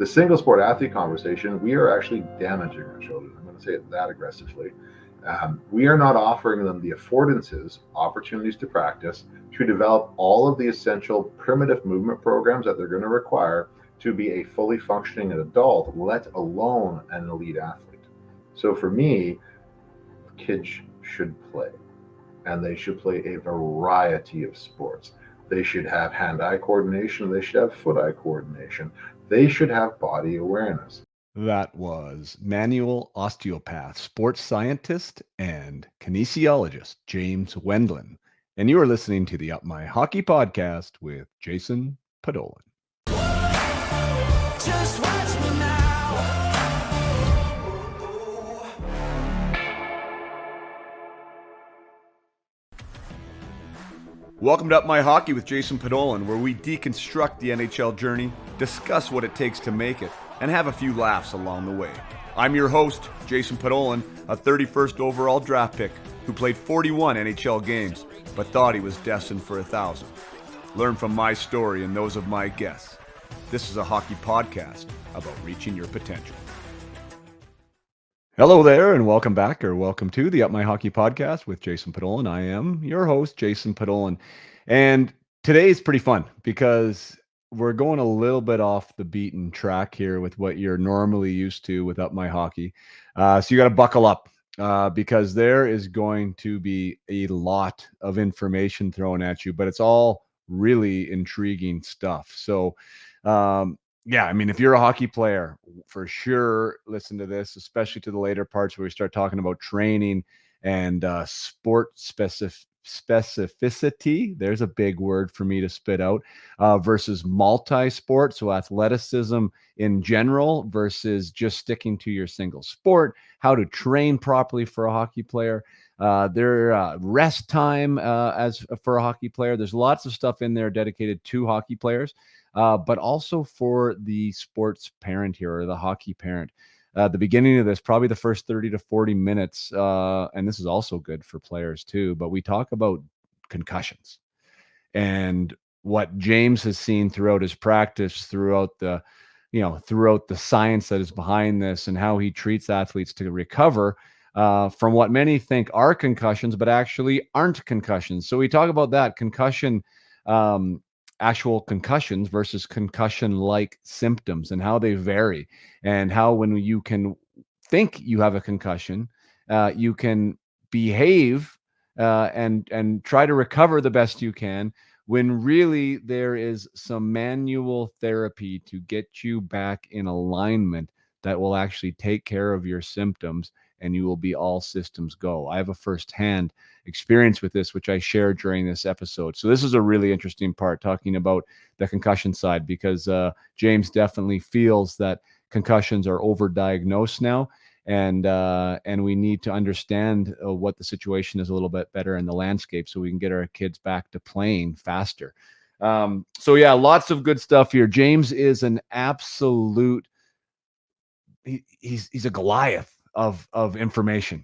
The single sport athlete conversation, we are actually damaging our children. I'm going to say it that aggressively. We are not offering them the affordances, opportunities to practice, to develop all of the essential primitive movement programs that they're going to require to be a fully functioning adult, let alone an elite athlete. So for me, kids should play, and they should play a variety of sports. They should have hand-eye coordination. They should have foot-eye coordination. They should have body awareness. That was Manual Osteopath, sports scientist, and kinesiologist James Wendland. And you are listening to the Up My Hockey podcast with Jason Podollan. Just watch me now. Welcome to Up My Hockey with Jason Podollan, where we deconstruct the NHL journey, discuss what it takes to make it, and have a few laughs along the way. I'm your host, Jason Podollan, a 31st overall draft pick who played 41 NHL games, but thought he was destined for 1,000. Learn from my story and those of my guests. This is a hockey podcast about reaching your potential. Hello there, and welcome back, or welcome to the Up My Hockey podcast with Jason Podollan. I am your host, Jason Podollan, and today is pretty fun because we're going a little bit off the beaten track here with what you're normally used to with Up My Hockey. So you got to buckle up because there is going to be a lot of information thrown at you, but it's all really intriguing stuff. So, yeah, I mean, if you're a hockey player, for sure, listen to this, especially to the later parts where we start talking about training and sport specificity. There's a big word for me to spit out, versus multi-sport. So athleticism in general versus just sticking to your single sport, how to train properly for a hockey player, their rest time as for a hockey player. There's lots of stuff in there dedicated to hockey players. But also for the sports parent here, or the hockey parent. The beginning of this, probably the first 30 to 40 minutes, and this is also good for players too, but we talk about concussions and what James has seen throughout his practice, throughout the science that is behind this, and how he treats athletes to recover from what many think are concussions, but actually aren't concussions. So we talk about that concussion, actual concussions versus concussion-like symptoms and how they vary, and how when you can think you have a concussion, you can behave and try to recover the best you can, when really there is some manual therapy to get you back in alignment that will actually take care of your symptoms, and you will be all systems go. I have a firsthand experience with this, which I shared during this episode. So this is a really interesting part, talking about the concussion side, because James definitely feels that concussions are overdiagnosed now, and we need to understand what the situation is a little bit better in the landscape, so we can get our kids back to playing faster. So yeah, lots of good stuff here. James is an absolute, he's a Goliath of information.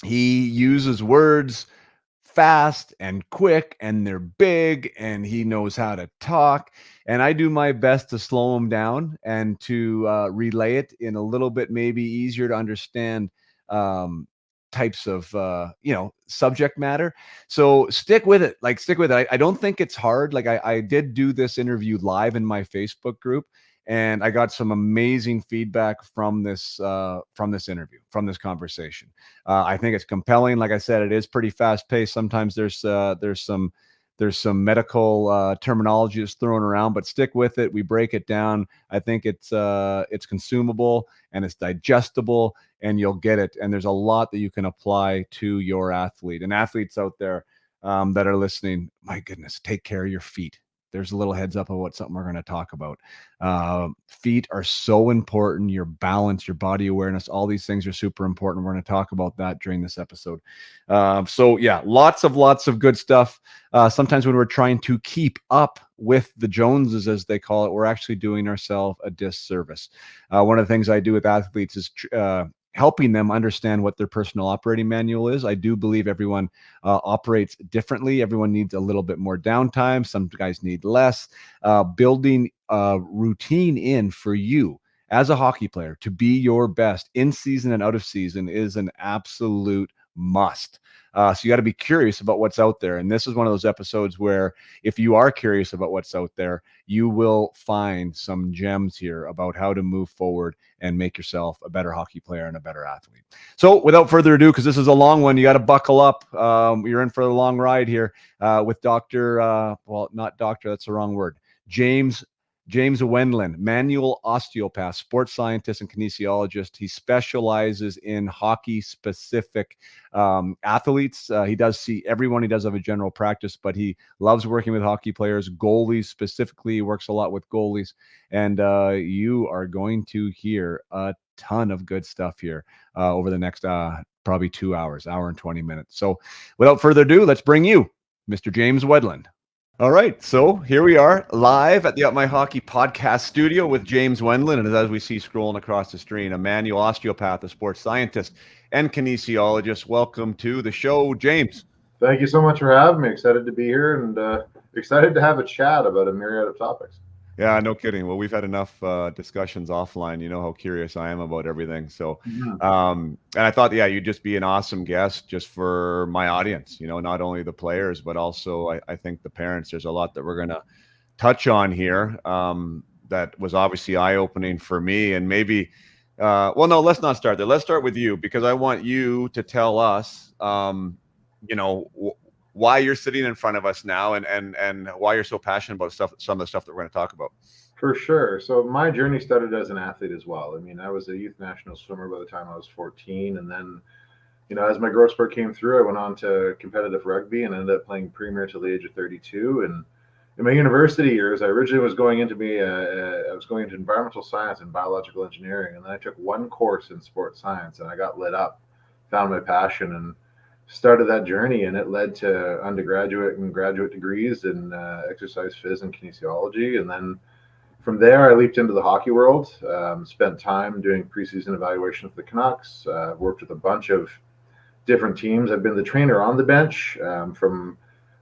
He uses words fast and quick, and they're big, and he knows how to talk. And I do my best to slow him down and to relay it in a little bit maybe easier to understand types of subject matter. So stick with it. I don't think it's hard. Like I did do this interview live in my Facebook group, and I got some amazing feedback from this interview, from this conversation. I think it's compelling. Like I said, it is pretty fast paced. Sometimes there's some medical terminology that's thrown around, but stick with it. We break it down. I think it's consumable and it's digestible, and you'll get it. And there's a lot that you can apply to your athlete. And athletes out there that are listening, my goodness, take care of your feet. There's a little heads up of something we're going to talk about. Feet are so important. Your balance, your body awareness, all these things are super important. We're going to talk about that during this episode. So yeah, lots of good stuff. Sometimes when we're trying to keep up with the Joneses, as they call it, we're actually doing ourselves a disservice. One of the things I do with athletes is helping them understand what their personal operating manual is. I do believe everyone operates differently. Everyone needs a little bit more downtime. Some guys need less. Building a routine in for you as a hockey player, to be your best in season and out of season is an absolute must. So you got to be curious about what's out there. And this is one of those episodes where if you are curious about what's out there, you will find some gems here about how to move forward and make yourself a better hockey player and a better athlete. So without further ado, because this is a long one, you got to buckle up. You're in for a long ride here with Dr. Well, not doctor, that's the wrong word. James Wendland, Manual Osteopath, sports scientist and kinesiologist. He specializes in hockey-specific athletes. He does see everyone. He does have a general practice, but he loves working with hockey players, goalies specifically. He works a lot with goalies. And you are going to hear a ton of good stuff here over the next probably 2 hours, hour and 20 minutes. So without further ado, let's bring you Mr. James Wendland. All right, so here we are live at the Up My Hockey podcast studio with James Wendland, and as we see scrolling across the screen, a manual osteopath, a sports scientist, and kinesiologist. Welcome to the show, James. Thank you so much for having me. Excited to be here and excited to have a chat about a myriad of topics. Yeah, no kidding. Well, we've had enough discussions offline. You know how curious I am about everything. So, and I thought, yeah, you'd just be an awesome guest just for my audience, you know, not only the players, but also I think the parents. There's a lot that we're going to touch on here that was obviously eye-opening for me. And maybe, well, no, let's not start there. Let's start with you, because I want you to tell us, you know, why you're sitting in front of us now and why you're so passionate about some of the stuff that we're going to talk about. For sure. So my journey started as an athlete as well. I mean, I was a youth national swimmer by the time I was 14. And then, you know, as my growth spurt came through, I went on to competitive rugby and ended up playing premier till the age of 32. And in my university years, I originally was going into I was going into environmental science and biological engineering. And then I took one course in sports science and I got lit up, found my passion, and started that journey, and it led to undergraduate and graduate degrees in exercise phys and kinesiology. And then from there, I leaped into the hockey world, spent time doing preseason evaluation for the Canucks, worked with a bunch of different teams. I've been the trainer on the bench from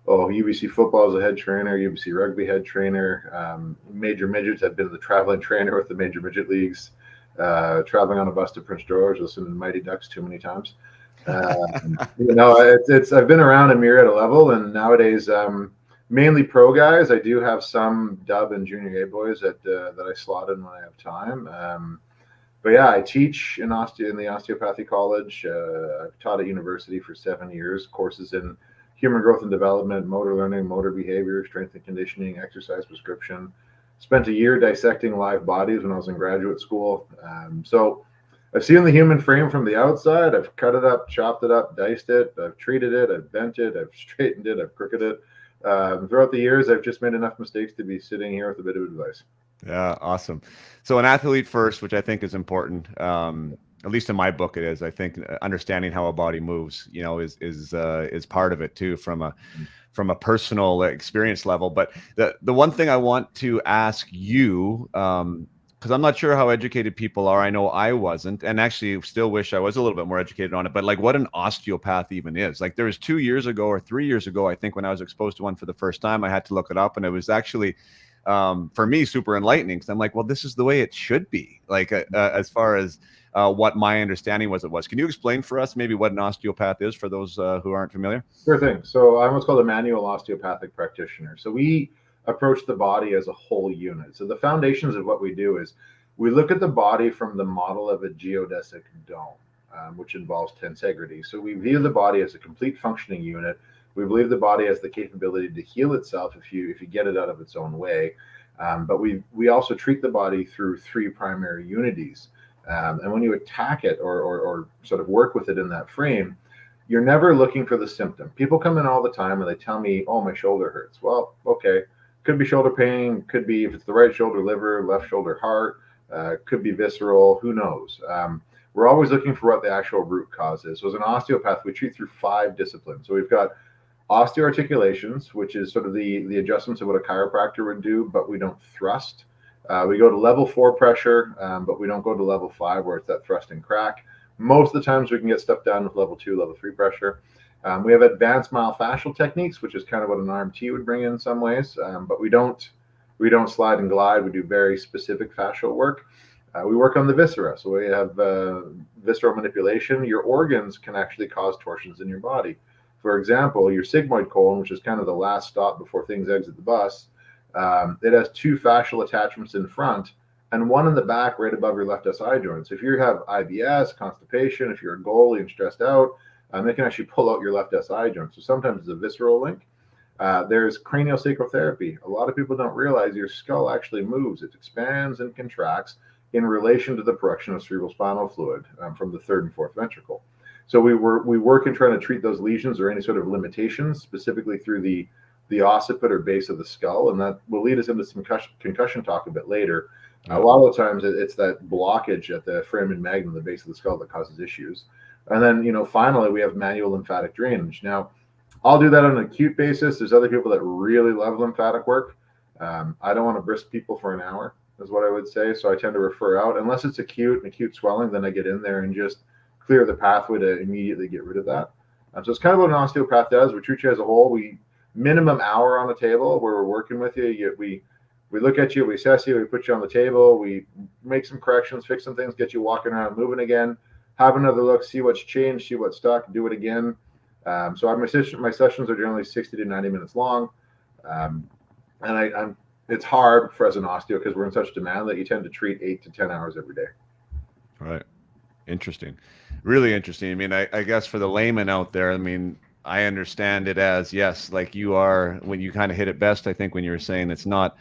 UBC football as a head trainer, UBC rugby head trainer, major midgets. I've been the traveling trainer with the major midget leagues, traveling on a bus to Prince George, listening to Mighty Ducks too many times. You know, I've been around a myriad of level, and nowadays mainly pro guys. I do have some dub and junior A boys that I slot in when I have time. But yeah, I teach in the osteopathy college. I've taught at university for 7 years, courses in human growth and development, motor learning, motor behavior, strength and conditioning, exercise prescription. Spent a year dissecting live bodies when I was in graduate school. So I've seen the human frame from the outside. I've cut it up, chopped it up, diced it. I've treated it. I've bent it. I've straightened it. I've crooked it. Throughout the years, I've just made enough mistakes to be sitting here with a bit of advice. Yeah, awesome. So an athlete first, which I think is important. At least in my book, it is. I think understanding how a body moves, you know, is part of it too, from a personal experience level. But the one thing I want to ask you, because I'm not sure how educated people are. I know I wasn't, and actually still wish I was a little bit more educated on it. But like what an osteopath even is. Like there was 2 years ago or 3 years ago, I think, when I was exposed to one for the first time, I had to look it up, and it was actually for me super enlightening, because I'm like, well, this is the way it should be. Like as far as what my understanding was, Can you explain for us maybe what an osteopath is for those who aren't familiar? Sure thing. So I'm what's called a manual osteopathic practitioner. So we approach the body as a whole unit. So the foundations of what we do is we look at the body from the model of a geodesic dome, which involves tensegrity. So we view the body as a complete functioning unit. We believe the body has the capability to heal itself if you get it out of its own way. But we also treat the body through 3 primary unities. And when you attack it or sort of work with it in that frame, you're never looking for the symptom. People come in all the time and they tell me, oh, my shoulder hurts. Well, okay. Could be shoulder pain, could be, if it's the right shoulder, liver, left shoulder, heart, could be visceral, who knows? We're always looking for what the actual root cause is. So as an osteopath, we treat through 5 disciplines. So we've got osteoarticulations, which is sort of the adjustments of what a chiropractor would do, but we don't thrust. We go to level 4 pressure, but we don't go to level 5 where it's that thrust and crack. Most of the times we can get stuff done with level 2, level 3 pressure. We have advanced myofascial techniques, which is kind of what an RMT would bring in some ways, but we don't slide and glide. We do very specific fascial work. We work on the viscera. So we have visceral manipulation. Your organs can actually cause torsions in your body. For example, your sigmoid colon, which is kind of the last stop before things exit the bus, it has two fascial attachments in front and one in the back right above your left SI joint. So if you have IBS, constipation, if you're a goalie and stressed out, it can actually pull out your left SI joint. So sometimes it's a visceral link. There's craniosacral therapy. A lot of people don't realize your skull actually moves. It expands and contracts in relation to the production of cerebrospinal fluid from the third and fourth ventricle. So we work in trying to treat those lesions or any sort of limitations, specifically through the occiput or base of the skull, and that will lead us into some concussion talk a bit later. A lot of the times it's that blockage at the foramen magnum, the base of the skull, that causes issues. And then, finally, we have manual lymphatic drainage. Now, I'll do that on an acute basis. There's other people that really love lymphatic work. I don't want to brisk people for an hour, is what I would say. So I tend to refer out. Unless it's acute swelling, then I get in there and just clear the pathway to immediately get rid of that. So it's kind of what an osteopath does. We treat you as a whole. We minimum hour on the table where we're working with you. We look at you, we assess you, we put you on the table, we make some corrections, fix some things, get you walking around, moving again, have another look, see what's changed, see what's stuck, do it again. So my sessions are generally 60 to 90 minutes long. And it's hard for as an osteo because we're in such demand that you tend to treat 8 to 10 hours every day. Right. Interesting. Really interesting. I mean, I guess for the layman out there, I mean, I understand it as, yes, like you are, when you kind of hit it best, I think when you were saying it's not,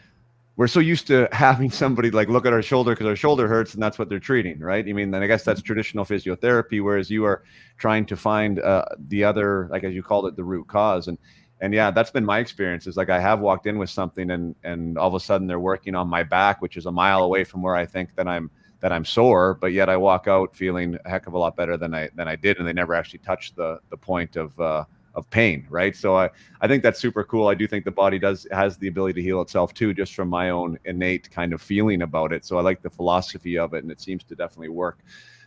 we're so used to having somebody like look at our shoulder because our shoulder hurts and that's what they're treating, right? I mean, then I guess that's traditional physiotherapy, whereas you are trying to find the other, like as you called it, the root cause. And yeah, that's been my experience. Is like I have walked in with something and all of a sudden they're working on my back, which is a mile away from where I think that I'm sore, but yet I walk out feeling a heck of a lot better than I did, and they never actually touched the point of pain, right? So I think that's super cool. I do think the body has the ability to heal itself too, just from my own innate kind of feeling about it. So I like the philosophy of it, and it seems to definitely work.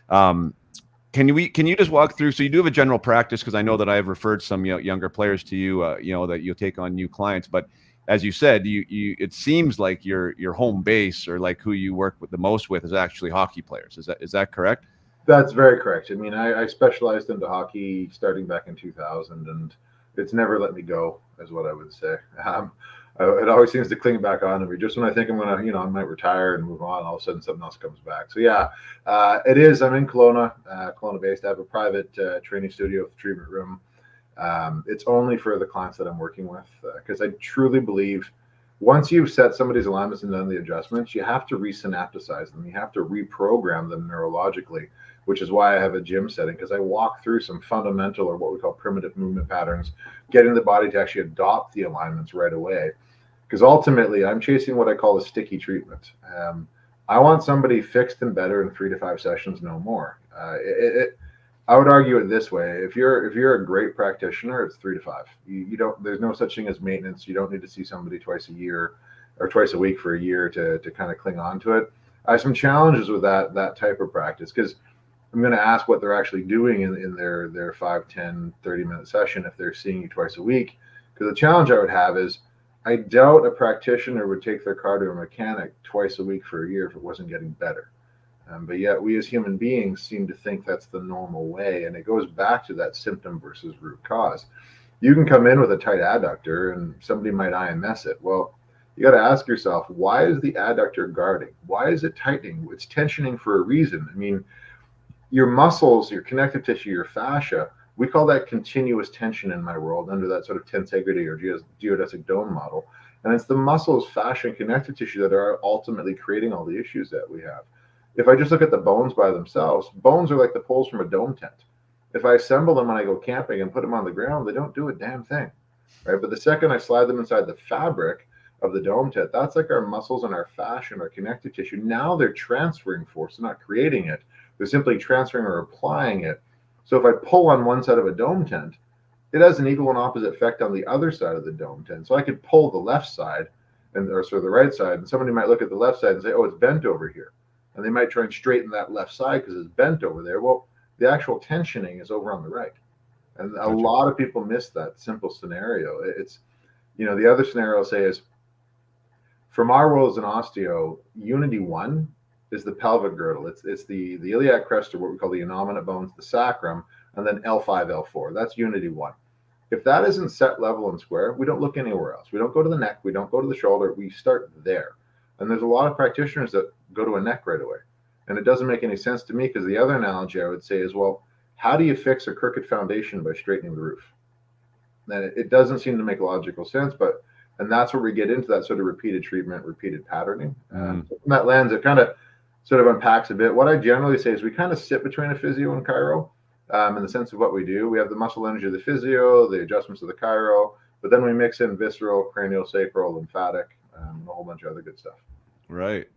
Can you just walk through? So you do have a general practice, because I know that I have referred some younger players to you, that you'll take on new clients. But as you said, you it seems like your home base, or like who you work with the most with, is actually hockey players. Is that correct? That's very correct. I mean, I specialized into hockey starting back in 2000, and it's never let me go, is what I would say. It always seems to cling back on to me. Just when I think I'm gonna, I might retire and move on, all of a sudden something else comes back. So yeah, it is. I'm in Kelowna, Kelowna based. I have a private training studio with a treatment room. It's only for the clients that I'm working with, because I truly believe once you've set somebody's alignments and done the adjustments, you have to resynapticize them. You have to reprogram them neurologically, which is why I have a gym setting, because I walk through some fundamental, or what we call primitive movement patterns, getting the body to actually adopt the alignments right away. Because ultimately, I'm chasing what I call a sticky treatment. I want somebody fixed and better in 3 to 5 sessions, no more. I would argue it this way: if you're a great practitioner, it's 3 to 5. You don't. There's no such thing as maintenance. You don't need to see somebody twice a year or twice a week for a year to kind of cling on to it. I have some challenges with that type of practice, because I'm going to ask what they're actually doing in their 5, 10, 30-minute session if they're seeing you twice a week. Because the challenge I would have is, I doubt a practitioner would take their car to a mechanic twice a week for a year if it wasn't getting better. But yet we as human beings seem to think that's the normal way. And it goes back to that symptom versus root cause. You can come in with a tight adductor and somebody might IMS it. Well, you got to ask yourself, why is the adductor guarding? Why is it tightening? It's tensioning for a reason. I mean, your muscles, your connective tissue, your fascia, we call that continuous tension in my world, under that sort of tensegrity or geodesic dome model. And it's the muscles, fascia, and connective tissue that are ultimately creating all the issues that we have. If I just look at the bones by themselves, bones are like the poles from a dome tent. If I assemble them when I go camping and put them on the ground, they don't do a damn thing, right? But the second I slide them inside the fabric of the dome tent, that's like our muscles and our fascia and our connective tissue. Now they're transferring force, they're not creating it. They're simply transferring or applying it. So if I pull on one side of a dome tent, it has an equal and opposite effect on the other side of the dome tent. So I could pull the left side, or sort of the right side, and somebody might look at the left side and say, oh, it's bent over here. And they might try and straighten that left side because it's bent over there. Well, the actual tensioning is over on the right. And a lot of people miss that simple scenario. It's, the other scenario I'll say is, from our role as an osteo, Unity 1 is the pelvic girdle. It's the iliac crest, or what we call the innominate bones, the sacrum, and then L5, L4. That's unity 1. If that isn't set, level, and square, we don't look anywhere else. We don't go to the neck. We don't go to the shoulder. We start there. And there's a lot of practitioners that go to a neck right away. And it doesn't make any sense to me, because the other analogy I would say is, well, how do you fix a crooked foundation by straightening the roof? And it doesn't seem to make logical sense, and that's where we get into that sort of repeated treatment, repeated patterning. So from that lens, it kind of sort of unpacks a bit. What I generally say is we kind of sit between a physio and chiro. In the sense of what we do. We have the muscle energy of the physio, the adjustments of the chiro, but then we mix in visceral, cranial, sacral, lymphatic, and a whole bunch of other good stuff. Right.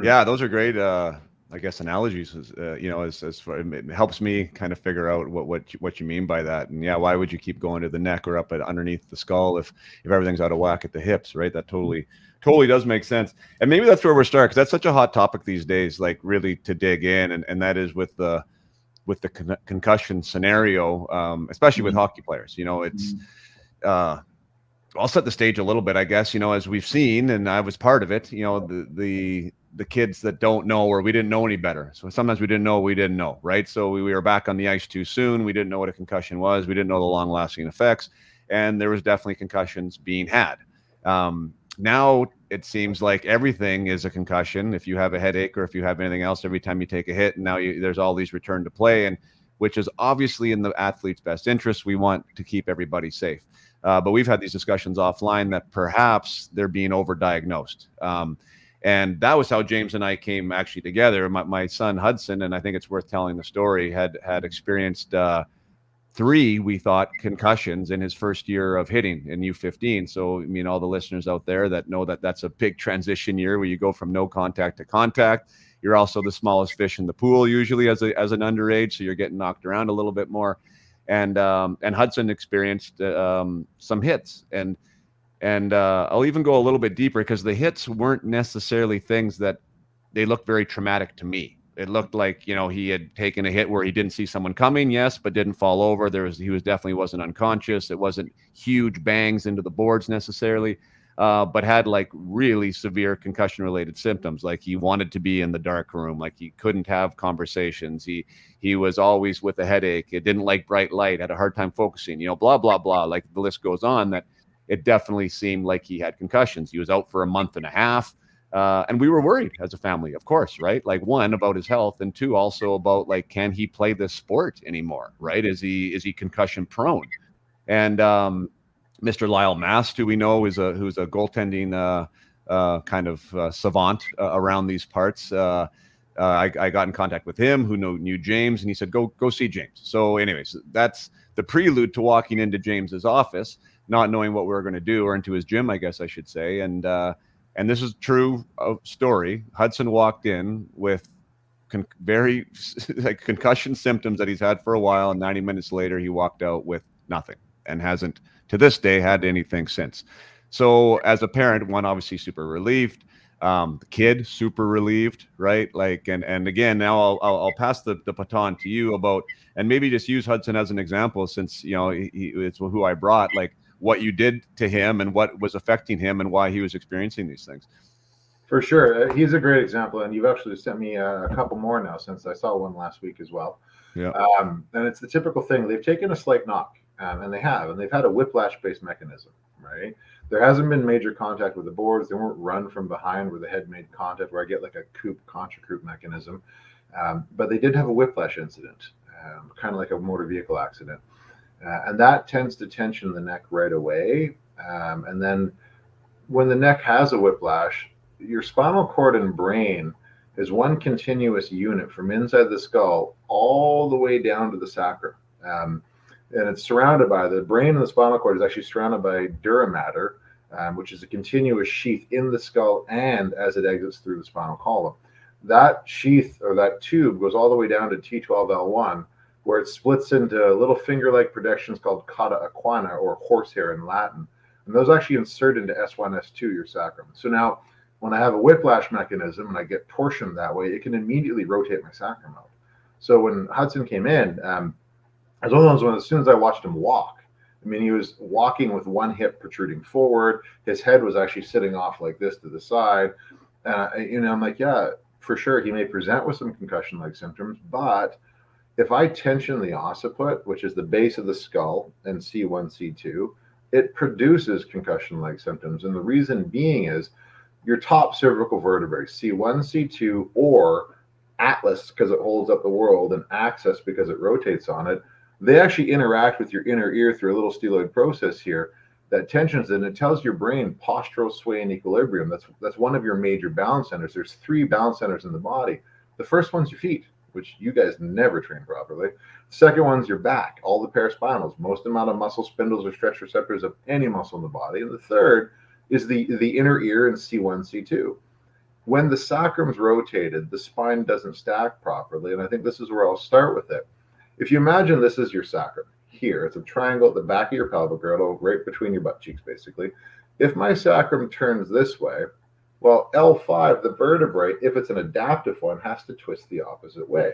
Yeah, those are great. I guess analogies. As far, it helps me kind of figure out what you mean by that. And yeah, why would you keep going to the neck or up underneath the skull if everything's out of whack at the hips, right? That totally does make sense. And maybe that's where we're starting, because that's such a hot topic these days. Like really to dig in, and that is with the concussion scenario, especially with hockey players. It's I'll set the stage a little bit, I guess. As we've seen, and I was part of it, the kids that don't know, or we didn't know any better. So sometimes we didn't know what we didn't know, right? So we were back on the ice too soon. We didn't know what a concussion was. We didn't know the long-lasting effects, and there was definitely concussions being had. Now it seems like everything is a concussion. If you have a headache or if you have anything else, every time you take a hit, and now there's all these return to play, and which is obviously in the athlete's best interest. We want to keep everybody safe. But we've had these discussions offline that perhaps they're being overdiagnosed. And that was how James and I came actually together. My son Hudson, and I think it's worth telling the story, had experienced 3, we thought, concussions in his first year of hitting in U15. So, all the listeners out there that know that that's a big transition year where you go from no contact to contact. You're also the smallest fish in the pool usually as an underage, so you're getting knocked around a little bit more. And Hudson experienced some hits, and I'll even go a little bit deeper, because the hits weren't necessarily things that they looked very traumatic to me. It looked like, he had taken a hit where he didn't see someone coming, yes, but didn't fall over. He definitely wasn't unconscious. It wasn't huge bangs into the boards necessarily, but had like really severe concussion-related symptoms. Like he wanted to be in the dark room, like he couldn't have conversations. He was always with a headache. It didn't like bright light, had a hard time focusing, blah, blah, blah. Like the list goes on, that it definitely seemed like he had concussions. He was out for a month and a half. And we were worried as a family, of course, right? Like 1, about his health, and 2, also about like, can he play this sport anymore? Right? Is he concussion prone? And Mr. Lyle Mast, who we know who's a goaltending kind of savant around these parts. I got in contact with him, who knew James, and he said, go see James. So anyways, that's the prelude to walking into James's office, not knowing what we were going to do, or into his gym, I guess I should say. And this is true story. Hudson walked in with very like concussion symptoms that he's had for a while, and 90 minutes later, he walked out with nothing, and hasn't to this day had anything since. So as a parent, one, obviously super relieved. The kid super relieved, right? Like, and again, now I'll pass the baton to you about, and maybe just use Hudson as an example, since it's who I brought, like what you did to him and what was affecting him and why he was experiencing these things. For sure. He's a great example, and you've actually sent me a couple more now, since I saw one last week as well. Yeah. And it's the typical thing. They've taken a slight knock, and they've had a whiplash-based mechanism, right? There hasn't been major contact with the boards. They weren't run from behind where the head made contact, where I get like a contra coupe mechanism. But they did have a whiplash incident, kind of like a motor vehicle accident. And that tends to tension the neck right away. And then when the neck has a whiplash, your spinal cord and brain is one continuous unit from inside the skull all the way down to the sacrum. And it's surrounded by, the brain and the spinal cord is actually surrounded by dura mater, which is a continuous sheath in the skull and as it exits through the spinal column. That sheath, or that tube, goes all the way down to T12L1, where it splits into little finger-like projections called cauda equina, or horsehair in Latin. And those actually insert into S1, S2, your sacrum. So now, when I have a whiplash mechanism and I get torsion that way, it can immediately rotate my sacrum out. So when Hudson came in, I was one of those ones, as soon as I watched him walk, he was walking with one hip protruding forward. His head was actually sitting off like this to the side. I'm like, yeah, for sure, he may present with some concussion-like symptoms, but if I tension the occiput, which is the base of the skull, and C1, C2, it produces concussion-like symptoms. And the reason being is your top cervical vertebrae, C1, C2, or atlas because it holds up the world, and axis because it rotates on it, they actually interact with your inner ear through a little styloid process here that tensions it, and it tells your brain postural sway and equilibrium. That's one of your major balance centers. There's 3 balance centers in the body. The first one's your feet, which you guys never train properly. The second one's your back, all the paraspinals, most amount of muscle spindles or stretch receptors of any muscle in the body. And the third is the inner ear in C1, C2. When the sacrum's rotated, the spine doesn't stack properly. And I think this is where I'll start with it. If you imagine this is your sacrum here, it's a triangle at the back of your pelvic girdle, right between your butt cheeks, basically. If my sacrum turns this way, well, L5, the vertebrae, if it's an adaptive one, has to twist the opposite way.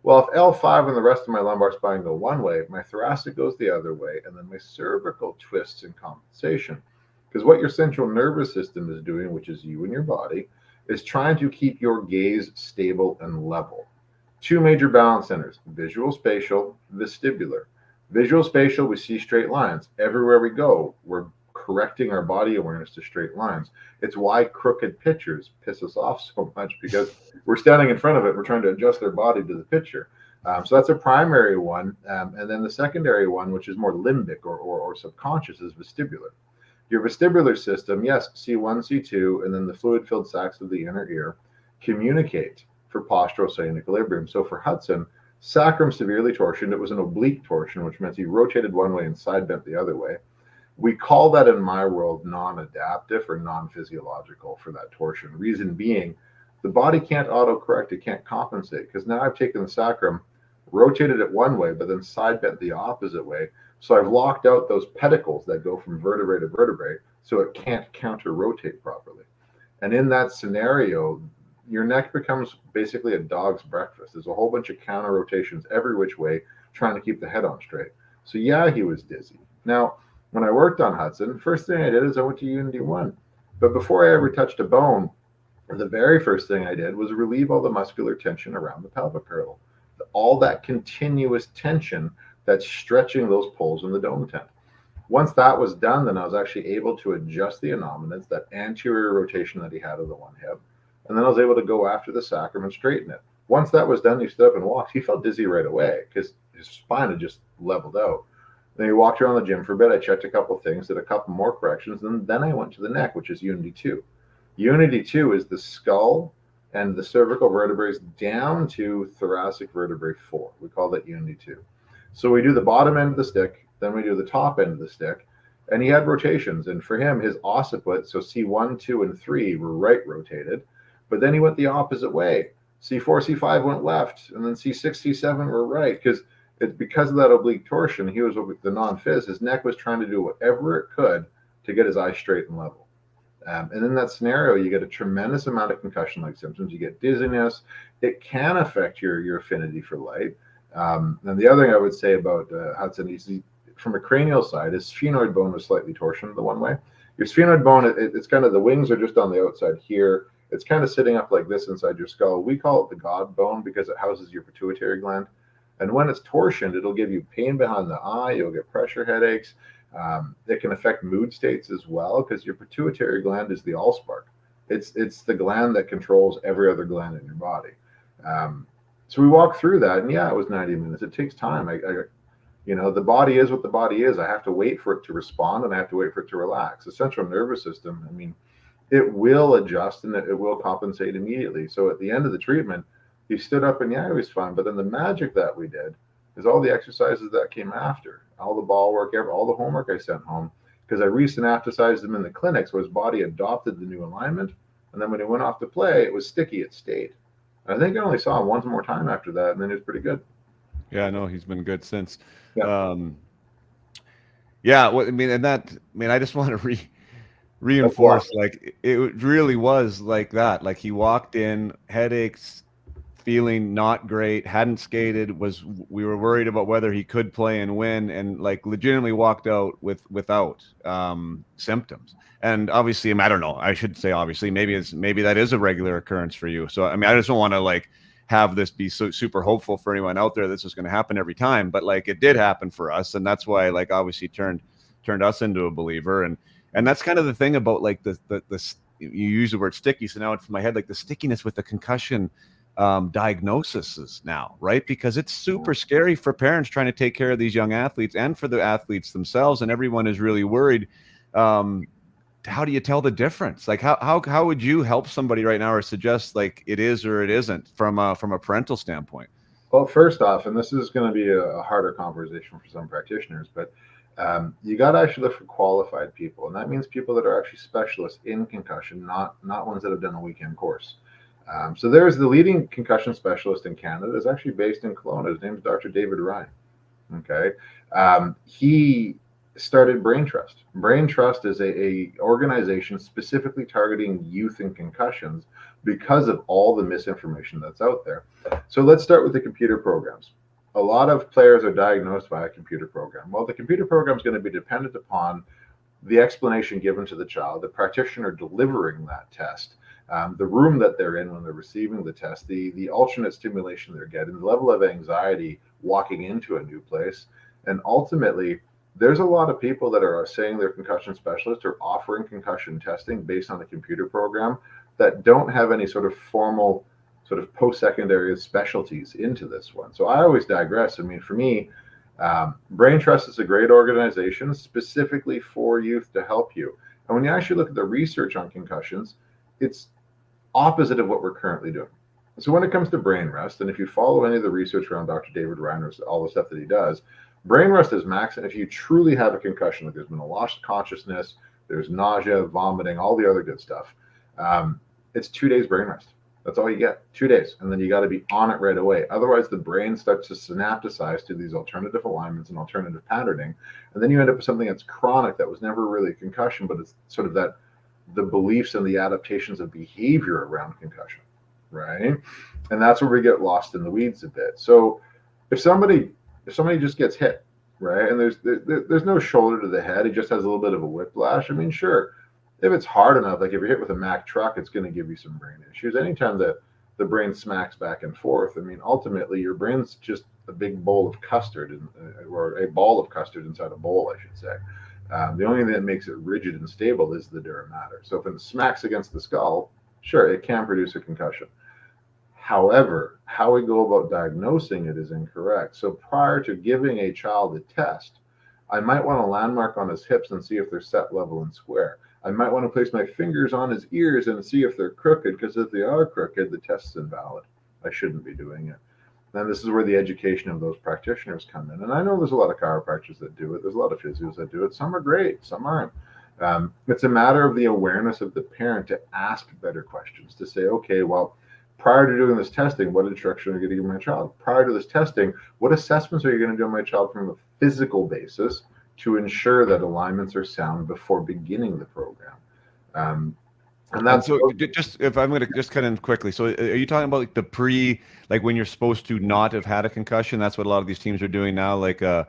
Well, if L5 and the rest of my lumbar spine go one way, my thoracic goes the other way, and then my cervical twists in compensation. Because what your central nervous system is doing, which is you and your body, is trying to keep your gaze stable and level. 2 major balance centers, visual spatial, vestibular. Visual spatial, we see straight lines. Everywhere we go, we're correcting our body awareness to straight lines. It's why crooked pictures piss us off so much, because we're standing in front of it, we're trying to adjust our body to the picture. So that's a primary one. And then the secondary one, which is more limbic or subconscious, is vestibular. Your vestibular system, yes, C1, C2, and then the fluid-filled sacs of the inner ear communicate for postural sway and equilibrium. So for Hudson, sacrum severely torsioned. It was an oblique torsion, which meant he rotated one way and side bent the other way. We call that in my world non-adaptive or non-physiological for that torsion. Reason being, the body can't autocorrect, it can't compensate, because now I've taken the sacrum, rotated it one way, but then side bent the opposite way. So I've locked out those pedicles that go from vertebrae to vertebrae, so it can't counter-rotate properly. And in that scenario, your neck becomes basically a dog's breakfast. There's a whole bunch of counter rotations every which way, trying to keep the head on straight. So yeah, he was dizzy. Now, when I worked on Hudson, first thing I did is I went to Unity 1. But before I ever touched a bone, the very first thing I did was relieve all the muscular tension around the pelvic girdle. All that continuous tension that's stretching those poles in the dome tent. Once that was done, then I was actually able to adjust the innominate, that anterior rotation that he had of the one hip. And then I was able to go after the sacrum and straighten it. Once that was done, he stood up and walked. He felt dizzy right away because his spine had just leveled out. Then he walked around the gym for a bit. I checked a couple of things, did a couple more corrections, and then I went to the neck, which is Unity 2. Unity 2 is the skull and the cervical vertebrae down to thoracic vertebrae 4. We call that Unity 2. So we do the bottom end of the stick, then we do the top end of the stick, and he had rotations. And for him, his occiput, so C1, 2, and 3 were right rotated, but then he went the opposite way. C4, C5 went left, and then C6, C7 were right, because of that oblique torsion, he was the non-phys. His neck was trying to do whatever it could to get his eyes straight and level. And in that scenario, you get a tremendous amount of concussion-like symptoms. You get dizziness. It can affect your affinity for light. And the other thing I would say about Hudson, from a cranial side, his sphenoid bone was slightly torsioned the one way. Your sphenoid bone, it's kind of, the wings are just on the outside here. It's kind of sitting up like this inside your skull. We call it the God bone because it houses your pituitary gland. And when it's torsioned, it'll give you pain behind the eye. You'll get pressure headaches. It can affect mood states as well because your pituitary gland is the allspark. It's the gland that controls every other gland in your body. So we walked through that, and yeah, it was 90 minutes. It takes time. The body is what the body is. I have to wait for it to respond, and I have to wait for it to relax. The central nervous system, it will adjust and it will compensate immediately. So at the end of the treatment, he stood up and yeah, he was fine. But then the magic that we did is all the exercises that came after, all the ball work, all the homework I sent home, because I resynapticized him in the clinic, so his body adopted the new alignment. And then when he went off to play, it was sticky, it stayed. I think I only saw him one more time after that, and then he was pretty good. Yeah, no, he's been good since. Yeah. I just want to reinforce, like, it really was like that. Like, he walked in, headaches feeling not great, hadn't skated, we were worried about whether he could play and win, and like legitimately walked out without symptoms. And obviously, I don't know, I should say obviously, maybe that is a regular occurrence for you. So I mean, I just don't want to like have this be so super hopeful for anyone out there this is going to happen every time, but like it did happen for us, and that's why like obviously turned us into a believer. And that's kind of the thing about like the you use the word sticky, so now it's in my head, like the stickiness with the concussion diagnoses now, right? Because it's super scary for parents trying to take care of these young athletes and for the athletes themselves, and everyone is really worried. How do you tell the difference? Like how would you help somebody right now, or suggest like it is or it isn't from a parental standpoint? Well, first off, and this is going to be a harder conversation for some practitioners, but you got to actually look for qualified people, and that means people that are actually specialists in concussion, not ones that have done a weekend course. So there's the leading concussion specialist in Canada is actually based in Kelowna. His name is Dr. David Ryan. Okay, he started Brain Trust. Brain Trust is a organization specifically targeting youth and concussions because of all the misinformation that's out there. So let's start with the computer programs. A lot of players are diagnosed by a computer program. Well, the computer program is going to be dependent upon the explanation given to the child, the practitioner delivering that test, the room that they're in when they're receiving the test, the alternate stimulation they're getting, the level of anxiety walking into a new place. And ultimately, there's a lot of people that are saying they're concussion specialists or offering concussion testing based on a computer program that don't have any sort of formal sort of post-secondary specialties into this one. So I always digress. I mean, for me, Brain Trust is a great organization specifically for youth to help you. And when you actually look at the research on concussions, it's opposite of what we're currently doing. So when it comes to brain rest, and if you follow any of the research around Dr. David Ryan, all the stuff that he does, brain rest is max. And if you truly have a concussion, like there's been a loss of consciousness, there's nausea, vomiting, all the other good stuff, it's 2 days brain rest. That's all you get, 2 days. And then you got to be on it right away. Otherwise, the brain starts to synapticize to these alternative alignments and alternative patterning. And then you end up with something that's chronic that was never really a concussion, but it's sort of that the beliefs and the adaptations of behavior around concussion, right? And that's where we get lost in the weeds a bit. So if somebody just gets hit, right, and there's no shoulder to the head, it just has a little bit of a whiplash. I mean, sure, if it's hard enough, like if you're hit with a Mack truck, it's going to give you some brain issues. Anytime that the brain smacks back and forth, I mean, ultimately your brain's just a big bowl of custard, or a ball of custard inside a bowl, I should say. The only thing that makes it rigid and stable is the dura mater. So if it smacks against the skull, sure, it can produce a concussion. However, how we go about diagnosing it is incorrect. So prior to giving a child a test, I might want to landmark on his hips and see if they're set, level, and square. I might want to place my fingers on his ears and see if they're crooked, because if they are crooked, the test's invalid. I shouldn't be doing it. And this is where the education of those practitioners come in. And I know there's a lot of chiropractors that do it. There's a lot of physios that do it. Some are great, some aren't. It's a matter of the awareness of the parent to ask better questions, to say, okay, well, prior to doing this testing, what instruction are you going to give my child? Prior to this testing, what assessments are you going to do on my child from a physical basis to ensure that alignments are sound before beginning the program? And that's so just, if I'm going to just cut in quickly. So are you talking about like the like when you're supposed to not have had a concussion? That's what a lot of these teams are doing now, like a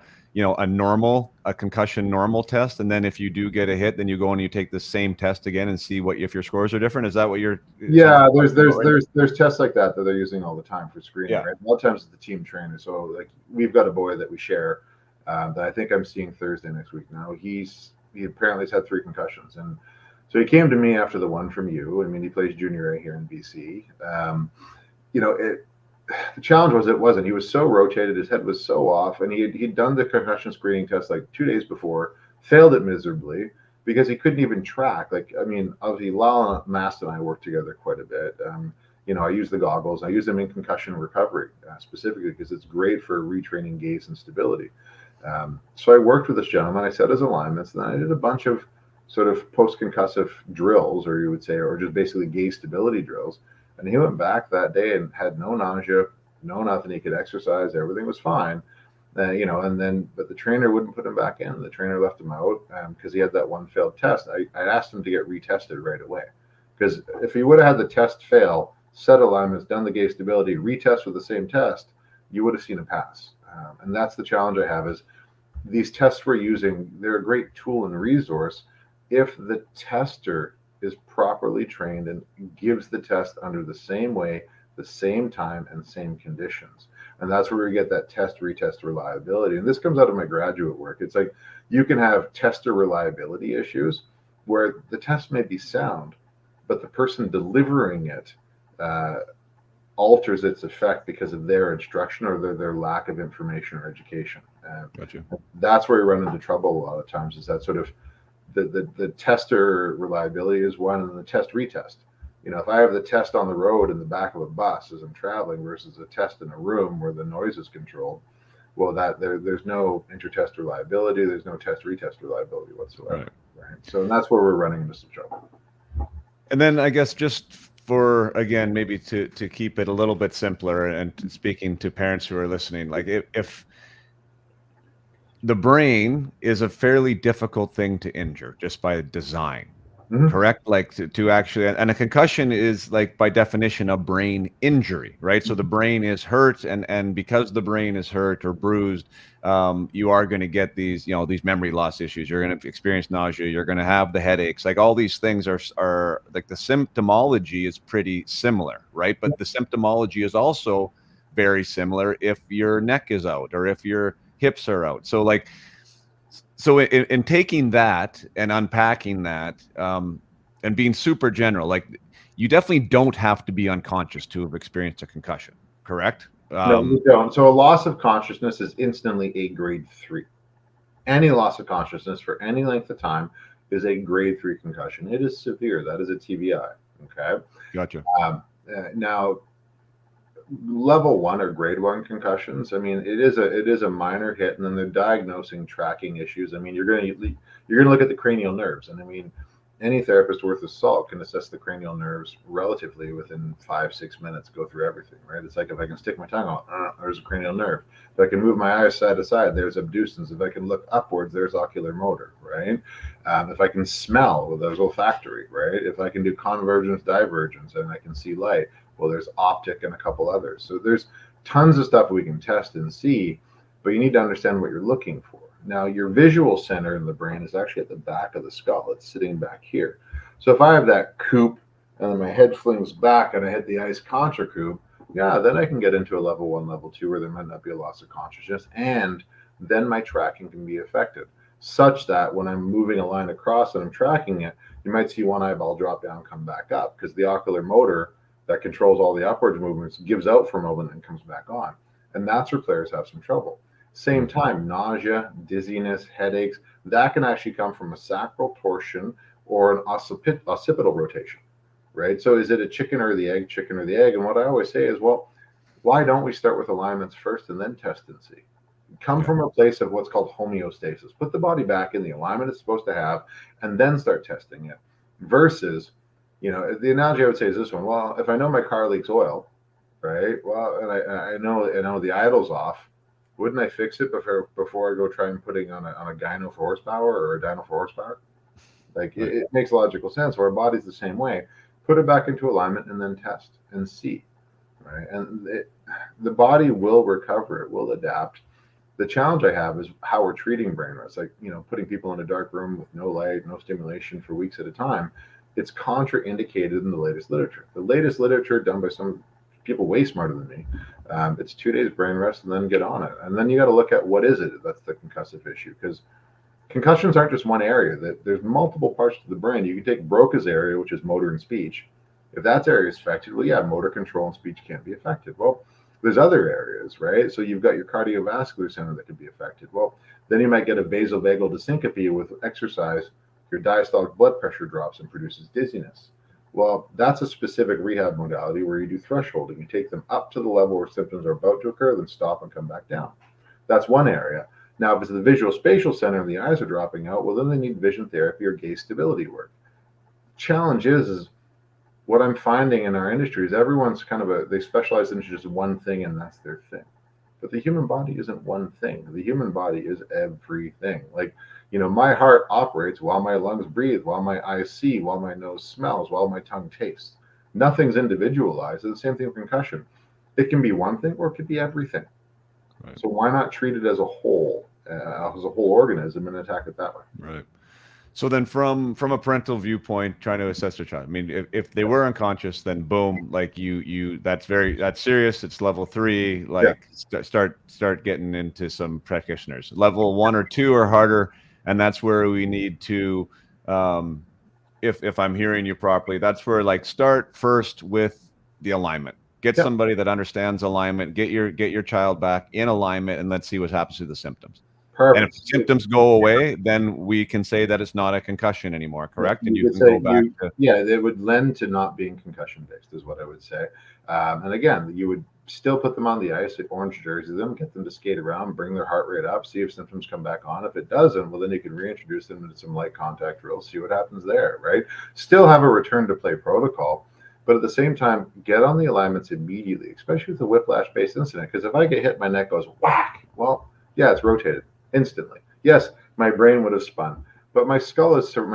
concussion normal test. And then if you do get a hit, then you go and you take the same test again and see if your scores are different. Is that what you're? Yeah, there's tests like that they're using all the time for screening, right? A lot of times it's the team trainer. So like we've got a boy that we share that I think I'm seeing Thursday next week now. He apparently has had 3 concussions, and so he came to me after the one from you. I mean, he plays junior A here in BC. The challenge was it wasn't. He was so rotated, his head was so off, and he'd done the concussion screening test like 2 days before, failed it miserably because he couldn't even track. Like, I mean, obviously, Lyle Mast and I work together quite a bit. I use the goggles. I use them in concussion recovery specifically because it's great for retraining gaze and stability. So I worked with this gentleman. I set his alignments, and then I did a bunch of sort of post-concussive drills, or you would say, or just basically gaze stability drills. And he went back that day and had no nausea, no nothing. He could exercise. Everything was fine. But the trainer wouldn't put him back in. The trainer left him out because he had that one failed test. I asked him to get retested right away, because if he would have had the test fail set alignments, done the gait stability, retest with the same test, you would have seen a pass. And that's the challenge I have is these tests we're using, they're a great tool and resource if the tester is properly trained and gives the test under the same way, the same time, and same conditions. And that's where we get that test retest reliability. And this comes out of my graduate work. It's like you can have tester reliability issues where the test may be sound, but the person delivering it alters its effect because of their instruction or their lack of information or education. Gotcha. That's where we run into trouble a lot of times, is that sort of the tester reliability is one, and the test retest. If I have the test on the road in the back of a bus as I'm traveling versus a test in a room where the noise is controlled, well, that there's no intertest reliability, there's no test retest reliability whatsoever. Right. So that's where we're running into some trouble. And then I guess just for, again, maybe to keep it a little bit simpler and speaking to parents who are listening, like if the brain is a fairly difficult thing to injure just by design, correct? Like to actually, and a concussion is like by definition a brain injury, right? So the brain is hurt, and because the brain is hurt or bruised, you are going to get these, these memory loss issues. You're going to experience nausea. You're going to have the headaches. Like all these things are like the symptomology is pretty similar, right? But the symptomology is also very similar if your neck is out or if your hips are out. So like, so in taking that and unpacking that, and being super general, like you definitely don't have to be unconscious to have experienced a concussion, correct? No, we don't. So a loss of consciousness is instantly a grade 3. Any loss of consciousness for any length of time is a grade 3 concussion. It is severe. That is a TBI. Okay. Gotcha. Now, level 1 or grade 1 concussions, I mean, it is a minor hit, and then they're diagnosing tracking issues. I mean, you're going to look at the cranial nerves, and I mean, any therapist worth of salt can assess the cranial nerves relatively within 5-6 minutes, go through everything, right? It's like if I can stick my tongue out, there's a cranial nerve. If I can move my eyes side to side, there's abducens. If I can look upwards, there's ocular motor, right? If I can smell, well, there's olfactory, right? If I can do convergence, divergence, and I can see light, well, there's optic and a couple others. So there's tons of stuff we can test and see, but you need to understand what you're looking for. Now, your visual center in the brain is actually at the back of the skull. It's sitting back here. So if I have that coop and then my head flings back and I hit the ice contra coop, yeah, then I can get into a level 1, level 2 where there might not be a loss of consciousness, and then my tracking can be affected, such that when I'm moving a line across and I'm tracking it, you might see one eyeball drop down, come back up, because the ocular motor that controls all the upwards movements gives out for a moment and comes back on. And that's where players have some trouble. Same time, nausea, dizziness, headaches, that can actually come from a sacral torsion or an occipital rotation, right? So is it a chicken or the egg? And what I always say is, well, why don't we start with alignments first and then test and see? Come from a place of what's called homeostasis. Put the body back in the alignment it's supposed to have and then start testing it, versus, the analogy I would say is this one. Well, if I know my car leaks oil, right? Well, and I know the idle's off, wouldn't I fix it before I go try and putting on a dyno for horsepower or a dyno for horsepower? Like Right. it makes logical sense. Our body's the same way. Put it back into alignment and then test and see, right? And the body will recover. It will adapt. The challenge I have is how we're treating brain rest. Like, putting people in a dark room with no light, no stimulation for weeks at a time. It's contraindicated in the latest literature. The latest literature done by some people way smarter than me. It's 2 days brain rest and then get on it. And then you got to look at what is it that's the concussive issue, because concussions aren't just one area. There's multiple parts to the brain. You can take Broca's area, which is motor and speech. If that area is affected, well, yeah, motor control and speech can't be affected. Well, there's other areas, right? So you've got your cardiovascular center that could be affected. Well, then you might get a vasovagal dysyncope with exercise. Your diastolic blood pressure drops and produces dizziness. Well, that's a specific rehab modality where you do thresholding. You take them up to the level where symptoms are about to occur, then stop and come back down. That's one area. Now, if it's the visual spatial center and the eyes are dropping out, well, then they need vision therapy or gaze stability work. Challenge is what I'm finding in our industry is everyone's they specialize in just one thing, and that's their thing. But the human body isn't one thing. The human body is everything. Like, my heart operates while my lungs breathe, while my eyes see, while my nose smells, while my tongue tastes. Nothing's individualized. It's the same thing with concussion. It can be one thing or it could be everything. Right. So why not treat it as a whole organism, and attack it that way? Right. So then from a parental viewpoint, trying to assess their child, I mean, if they were unconscious, then boom, like that's serious. It's level 3, Yeah, like start getting into some practitioners. Level 1 or 2 are harder. And that's where we need to, if I'm hearing you properly, that's where, like, start first with the alignment. Get yeah, somebody that understands alignment, get your child back in alignment, and let's see what happens to the symptoms. And if perfect. the symptoms go away, then we can say that it's not a concussion anymore, Yeah, correct? And you you could can go say back to it would lend to not being concussion based, is what I would say. And again, you would still put them on the ice, like orange jersey them, get them to skate around, bring their heart rate up, see if symptoms come back on. If it doesn't, well, then you can reintroduce them into some light contact drills, see what happens there, right? Still have a return to play protocol, but at the same time, get on the alignments immediately, especially with the whiplash based incident. Because if I get hit, my neck goes whack. Well, yeah, it's rotated instantly. Yes, my brain would have spun. But my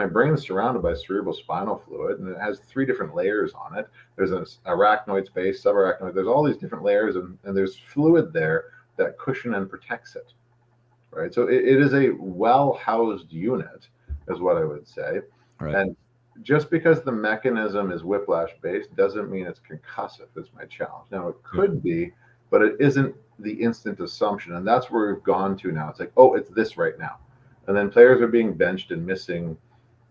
brain is surrounded by cerebral spinal fluid, and it has 3 different layers on it. There's an arachnoid space, subarachnoid. There's all these different layers, and there's fluid there that cushion and protects it, right? So it is a well-housed unit, is what I would say. right. And just because the mechanism is whiplash-based doesn't mean it's concussive, is my challenge. Now, it Yeah. could be, but it isn't the instant assumption. And that's where we've gone to now. It's like, oh, it's this right now. And then players are being benched and missing,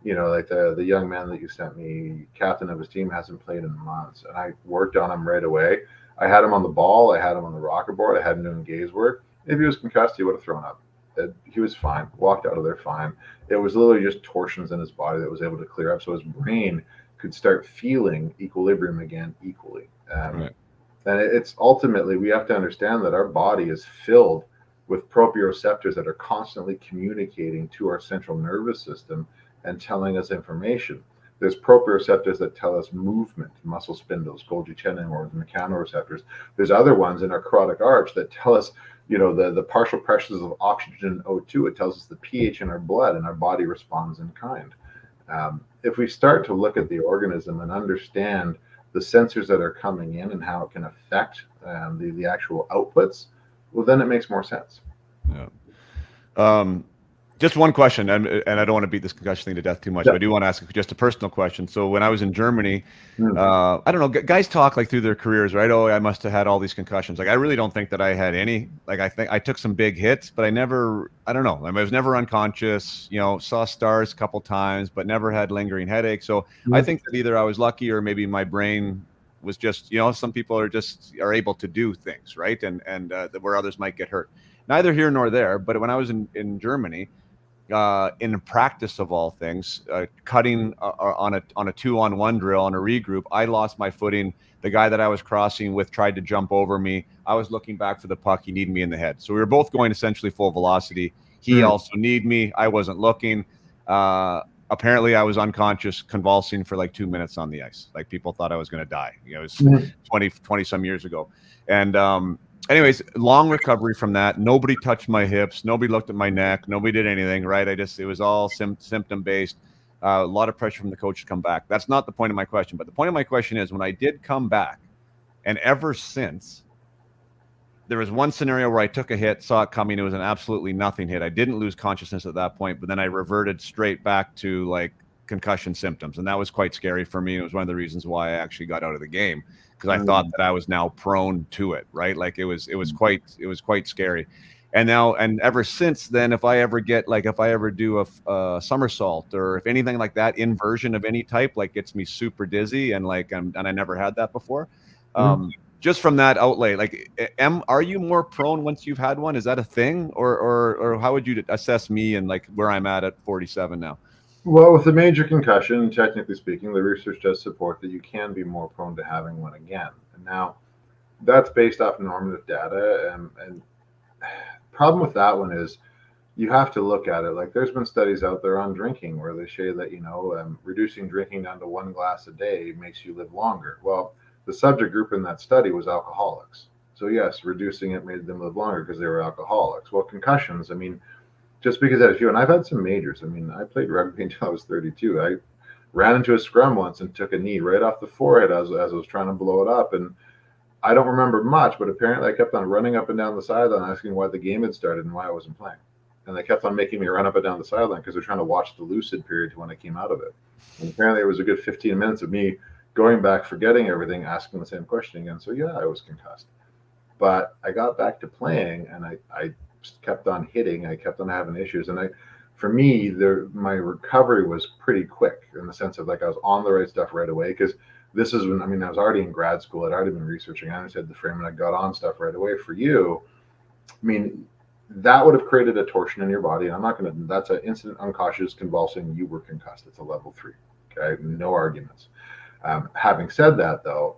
like the young man that you sent me, captain of his team, hasn't played in months. And I worked on him right away. I had him on the ball. I had him on the rocker board. I had him doing gaze work. If he was concussed, he would have thrown up. He was fine, walked out of there fine. It was literally just torsions in his body that was able to clear up so his brain could start feeling equilibrium again equally. Right. And it's ultimately, we have to understand that our body is filled with proprioceptors that are constantly communicating to our central nervous system and telling us information. There's proprioceptors that tell us movement, muscle spindles, Golgi tendon or the mechanoreceptors. There's other ones in our carotid arch that tell us, the partial pressures of oxygen and O2. It tells us the pH in our blood, and our body responds in kind. If we start to look at the organism and understand the sensors that are coming in and how it can affect the actual outputs, well, then it makes more sense. Yeah. Just one question, and I don't want to beat this concussion thing to death too much, Yeah. but I do want to ask just a personal question. So when I was in Germany, Mm. I don't know, guys talk like through their careers, right? Oh, I must have had all these concussions. Like, I really don't think that I had any. Like, I think I took some big hits, but I don't know. I was never unconscious, saw stars a couple times, but never had lingering headaches. So I Mm. think that either I was lucky or maybe my brain was just, some people are able to do things, right? And where others might get hurt. Neither here nor there. But when I was in Germany, in practice of all things, cutting on a 2-on-1 drill on a regroup, I lost my footing. The guy that I was crossing with tried to jump over me. I was looking back for the puck. He needed me in the head. So we were both going essentially full velocity. He Mm. also needed me. I wasn't looking. Apparently I was unconscious, convulsing for like 2 minutes on the ice. Like, people thought I was going to die. It was Mm. 20 some years ago. And anyways, long recovery from that. Nobody touched my hips. Nobody looked at my neck. Nobody did anything, right? It was all symptom based. A lot of pressure from the coach to come back. That's not the point of my question. But the point of my question is, when I did come back, and ever since, there was one scenario where I took a hit, saw it coming. It was an absolutely nothing hit. I didn't lose consciousness at that point, but then I reverted straight back to like concussion symptoms. And that was quite scary for me. It was one of the reasons why I actually got out of the game, because I thought that I was now prone to it, right? Like, it was quite scary. And ever since then, if I ever do a somersault, or if anything like that, inversion of any type, like, gets me super dizzy, and I never had that before. Mm. Just from that outlay, like, are you more prone once you've had one? Is that a thing, or how would you assess me and like where I'm at 47 now? Well, with a major concussion, technically speaking, the research does support that you can be more prone to having one again. And now, that's based off normative data. And problem with that one is, you have to look at it. Like, there's been studies out there on drinking where they say that, reducing drinking down to 1 glass a day makes you live longer. Well, the subject group in that study was alcoholics. So yes, reducing it made them live longer because they were alcoholics. Well, concussions, I mean, just because I had a few, and I've had some majors. I mean, I played rugby until I was 32. ran into a scrum once and took a knee right off the forehead as I was trying to blow it up. And I don't remember much, but apparently I kept on running up and down the sideline asking why the game had started and why I wasn't playing. And they kept on making me run up and down the sideline because they're trying to watch the lucid period when I came out of it. And apparently it was a good 15 minutes of me going back, forgetting everything, asking the same question again. So yeah, I was concussed. But I got back to playing, and I kept on hitting. I kept on having issues. And for me, my recovery was pretty quick in the sense of like I was on the right stuff right away, because this is when, I mean, I was already in grad school. I'd already been researching. I understood the frame, and I got on stuff right away. For you, I mean, that would have created a torsion in your body. And I'm not going to, that's an instant unconscious convulsing. You were concussed. It's a level 3. Okay. No arguments. Having said that, though,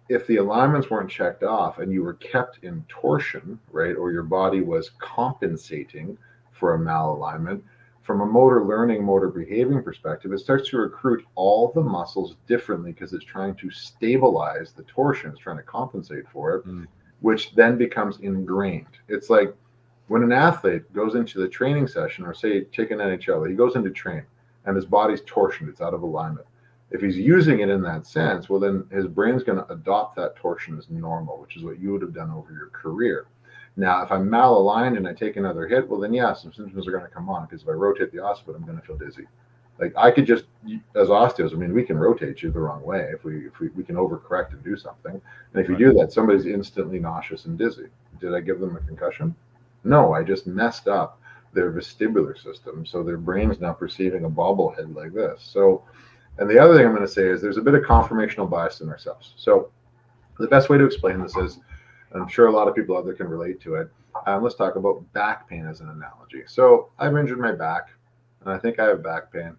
if the alignments weren't checked off and you were kept in torsion, right, or your body was compensating for a malalignment, from a motor learning, motor behaving perspective, it starts to recruit all the muscles differently because it's trying to stabilize the torsion. It's trying to compensate for it, which then becomes ingrained. It's like when an athlete goes into the training session, or say, take an NHL, he goes into train and his body's torsioned, it's out of alignment. If he's using it in that sense, well, then his brain's going to adopt that torsion as normal, which is what you would have done over your career. Now, if I'm malaligned and I take another hit, well, then yeah, some symptoms are going to come on, because if I rotate the occiput, I'm going to feel dizzy. Like I could just, as osteos, I mean, we can rotate you the wrong way if we can overcorrect and do something. And if you do that, somebody's instantly nauseous and dizzy. Did I give them a concussion? No, I just messed up their vestibular system, so their brain's now perceiving a bobblehead like this. So, and the other thing I'm going to say is there's a bit of conformational bias in ourselves. So the best way to explain this is, I'm sure a lot of people out there can relate to it. Let's talk about back pain as an analogy. So I've injured my back, and I think I have back pain,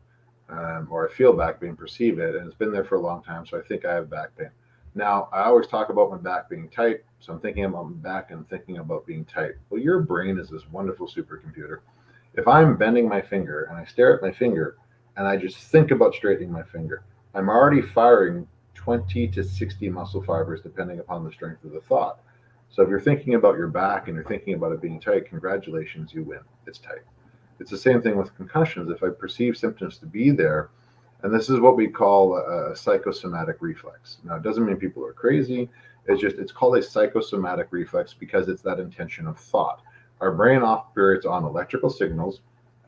or I feel back pain, perceive it, and it's been there for a long time, so I think I have back pain. Now, I always talk about my back being tight, so I'm thinking about my back and thinking about being tight. Well, your brain is this wonderful supercomputer. If I'm bending my finger and I stare at my finger and I just think about straightening my finger, I'm already firing 20 to 60 muscle fibers depending upon the strength of the thought. So if you're thinking about your back and you're thinking about it being tight, congratulations, you win. It's tight. It's the same thing with concussions. If I perceive symptoms to be there, and this is what we call a psychosomatic reflex. Now, it doesn't mean people are crazy. It's called a psychosomatic reflex because it's that intention of thought. Our brain operates on electrical signals,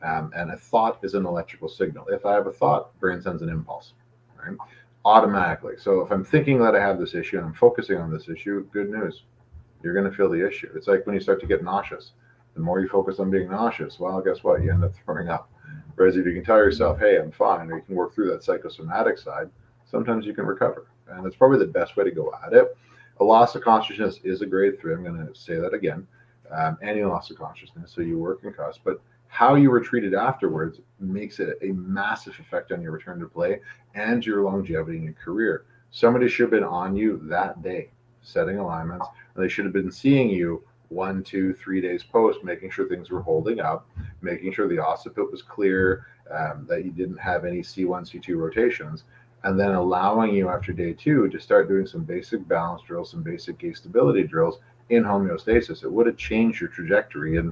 and a thought is an electrical signal. If I have a thought, brain sends an impulse, right? Automatically. So if I'm thinking that I have this issue and I'm focusing on this issue, good news. You're going to feel the issue. It's like when you start to get nauseous. The more you focus on being nauseous, well, guess what? You end up throwing up. Whereas if you can tell yourself, hey, I'm fine, or you can work through that psychosomatic side, sometimes you can recover. And it's probably the best way to go at it. A loss of consciousness is a grade 3. I'm going to say that again. Any loss of consciousness, so you were concussed. But how you were treated afterwards makes it a massive effect on your return to play and your longevity in your career. Somebody should have been on you that day, setting alignments, and they should have been seeing you 1, 2, 3 days post, making sure things were holding up, making sure the occiput was clear, that you didn't have any C1, C2 rotations, and then allowing you after day 2 to start doing some basic balance drills, some basic gait stability drills in homeostasis. It would have changed your trajectory, and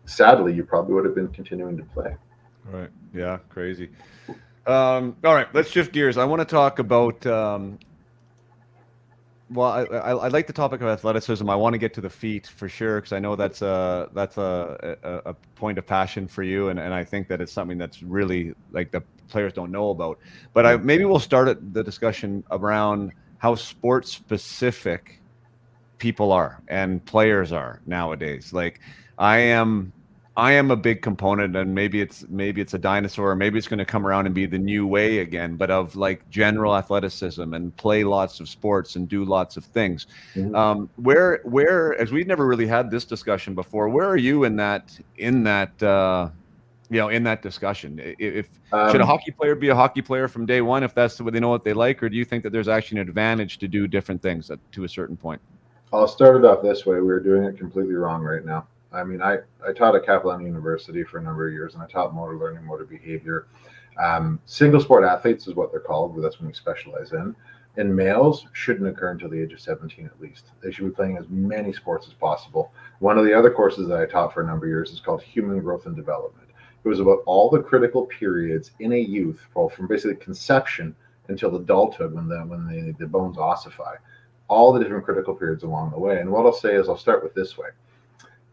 sadly, you probably would have been continuing to play. Right. Yeah. Crazy. All right. Let's shift gears. I want to talk about. Well, I like the topic of athleticism. I want to get to the feet for sure, because I know that's a point of passion for you, and I think that it's something that's really like the players don't know about. But maybe we'll start the discussion around how sports specific people are and players are nowadays. Like I am a big component, and maybe it's a dinosaur, or maybe it's going to come around and be the new way again, but of like general athleticism and play lots of sports and do lots of things. Mm-hmm. Where as we've never really had this discussion before, where are you in that in that discussion? If should a hockey player be a hockey player from day one if that's the way they know what they like, or do you think that there's actually an advantage to do different things to a certain point? I'll start it off this way. We're doing it completely wrong right now. I mean, I taught at CapilanoU University for a number of years, and I taught motor learning, motor behavior. Single sport athletes is what they're called, but that's what we specialize in. And males shouldn't occur until the age of 17 at least. They should be playing as many sports as possible. One of the other courses that I taught for a number of years is called Human Growth and Development. It was about all the critical periods in a youth, from basically conception until adulthood, when the bones ossify, all the different critical periods along the way. And what I'll say is, I'll start with this way.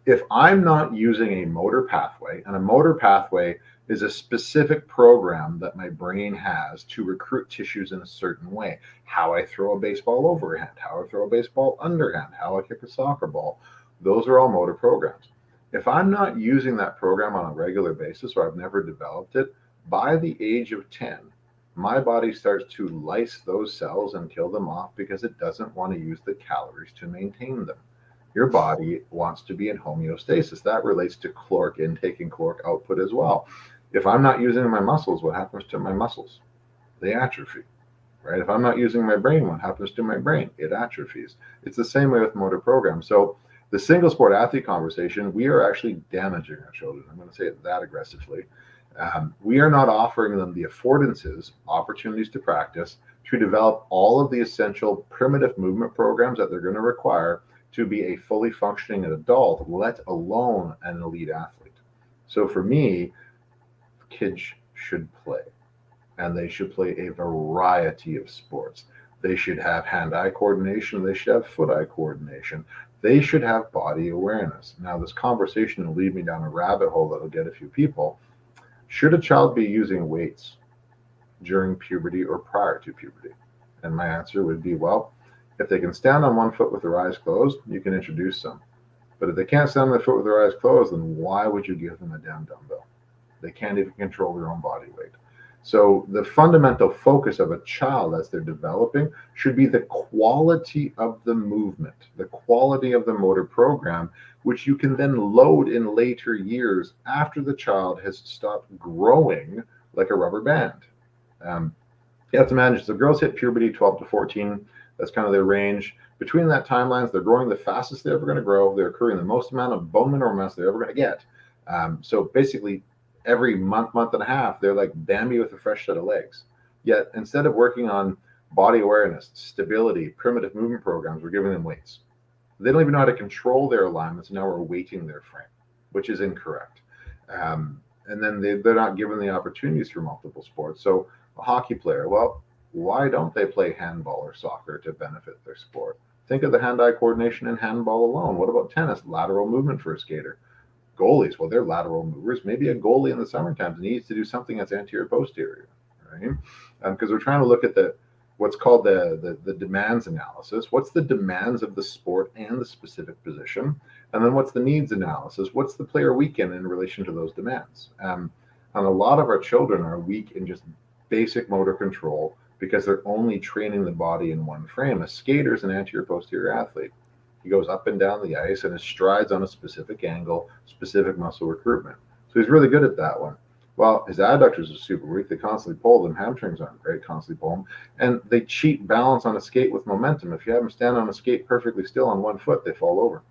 If I'm not using a motor pathway, and a motor pathway is a specific program that my brain has to recruit tissues in a certain way, how I throw a baseball overhand, how I throw a baseball underhand, how I kick a soccer ball, those are all motor programs. If I'm not using that program on a regular basis, or I've never developed it, by the age of 10, my body starts to lyse those cells and kill them off because it doesn't want to use the calories to maintain them. Your body wants to be in homeostasis. That relates to caloric intake and caloric output as well. If I'm not using my muscles, what happens to my muscles? They atrophy, right? If I'm not using my brain, what happens to my brain? It atrophies. It's the same way with motor programs. So the single sport athlete conversation, we are actually damaging our children. I'm going to say it that aggressively. We are not offering them the affordances, opportunities to practice, to develop all of the essential primitive movement programs that they're going to require to be a fully functioning adult, let alone an elite athlete. So for me, kids should play, and they should play a variety of sports. They should have hand-eye coordination. They should have foot-eye coordination. They should have body awareness. Now, this conversation will lead me down a rabbit hole that'll get a few people. Should a child be using weights during puberty or prior to puberty? And my answer would be, well, if they can stand on one foot with their eyes closed, you can introduce them. But if they can't stand on their foot with their eyes closed, then why would you give them a damn dumbbell? They can't even control their own body weight. So the fundamental focus of a child as they're developing should be the quality of the movement, the quality of the motor program, which you can then load in later years after the child has stopped growing like a rubber band. You have to manage, so girls hit puberty 12 to 14. That's kind of their range. Between that timelines, they're growing the fastest they're ever going to grow. They're accruing the most amount of bone mineral mass they're ever going to get. So basically, every month and a half, they're like Bambi with a fresh set of legs. Yet instead of working on body awareness, stability, primitive movement programs, we're giving them weights. They don't even know how to control their alignments. Now we're weighting their frame, which is incorrect. And then they're not given the opportunities for multiple sports. So a hockey player, well, why don't they play handball or soccer to benefit their sport? Think of the hand-eye coordination in handball alone. What about tennis? Lateral movement for a skater. Goalies, well, they're lateral movers. Maybe a goalie in the summertime needs to do something that's anterior-posterior, right? Because we're trying to look at what's called the demands analysis. What's the demands of the sport and the specific position? And then what's the needs analysis? What's the player weak in relation to those demands? And a lot of our children are weak in just basic motor control because they're only training the body in one frame. A skater is an anterior-posterior athlete. He goes up and down the ice and his strides on a specific angle, specific muscle recruitment. So he's really good at that one. Well, his adductors are super weak. They constantly pull them. Hamstrings aren't great, constantly pull them. And they cheat balance on a skate with momentum. If you have them stand on a skate perfectly still on one foot, they fall over.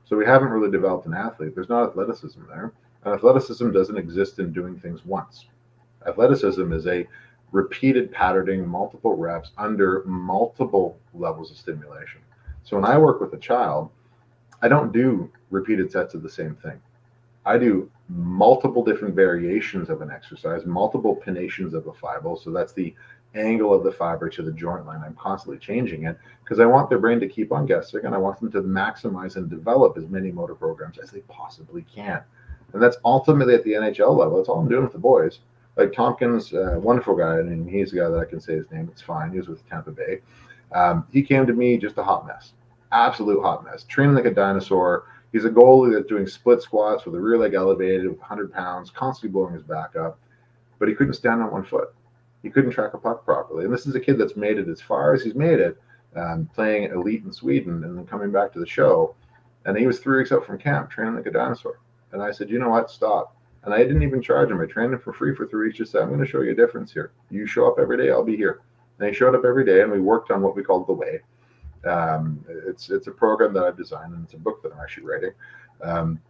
So we haven't really developed an athlete. There's not athleticism there. And athleticism doesn't exist in doing things once. Athleticism is a repeated patterning, multiple reps under multiple levels of stimulation. So when I work with a child, I don't do repeated sets of the same thing. I do multiple different variations of an exercise, multiple pinations of a fiber. So that's the angle of the fiber to the joint line. I'm constantly changing it because I want their brain to keep on guessing, and I want them to maximize and develop as many motor programs as they possibly can. And that's ultimately at the NHL level. That's all I'm doing with the boys. Like Tompkins, wonderful guy, and he's a guy that I can say his name. It's fine. He was with Tampa Bay. He came to me just a hot mess, absolute hot mess, training like a dinosaur. He's a goalie that's doing split squats with a rear leg elevated with 100 pounds, constantly blowing his back up, but he couldn't stand on one foot. He couldn't track a puck properly. And this is a kid that's made it as far as he's made it, playing elite in Sweden and then coming back to the show. And he was 3 weeks out from camp training like a dinosaur. And I said, you know what, stop. And I didn't even charge him. I trained him for free for 3 weeks. Just said, I'm going to show you a difference here. You show up every day, I'll be here. And he showed up every day, and we worked on what we called The Way. It's a program that I've designed, and it's a book that I'm actually writing.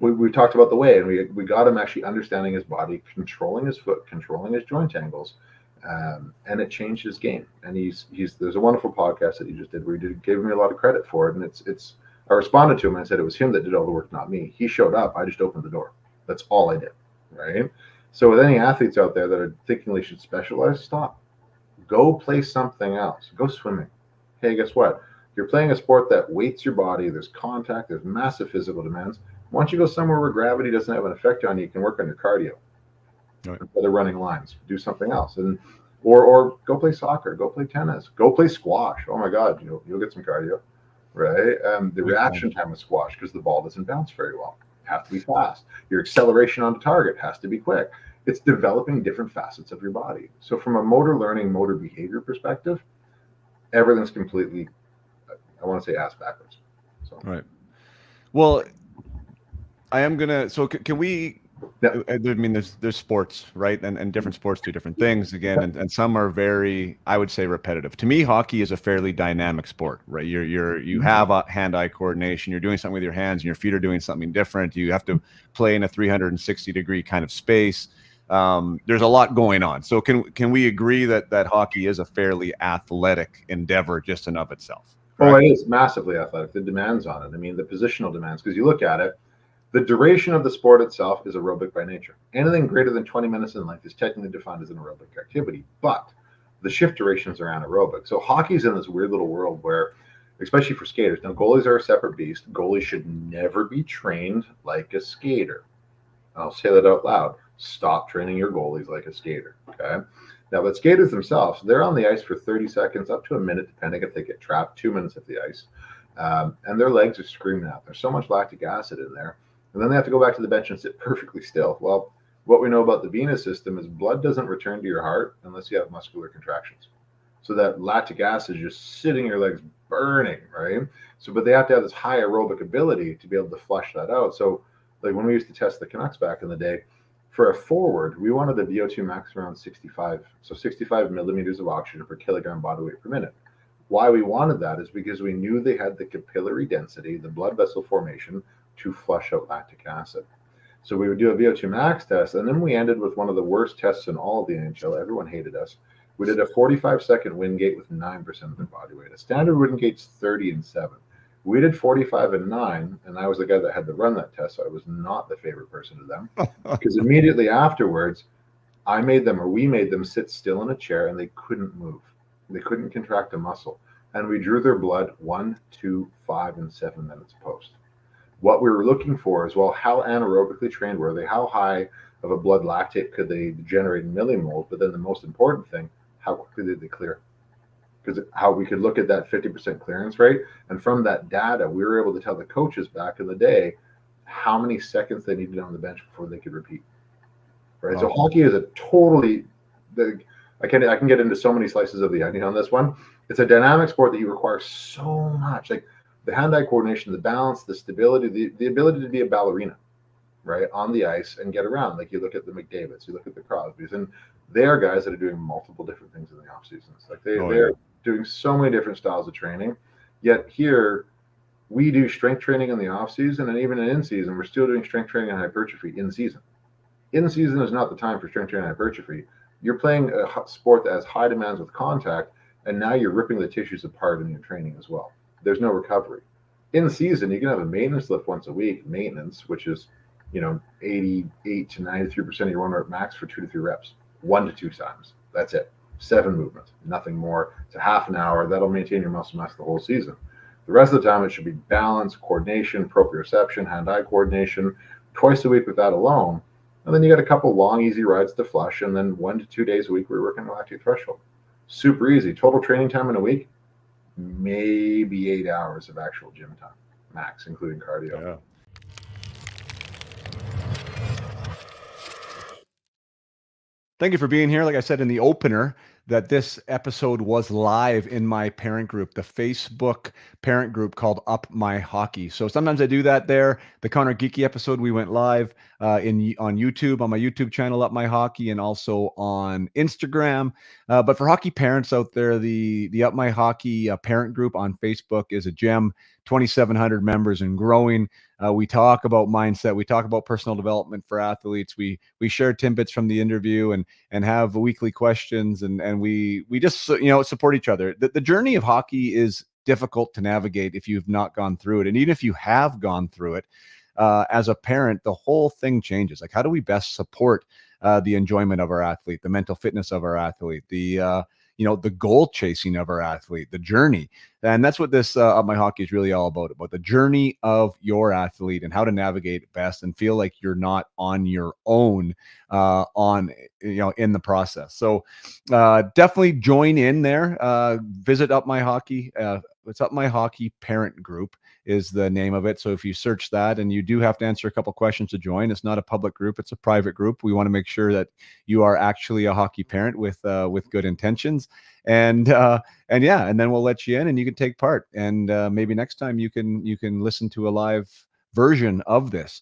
We talked about The Way, and we got him actually understanding his body, controlling his foot, controlling his joint angles, and it changed his game. And there's a wonderful podcast that he just did where he gave me a lot of credit for it. And I responded to him and I said it was him that did all the work, not me. He showed up, I just opened the door. That's all I did. right? So with any athletes out there that are thinking they should specialize, stop. Go play something else. Go swimming. Hey, guess what? You're playing a sport that weights your body. There's contact. There's massive physical demands. Why don't you go somewhere where gravity doesn't have an effect on you? You can work on your cardio instead of running lines. Do something else, and or go play soccer. Go play tennis. Go play squash. Oh my God, you'll get some cardio, right? The reaction time of squash, because the ball doesn't bounce very well, have to be fast. Your acceleration on target has to be quick. It's developing different facets of your body. So from a motor learning, motor behavior perspective, everything's completely, I want to say, ass backwards. So. Right. Well, I am gonna. So can we? Yeah. I mean, there's sports, right? And different sports do different things again, and some are very, I would say, repetitive. To me, hockey is a fairly dynamic sport, right? You have a hand-eye coordination. You're doing something with your hands, and your feet are doing something different. You have to play in a 360-degree kind of space. There's a lot going on. So can we agree that hockey is a fairly athletic endeavor just in of itself? Correct? Oh, it is massively athletic. The demands on it. I mean, the positional demands, because you look at it, the duration of the sport itself is aerobic by nature. Anything greater than 20 minutes in length is technically defined as an aerobic activity, but the shift durations are anaerobic. So hockey's in this weird little world where, especially for skaters, now goalies are a separate beast. Goalies should never be trained like a skater. I'll say that out loud. Stop training your goalies like a skater. Okay. Now, but skaters themselves, they're on the ice for 30 seconds, up to a minute, depending if they get trapped, 2 minutes at the ice. And their legs are screaming out. There's so much lactic acid in there. And then they have to go back to the bench and sit perfectly still. Well, what we know about the venous system is blood doesn't return to your heart unless you have muscular contractions. So that lactic acid is just sitting in your legs burning, right? So, but they have to have this high aerobic ability to be able to flush that out. So, like when we used to test the Canucks back in the day, for a forward, we wanted the VO2 max around 65. So 65 millimeters of oxygen per kilogram body weight per minute. Why we wanted that is because we knew they had the capillary density, the blood vessel formation, to flush out lactic acid. So we would do a VO2 max test, and then we ended with one of the worst tests in all of the NHL. Everyone hated us. We did a 45-second wind gate with 9% of their body weight. A standard wind gate's 30 and 7. We did 45 and 9, and I was the guy that had to run that test, so I was not the favorite person to them. Because immediately afterwards, we made them sit still in a chair, and they couldn't move. They couldn't contract a muscle. And we drew their blood 1, 2, 5, and 7 minutes post. What we were looking for is, well, how anaerobically trained were they? How high of a blood lactate could they generate in millimoles? But then the most important thing, how quickly did they clear? Because how we could look at that 50% clearance rate. And from that data, we were able to tell the coaches back in the day how many seconds they needed on the bench before they could repeat. Right. So hockey is a totally, I can get into so many slices of the onion on this one. It's a dynamic sport that you require so much, like the hand-eye coordination, the balance, the stability, the ability to be a ballerina, right, on the ice and get around. Like you look at the McDavids, you look at the Crosbys, and they are guys that are doing multiple different things in the off seasons. Like they're doing so many different styles of training. Yet here we do strength training in the off season, and even in season, we're still doing strength training and hypertrophy in season. In season is not the time for strength training and hypertrophy. You're playing a sport that has high demands with contact, and now you're ripping the tissues apart in your training as well. There's no recovery. In season, you can have a maintenance lift once a week, maintenance, which is 88 to 93% of your 1 rep max for 2 to 3 reps, 1 to 2 times. That's it. 7 movements, nothing more. It's a half an hour. That'll maintain your muscle mass the whole season. The rest of the time, it should be balance, coordination, proprioception, hand-eye coordination, twice a week with that alone. And then you got a couple long, easy rides to flush, and then 1 to 2 days a week we're working on lactate threshold. Super easy. Total training time in a week, maybe 8 hours of actual gym time, max, including cardio. Yeah. Thank you for being here. Like I said in the opener, that this episode was live in my parent group, the Facebook parent group called Up My Hockey. So sometimes I do that there. The Connor Geeky episode, we went live on YouTube, on my YouTube channel, Up My Hockey, and also on Instagram. But for hockey parents out there, the Up My Hockey parent group on Facebook is a gem. 2,700 members and growing. We talk about mindset. We talk about personal development for athletes. We share tidbits from the interview and have weekly questions, and we just support each other. The journey of hockey is difficult to navigate if you've not gone through it, and even if you have gone through it, as a parent, the whole thing changes. Like, how do we best support the enjoyment of our athlete, the mental fitness of our athlete, the goal chasing of our athlete, the journey? And that's what this Up My Hockey is really all about the journey of your athlete and how to navigate it best and feel like you're not on your own in the process. So definitely join in there. Visit Up My Hockey. It's Up My Hockey Parent Group is the name of it. So if you search that, and you do have to answer a couple questions to join, it's not a public group, it's a private group. We want to make sure that you are actually a hockey parent with good intentions. And then we'll let you in and you can take part. And maybe next time you can listen to a live version of this.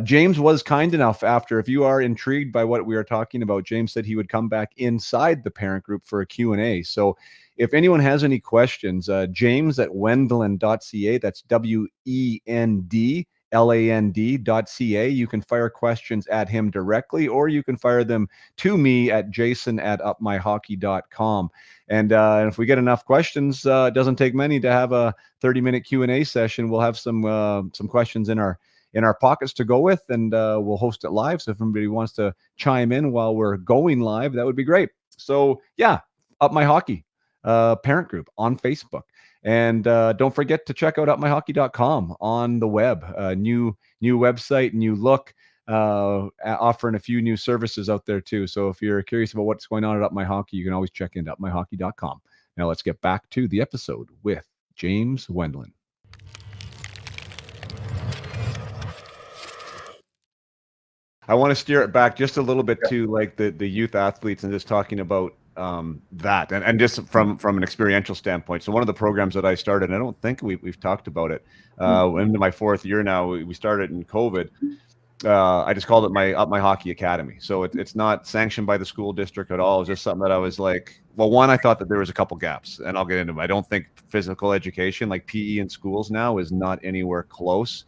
James was kind enough, after, if you are intrigued by what we are talking about, James said he would come back inside the parent group for a Q&A. So if anyone has any questions, James at Wendland.ca, that's WENDLAND.ca. You can fire questions at him directly, or you can fire them to me at jason@upmyhockey.com. And if we get enough questions, it doesn't take many to have a 30-minute Q&A session. We'll have some questions in our pockets to go with, and we'll host it live. So if anybody wants to chime in while we're going live, that would be great. So yeah, Up My Hockey parent group on Facebook. And don't forget to check out upmyhockey.com on the web. New website, new look, offering a few new services out there too. So if you're curious about what's going on at Up My Hockey, you can always check into upmyhockey.com. Now let's get back to the episode with James Wendland. I want to steer it back just a little bit to like the youth athletes and just talking about that and just from an experiential standpoint. So one of the programs that I started, and I don't think we've talked about it, into my fourth year now, we started in COVID. I just called it Up My Hockey Academy. So it's not sanctioned by the school district at all. It's just something that I was like, well, one, I thought that there was a couple gaps, and I'll get into them. I don't think physical education, like PE in schools now, is not anywhere close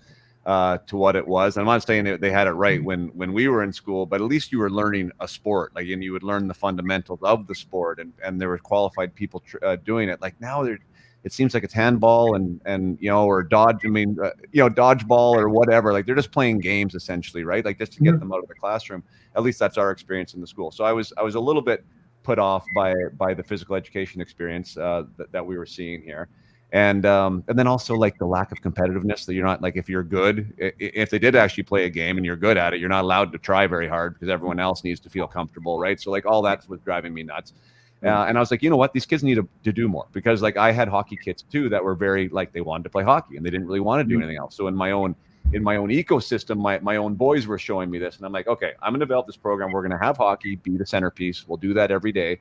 to what it was. And I'm not saying that they had it right when we were in school, but at least you were learning a sport, like, and you would learn the fundamentals of the sport, and there were qualified people doing it. Like now it seems like it's handball and or dodgeball or whatever. Like they're just playing games essentially, right? Like just to get them out of the classroom. At least that's our experience in the school. So I was a little bit put off by the physical education experience that we were seeing here. And then also like the lack of competitiveness, that you're not, like, if you're good, if they did actually play a game and you're good at it, you're not allowed to try very hard because everyone else needs to feel comfortable, right? So like all that was driving me nuts. And I was like, you know what, these kids need to do more, because like I had hockey kids too that were very, like, they wanted to play hockey and they didn't really want to do anything else. So in my own ecosystem, my own boys were showing me this, and I'm like, okay, I'm going to develop this program. We're going to have hockey be the centerpiece. We'll do that every day,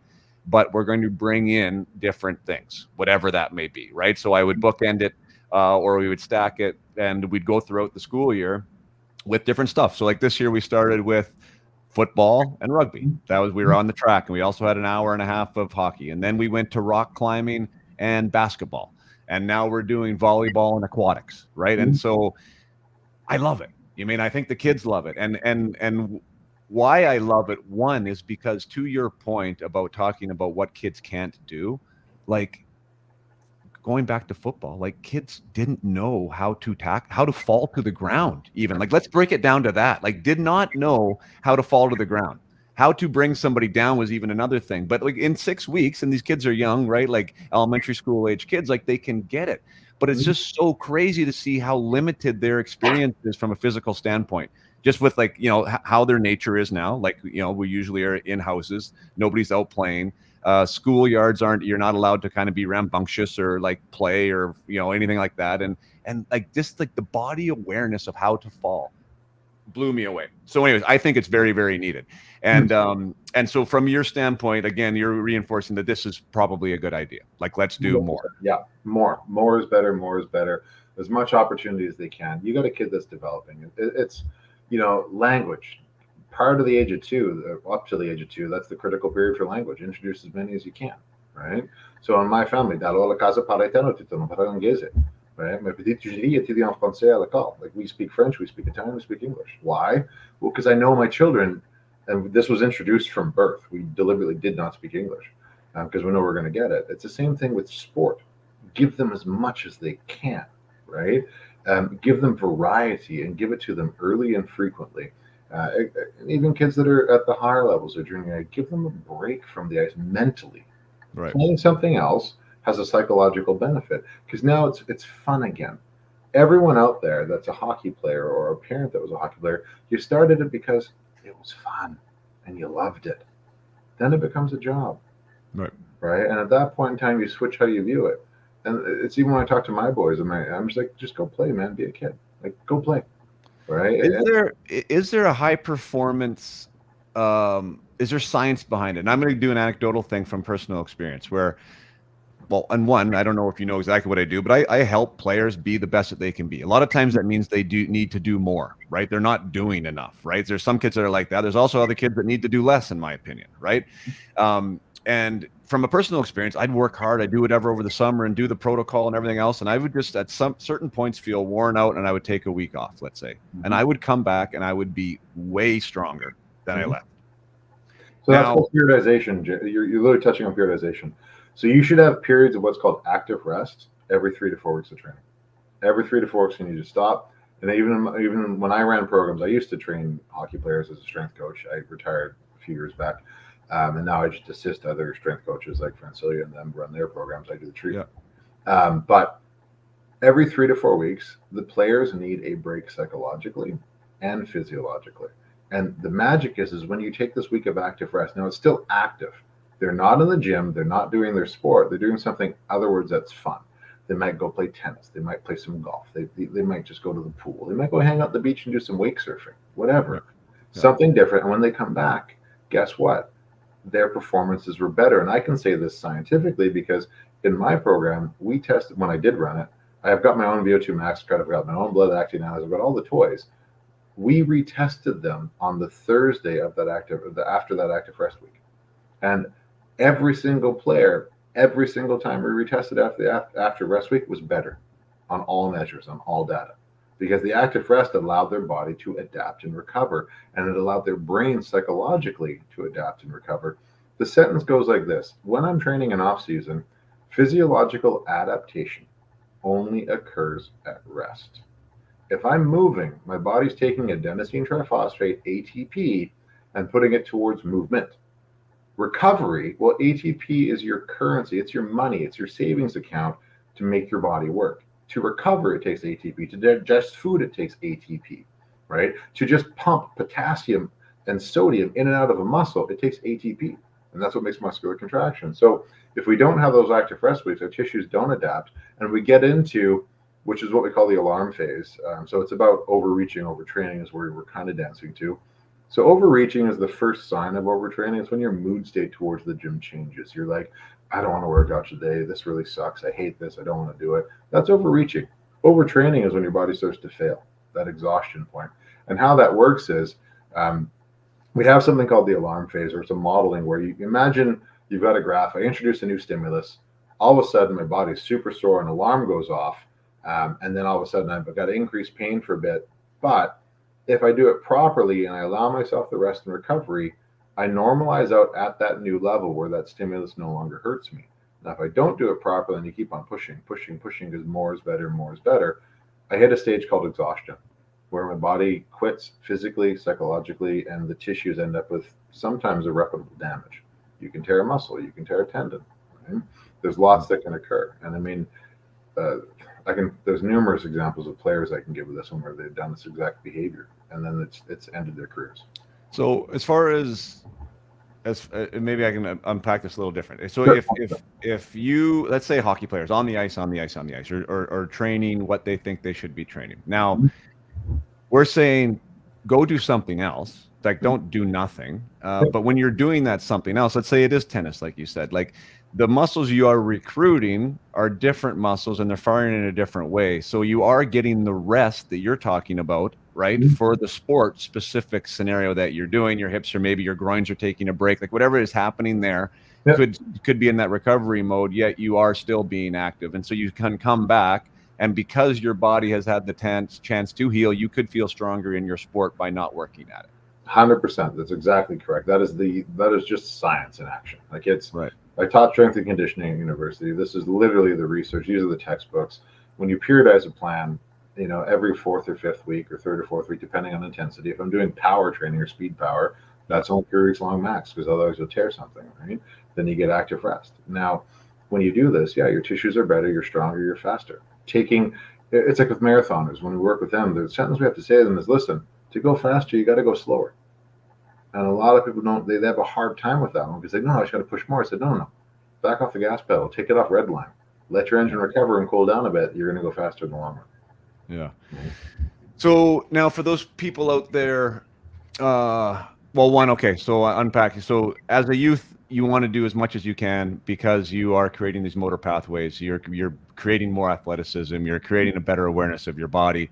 but we're going to bring in different things, whatever that may be, right? So I would bookend it, or we would stack it, and we'd go throughout the school year with different stuff. So like this year we started with football and rugby. We were on the track, and we also had an hour and a half of hockey. And then we went to rock climbing and basketball. And now we're doing volleyball and aquatics, right? And so I love it. I think the kids love it. And why I love it, one, is because, to your point about talking about what kids can't do, like going back to football, like kids didn't know how to fall to the ground, even. Like, let's break it down to that. Like, did not know how to fall to the ground. How to bring somebody down was even another thing. But like in 6 weeks, and these kids are young, right? Like elementary school age kids, like they can get it. But it's just so crazy to see how limited their experience is from a physical standpoint. Just with like, how their nature is now. Like, we usually are in houses. Nobody's out playing. Schoolyards you're not allowed to kind of be rambunctious or like play or, anything like that. And like just like the body awareness of how to fall blew me away. So anyways, I think it's very, very needed. And so from your standpoint, again, you're reinforcing that this is probably a good idea. Like, let's do more. Yeah. More is better. More is better. As much opportunity as they can. You got a kid that's developing. It's, language. Part of the age of 2, up to the age of 2, that's the critical period for language. Introduce as many as you can, right? So in my family, right? My petite Julie étudie en français à l'école. Like, we speak French, we speak Italian, we speak English. Why? Well, because I know my children, and this was introduced from birth. We deliberately did not speak English because we know we're going to get it. It's the same thing with sport. Give them as much as they can, right? Give them variety and give it to them early and frequently. Even kids that are at the higher levels of junior, give them a break from the ice mentally. Right. Playing something else has a psychological benefit because now it's fun again. Everyone out there that's a hockey player or a parent that was a hockey player, you started it because it was fun and you loved it. Then it becomes a job, Right. right? And at that point in time, you switch how you view it. And it's even when I talk to my boys, I'm just like, just go play, man. Be a kid. Like, go play, right? Is there a high performance, is there science behind it? And I'm going to do an anecdotal thing from personal experience where, well, and one, I don't know if you know exactly what I do, but I help players be the best that they can be. A lot of times that means they do need to do more, right? They're not doing enough, right? There's some kids that are like that. There's also other kids that need to do less, in my opinion, right? And from a personal experience, I'd work hard. I'd do whatever over the summer and do the protocol and everything else. And I would just at some certain points feel worn out and I would take a week off, let's say. And I would come back and I would be way stronger than I left. So that's called periodization. You're literally touching on periodization. So you should have periods of what's called active rest every 3 to 4 weeks of training. Every 3 to 4 weeks, you need to stop. And even when I ran programs, I used to train hockey players as a strength coach. I retired a few years back. And now I just assist other strength coaches like Francilia and them run their programs. I do the treatment. Yeah. But every 3 to 4 weeks, the players need a break psychologically and physiologically. And the magic is when you take this week of active rest, now it's still active. They're not in the gym. They're not doing their sport. They're doing something, other words, that's fun. They might go play tennis. They might play some golf. They might just go to the pool. They might go hang out at the beach and do some wake surfing, whatever. Yeah. Something different. And when they come back, guess what? Their performances were better. And I can say this scientifically because in my program, we tested, when I did run it, I've got my own VO2 max card, I've got my own blood active analysis, I've got all the toys. We retested them on the Thursday of after that active rest week. And every single player, every single time we retested after rest week was better on all measures, on all data. Because the active rest allowed their body to adapt and recover, and it allowed their brain psychologically to adapt and recover. The sentence goes like this: when I'm training in off season, physiological adaptation only occurs at rest. If I'm moving, my body's taking adenosine triphosphate, ATP, and putting it towards movement. Recovery, well, ATP is your currency, it's your money, it's your savings account to make your body work. To recover, it takes ATP. To digest food, it takes ATP, right? To just pump potassium and sodium in and out of a muscle, it takes ATP. And that's what makes muscular contraction. So if we don't have those active rest weeks, our tissues don't adapt. And we get into, which is what we call the alarm phase. So it's about overreaching, overtraining is where we're kind of dancing to. So overreaching is the first sign of overtraining. It's when your mood state towards the gym changes. You're like, I don't want to work out today. This really sucks. I hate this. I don't want to do it. That's overreaching. Overtraining is when your body starts to fail, that exhaustion point. And how that works is we have something called the alarm phase, or it's a modeling where you imagine you've got a graph. I introduce a new stimulus. All of a sudden, my body's super sore. An alarm goes off. And then all of a sudden, I've got increased pain for a bit. But if I do it properly and I allow myself the rest and recovery, I normalize out at that new level where that stimulus no longer hurts me. Now, if I don't do it properly and you keep on pushing because more is better, I hit a stage called exhaustion, where my body quits physically, psychologically, and the tissues end up with sometimes irreparable damage. You can tear a muscle, you can tear a tendon. Right? There's lots that can occur. And I mean, there's numerous examples of players I can give with this one where they've done this exact behavior, and then it's ended their careers. So as far as maybe I can unpack this a little different. So Sure. if you, let's say hockey players on the ice, or training what they think they should be training. Now we're saying go do something else. Like don't do nothing. But when you're doing that something else, let's say it is tennis, like you said, like the muscles you are recruiting are different muscles and they're firing in a different way. So you are getting the rest that you're talking about, right? For the sport specific scenario that you're doing, your hips or maybe your groins are taking a break, like whatever is happening there could be in that recovery mode, yet you are still being active. And so you can come back, and because your body has had the chance to heal, you could feel stronger in your sport by not working at it. 100%. That's exactly correct. That is just science in action. Like it's right. I taught strength and conditioning at university. This is literally the research. These are the textbooks. When you periodize a plan, every fourth or fifth week or third or fourth week, depending on intensity. If I'm doing power training or speed power, that's only 3 weeks long max, because otherwise you'll tear something, right? Then you get active rest. Now, when you do this, your tissues are better, you're stronger, you're faster. It's like with marathoners, when we work with them, the sentence we have to say to them is, listen, to go faster, you got to go slower. And a lot of people they have a hard time with that one, because they no, I just got to push more. I said, no, back off the gas pedal, take it off red line, let your engine recover and cool down a bit. You're going to go faster in the long run. Yeah. So now for those people out there, okay, so unpacking. So as a youth, you want to do as much as you can because you are creating these motor pathways. You're creating more athleticism. You're creating a better awareness of your body,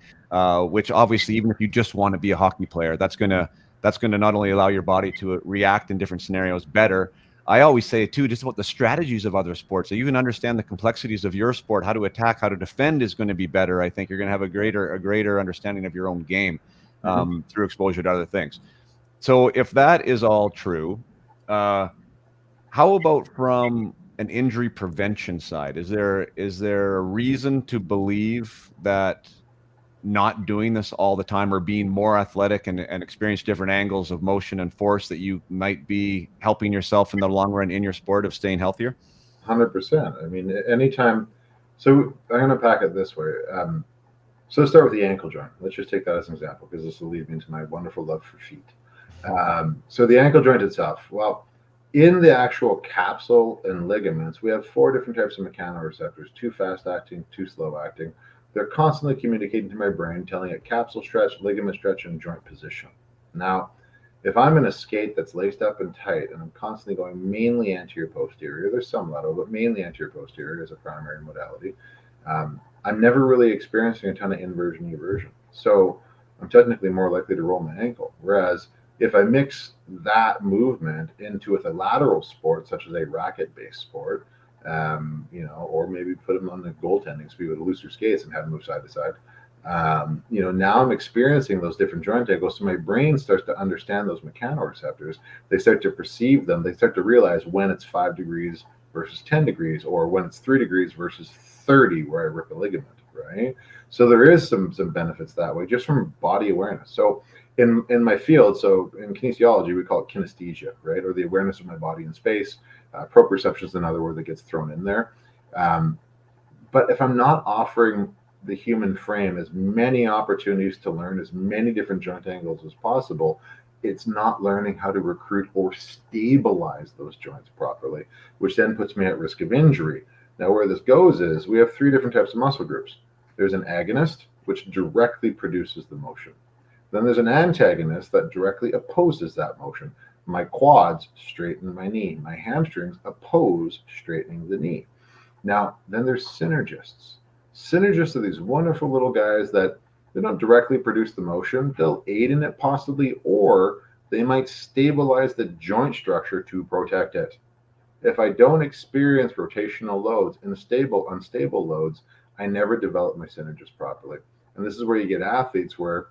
which obviously, even if you just want to be a hockey player, that's gonna not only allow your body to react in different scenarios better. I always say too, just about the strategies of other sports. So you can understand the complexities of your sport, how to attack, how to defend is going to be better. I think you're going to have a greater understanding of your own game through exposure to other things. So if that is all true, how about from an injury prevention side? Is there a reason to believe that not doing this all the time, or being more athletic and experience different angles of motion and force, that you might be helping yourself in the long run in your sport of staying healthier? 100%. I mean, anytime. So I'm going to pack it this way. So let's start with the ankle joint. Let's just take that as an example, because this will lead me into my wonderful love for feet. So the ankle joint itself, well, in the actual capsule and ligaments, we have 4 different types of mechanoreceptors, 2 fast acting, 2 slow acting. They're constantly communicating to my brain, telling it capsule stretch, ligament stretch, and joint position. Now, if I'm in a skate that's laced up and tight, and I'm constantly going mainly anterior posterior, there's some lateral, but mainly anterior posterior as a primary modality, I'm never really experiencing a ton of inversion eversion. So I'm technically more likely to roll my ankle. Whereas if I mix that movement into with a lateral sport, such as a racket-based sport, or maybe put them on the goaltending speed with looser skates and have them move side to side. Now I'm experiencing those different joint angles, so my brain starts to understand those mechanoreceptors. They start to perceive them. They start to realize when it's 5 degrees versus 10 degrees, or when it's 3 degrees versus 30, where I rip a ligament, right? So there is some benefits that way, just from body awareness. So in my field, so in kinesiology, we call it kinesthesia, right? Or the awareness of my body in space. Proprioception is another word that gets thrown in there. But if I'm not offering the human frame as many opportunities to learn as many different joint angles as possible, it's not learning how to recruit or stabilize those joints properly, which then puts me at risk of injury. Now, where this goes is we have 3 different types of muscle groups. There's an agonist, which directly produces the motion. Then there's an antagonist that directly opposes that motion. My quads straighten my knee. My hamstrings oppose straightening the knee. Now, then there's synergists. Synergists are these wonderful little guys that they don't directly produce the motion. They'll aid in it possibly, or they might stabilize the joint structure to protect it. If I don't experience rotational loads and unstable loads, I never develop my synergist properly. And this is where you get athletes where,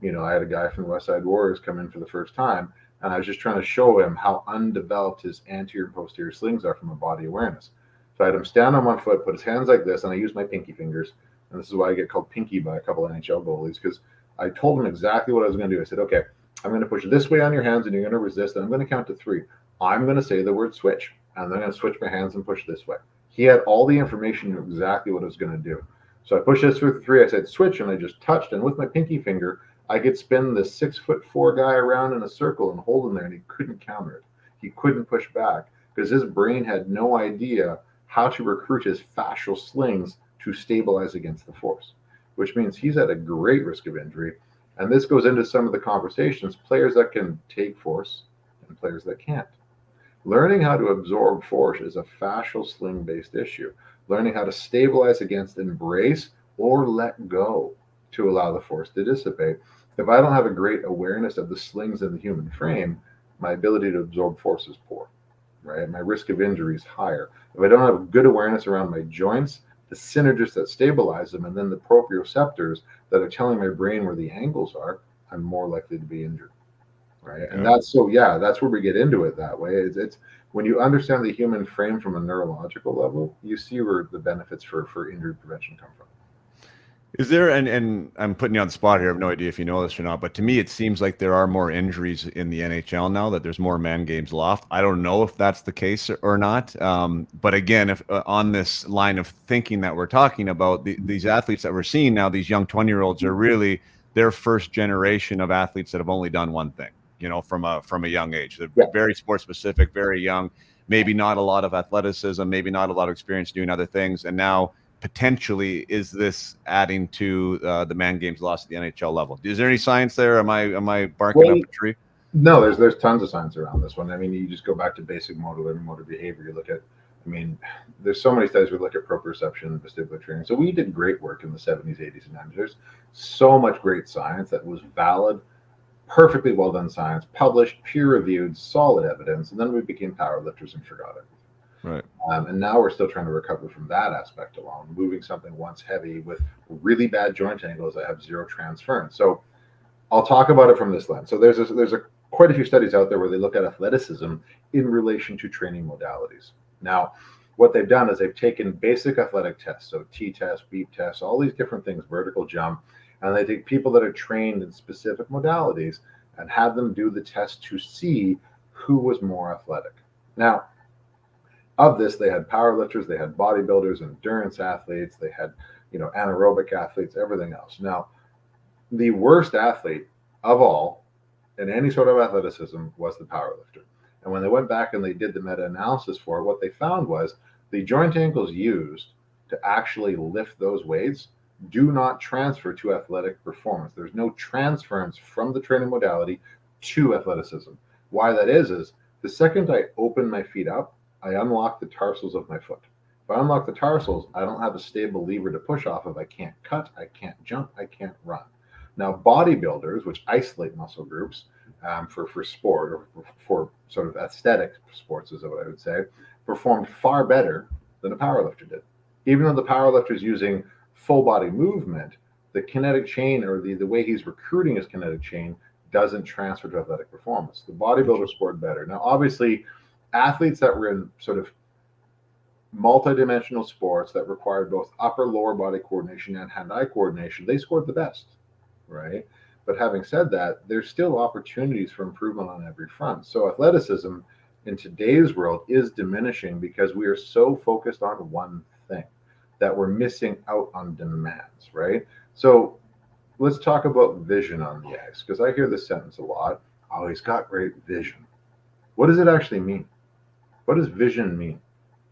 I had a guy from the West Side Warriors come in for the first time, and I was just trying to show him how undeveloped his anterior and posterior slings are from a body awareness. So I had him stand on one foot, put his hands like this, and I used my pinky fingers. And this is why I get called pinky by a couple of NHL goalies, because I told him exactly what I was going to do. I said, okay, I'm going to push this way on your hands, and you're going to resist, and I'm going to count to 3. I'm going to say the word switch, and then I'm going to switch my hands and push this way. He had all the information, knew exactly what I was going to do. So I pushed this through 3. I said switch, and I just touched, and with my pinky finger, I could spin the 6'4" guy around in a circle and hold him there, and he couldn't counter it. He couldn't push back because his brain had no idea how to recruit his fascial slings to stabilize against the force, which means he's at a great risk of injury. And this goes into some of the conversations, players that can take force and players that can't. Learning how to absorb force is a fascial sling-based issue. Learning how to stabilize against, embrace, or let go to allow the force to dissipate. If I don't have a great awareness of the slings in the human frame, my ability to absorb force is poor, right? My risk of injury is higher. If I don't have good awareness around my joints, the synergists that stabilize them, and then the proprioceptors that are telling my brain where the angles are, I'm more likely to be injured, right? And that's where we get into it that way. It's when you understand the human frame from a neurological level, you see where the benefits for injury prevention come from. Is there, and I'm putting you on the spot here, I have no idea if you know this or not, but to me, it seems like there are more injuries in the NHL now, that there's more man games lost. I don't know if that's the case or not. But again, if on this line of thinking that we're talking about, these athletes that we're seeing now, these young 20-year-olds are really their first generation of athletes that have only done one thing, from a young age. They're Yeah. very sports specific, very young, maybe not a lot of athleticism, maybe not a lot of experience doing other things. And now, potentially, is this adding to the man games lost at the NHL level? Is there any science there? Am I barking Well, up a tree? no, there's tons of science around this one. I mean, you just go back to basic motor learning, motor behavior. You look at, I mean, there's so many studies we look at proprioception and vestibular training. So we did great work in the 70s, 80s, and 90s. There's so much great science that was valid, perfectly well done science, published, peer reviewed, solid evidence, and then we became powerlifters and forgot it. Right. And now we're still trying to recover from that aspect alone, moving something once heavy with really bad joint angles that have zero transference. So I'll talk about it from this lens. So there's quite a few studies out there where they look at athleticism in relation to training modalities. Now, what they've done is they've taken basic athletic tests, so T-test, beep test, all these different things, vertical jump, and they take people that are trained in specific modalities and have them do the test to see who was more athletic. Now, of this, they had powerlifters, they had bodybuilders, endurance athletes, they had, anaerobic athletes, everything else. Now, the worst athlete of all in any sort of athleticism was the powerlifter. And when they went back and they did the meta-analysis for it, what they found was the joint angles used to actually lift those weights do not transfer to athletic performance. There's no transference from the training modality to athleticism. Why that is the second I open my feet up, I unlock the tarsals of my foot. If I unlock the tarsals, I don't have a stable lever to push off of. I can't cut, I can't jump, I can't run. Now, bodybuilders, which isolate muscle groups for sport or for sort of aesthetic sports, is what I would say, performed far better than a powerlifter did. Even though the powerlifter is using full body movement, the kinetic chain, or the way he's recruiting his kinetic chain, doesn't transfer to athletic performance. The bodybuilder scored better. Now, obviously, athletes that were in sort of multidimensional sports that required both upper lower body coordination and hand-eye coordination, they scored the best, right? But having said that, there's still opportunities for improvement on every front. So athleticism in today's world is diminishing because we are so focused on one thing that we're missing out on demands, right? So let's talk about vision on the ice, because I hear this sentence a lot. Oh, he's got great vision. What does it actually mean? What does vision mean?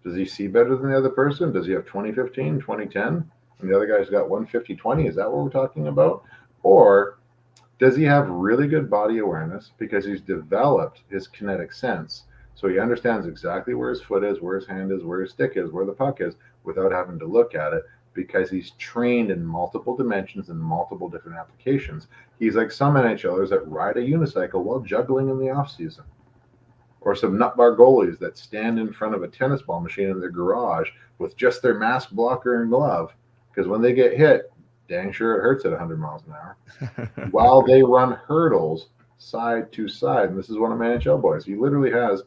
Does he see better than the other person? Does he have 20/15, 20/10, and the other guy's got 150/20? Is that what we're talking about? Or does he have really good body awareness because he's developed his kinetic sense, so he understands exactly where his foot is, where his hand is, where his stick is, where the puck is, without having to look at it, because he's trained in multiple dimensions and multiple different applications. He's like some NHLers that ride a unicycle while juggling in the off season, or some nutbar goalies that stand in front of a tennis ball machine in their garage with just their mask blocker and glove, because when they get hit, dang sure it hurts at 100 miles an hour, while they run hurdles side to side. And this is one of my NHL boys. He literally has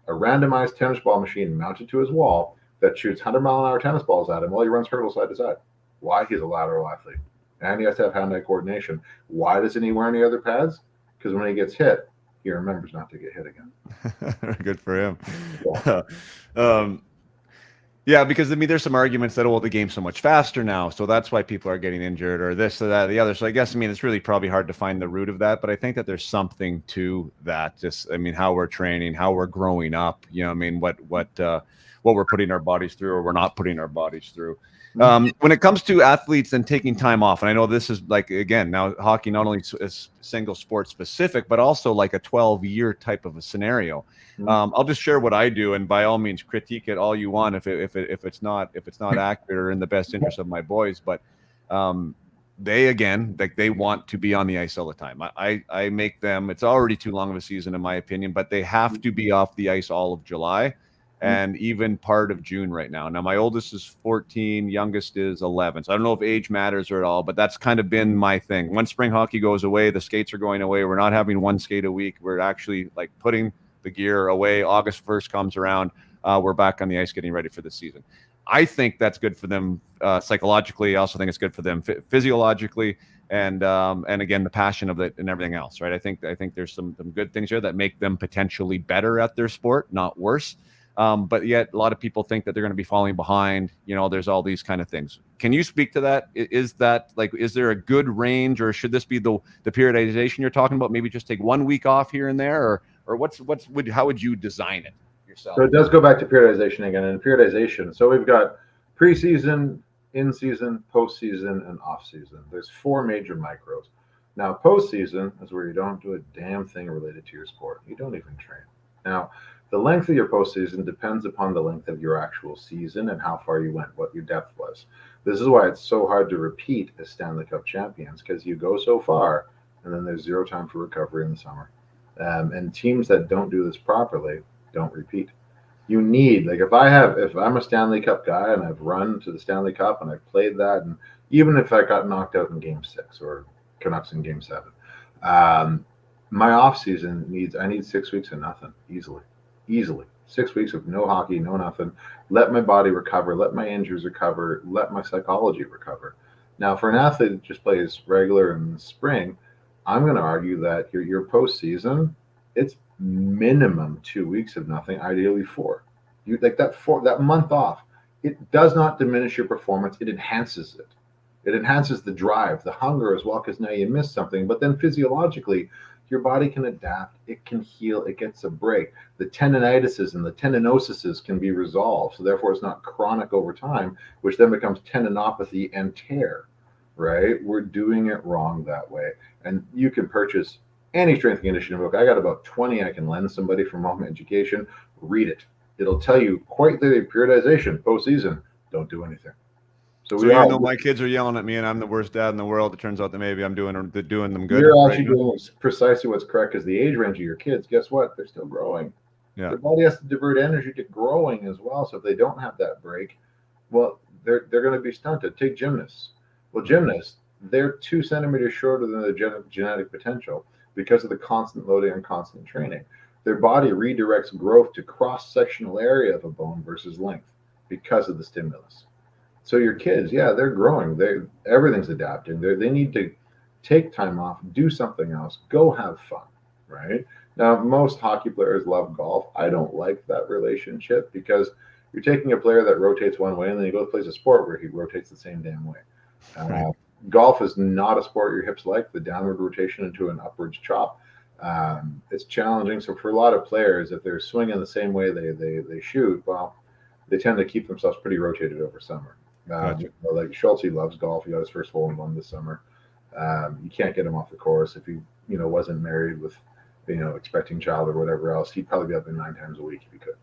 a randomized tennis ball machine mounted to his wall that shoots 100-mile-an-hour tennis balls at him while he runs hurdles side to side. Why? He's a lateral athlete, and he has to have hand-eye coordination. Why doesn't he wear any other pads? Because when he gets hit, he remembers not to get hit again. Good for him. Yeah. Yeah, because I mean, there's some arguments that, oh, the game's so much faster now, so that's why people are getting injured, or this or that or the other. So I guess, I mean, it's really probably hard to find the root of that, but I think that there's something to that. Just, I mean, how we're training, how we're growing up, I mean, what we're putting our bodies through, or we're not putting our bodies through. When it comes to athletes and taking time off, and I know this is like, again, now hockey not only is single sport specific, but also like a 12-year type of a scenario. I'll just share what I do, and by all means, critique it all you want if it's not accurate or in the best interest of my boys. But they, again, like, they want to be on the ice all the time. I make them. It's already too long of a season, in my opinion, but they have to be off the ice all of July and even part of June right now. Now, my oldest is 14, youngest is 11. So I don't know if age matters or at all, but that's kind of been my thing. When spring hockey goes away, the skates are going away. We're not having one skate a week. We're actually like putting the gear away. August 1st comes around. We're back on the ice getting ready for the season. I think that's good for them psychologically. I also think it's good for them physiologically, and again, the passion of it and everything else, right? I think there's some good things here that make them potentially better at their sport, not worse. But yet a lot of people think that they're going to be falling behind. There's all these kind of things. Can you speak to that? Is that like, is there a good range, or should this be the periodization you're talking about? Maybe just take 1 week off here and there, or how would you design it yourself? So it does go back to periodization again. And periodization, so we've got preseason, in-season, postseason, and off-season. There's 4 major micros. Now, postseason is where you don't do a damn thing related to your sport. You don't even train. Now, the length of your postseason depends upon the length of your actual season and how far you went, what your depth was. This is why it's so hard to repeat as Stanley Cup champions, because you go so far and then there's zero time for recovery in the summer. And teams that don't do this properly don't repeat. You need, like, if I'm a Stanley Cup guy and I've run to the Stanley Cup and I've played that, and even if I got knocked out in Game 6 or Canucks in Game 7, my off season I need 6 weeks of nothing easily 6 weeks of no hockey, no nothing. Let my body recover, let my injuries recover, let my psychology recover. Now, for an athlete that just plays regular in the spring, I'm going to argue that your postseason, it's minimum 2 weeks of nothing, ideally 4. You like that month off. It does not diminish your performance. It enhances it. It enhances the drive, the hunger as well, because now you missed something. But then physiologically, your body can adapt, it can heal, it gets a break. The tendinitises and the tendinoses can be resolved. So therefore it's not chronic over time, which then becomes tendinopathy and tear, right? We're doing it wrong that way. And you can purchase any strength and conditioning book. I got about 20 I can lend somebody from Home Education. Read it. It'll tell you quite the periodization, postseason, don't do anything. So even though my kids are yelling at me and I'm the worst dad in the world, it turns out that maybe I'm doing them good. You're actually doing precisely what's correct, because the age range of your kids, guess what? They're still growing. Yeah. Their body has to divert energy to growing as well. So if they don't have that break, well, they're going to be stunted. Take gymnasts. Well, gymnasts, they're 2 centimeters shorter than their genetic potential because of the constant loading and constant training. Their body redirects growth to cross-sectional area of a bone versus length because of the stimulus. So your kids, yeah, they're growing. Everything's adapting. They need to take time off, do something else, go have fun, right? Now, most hockey players love golf. I don't like that relationship, because you're taking a player that rotates one way and then he goes plays a sport where he rotates the same damn way. Right. Golf is not a sport your hips like, the downward rotation into an upwards chop. It's challenging. So for a lot of players, if they're swinging the same way they shoot, well, they tend to keep themselves pretty rotated over summer. Gotcha. Like Schultz loves golf. He got his first hole in one this summer. You can't get him off the course. If he wasn't married with expecting child or whatever else, he'd probably be up there 9 times a week if he could.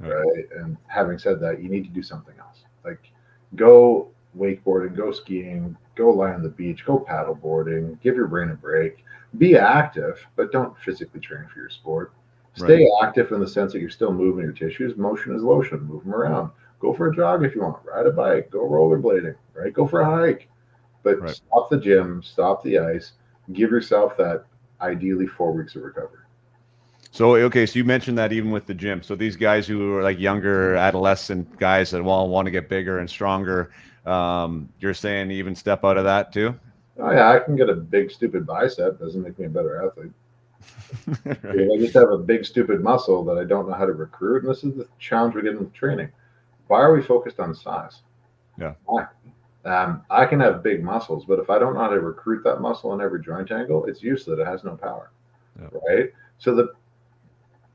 Right. And having said that, you need to do something else. Like, go wakeboarding, go skiing, go lie on the beach, go paddle boarding, give your brain a break. Be active, but don't physically train for your sport. Stay active in the sense that you're still moving your tissues. Motion is lotion. Move them around. Go for a jog if you want. Ride a bike. Go rollerblading. Right. Go for a hike. But stop the gym. Stop the ice. Give yourself that ideally 4 weeks of recovery. So, okay, so you mentioned that even with the gym. So these guys who are like younger adolescent guys that want to get bigger and stronger, you're saying even step out of that too? Oh yeah, I can get a big stupid bicep. Doesn't make me a better athlete. I just have a big stupid muscle that I don't know how to recruit, and this is the challenge we get in training. Why are we focused on size? Yeah. Why? I can have big muscles, but if I don't know how to recruit that muscle in every joint angle, it's useless. It has no power. Yeah. Right? So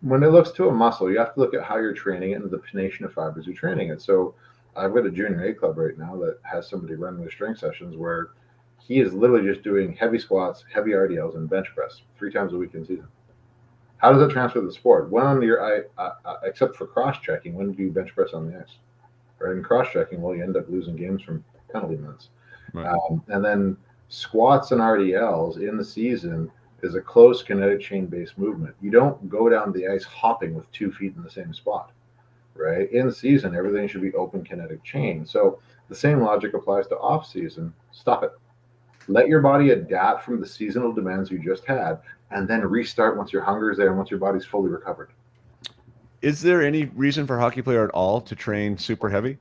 when it looks to a muscle, you have to look at how you're training it and the pination of fibers you're training it. So I've got a junior A club right now that has somebody running their strength sessions where he is literally just doing heavy squats, heavy RDLs, and bench press 3 times a week in season. How does that transfer to the sport? When on your except for cross-checking, when do you bench press on the ice? Right? In cross-checking, well, you end up losing games from penalty minutes. Right. And then squats and RDLs in the season is a close kinetic chain-based movement. You don't go down the ice hopping with 2 feet in the same spot, right? In season, everything should be open kinetic chain. So the same logic applies to off-season. Stop it. Let your body adapt from the seasonal demands you just had, and then restart once your hunger is there and once your body's fully recovered. Is there any reason for a hockey player at all to train super heavy?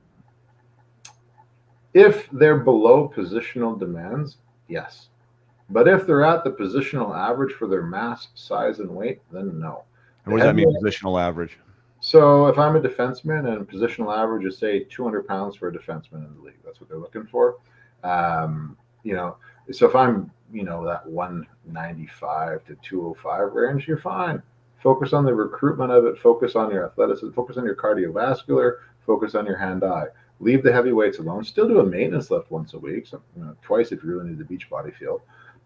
If they're below positional demands, yes. But if they're at the positional average for their mass, size, and weight, then no. And The what does that mean, heavier, positional average? so if I'm a defenseman and positional average is say 200 pounds for a defenseman in the league, that's what they're looking for. Um, you know, so if I'm that 195 to 205 range, you're fine. Focus on the recruitment of it. Focus on your athleticism. Focus on your cardiovascular. Focus on your hand-eye. Leave the heavy weights alone. Still do a maintenance lift once a week, so twice if you really need the beach body feel.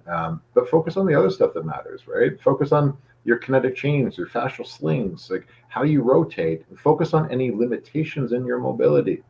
But focus on the other stuff that matters, right? Focus on your kinetic chains, your fascial slings, like how you rotate. Focus on any limitations in your mobility.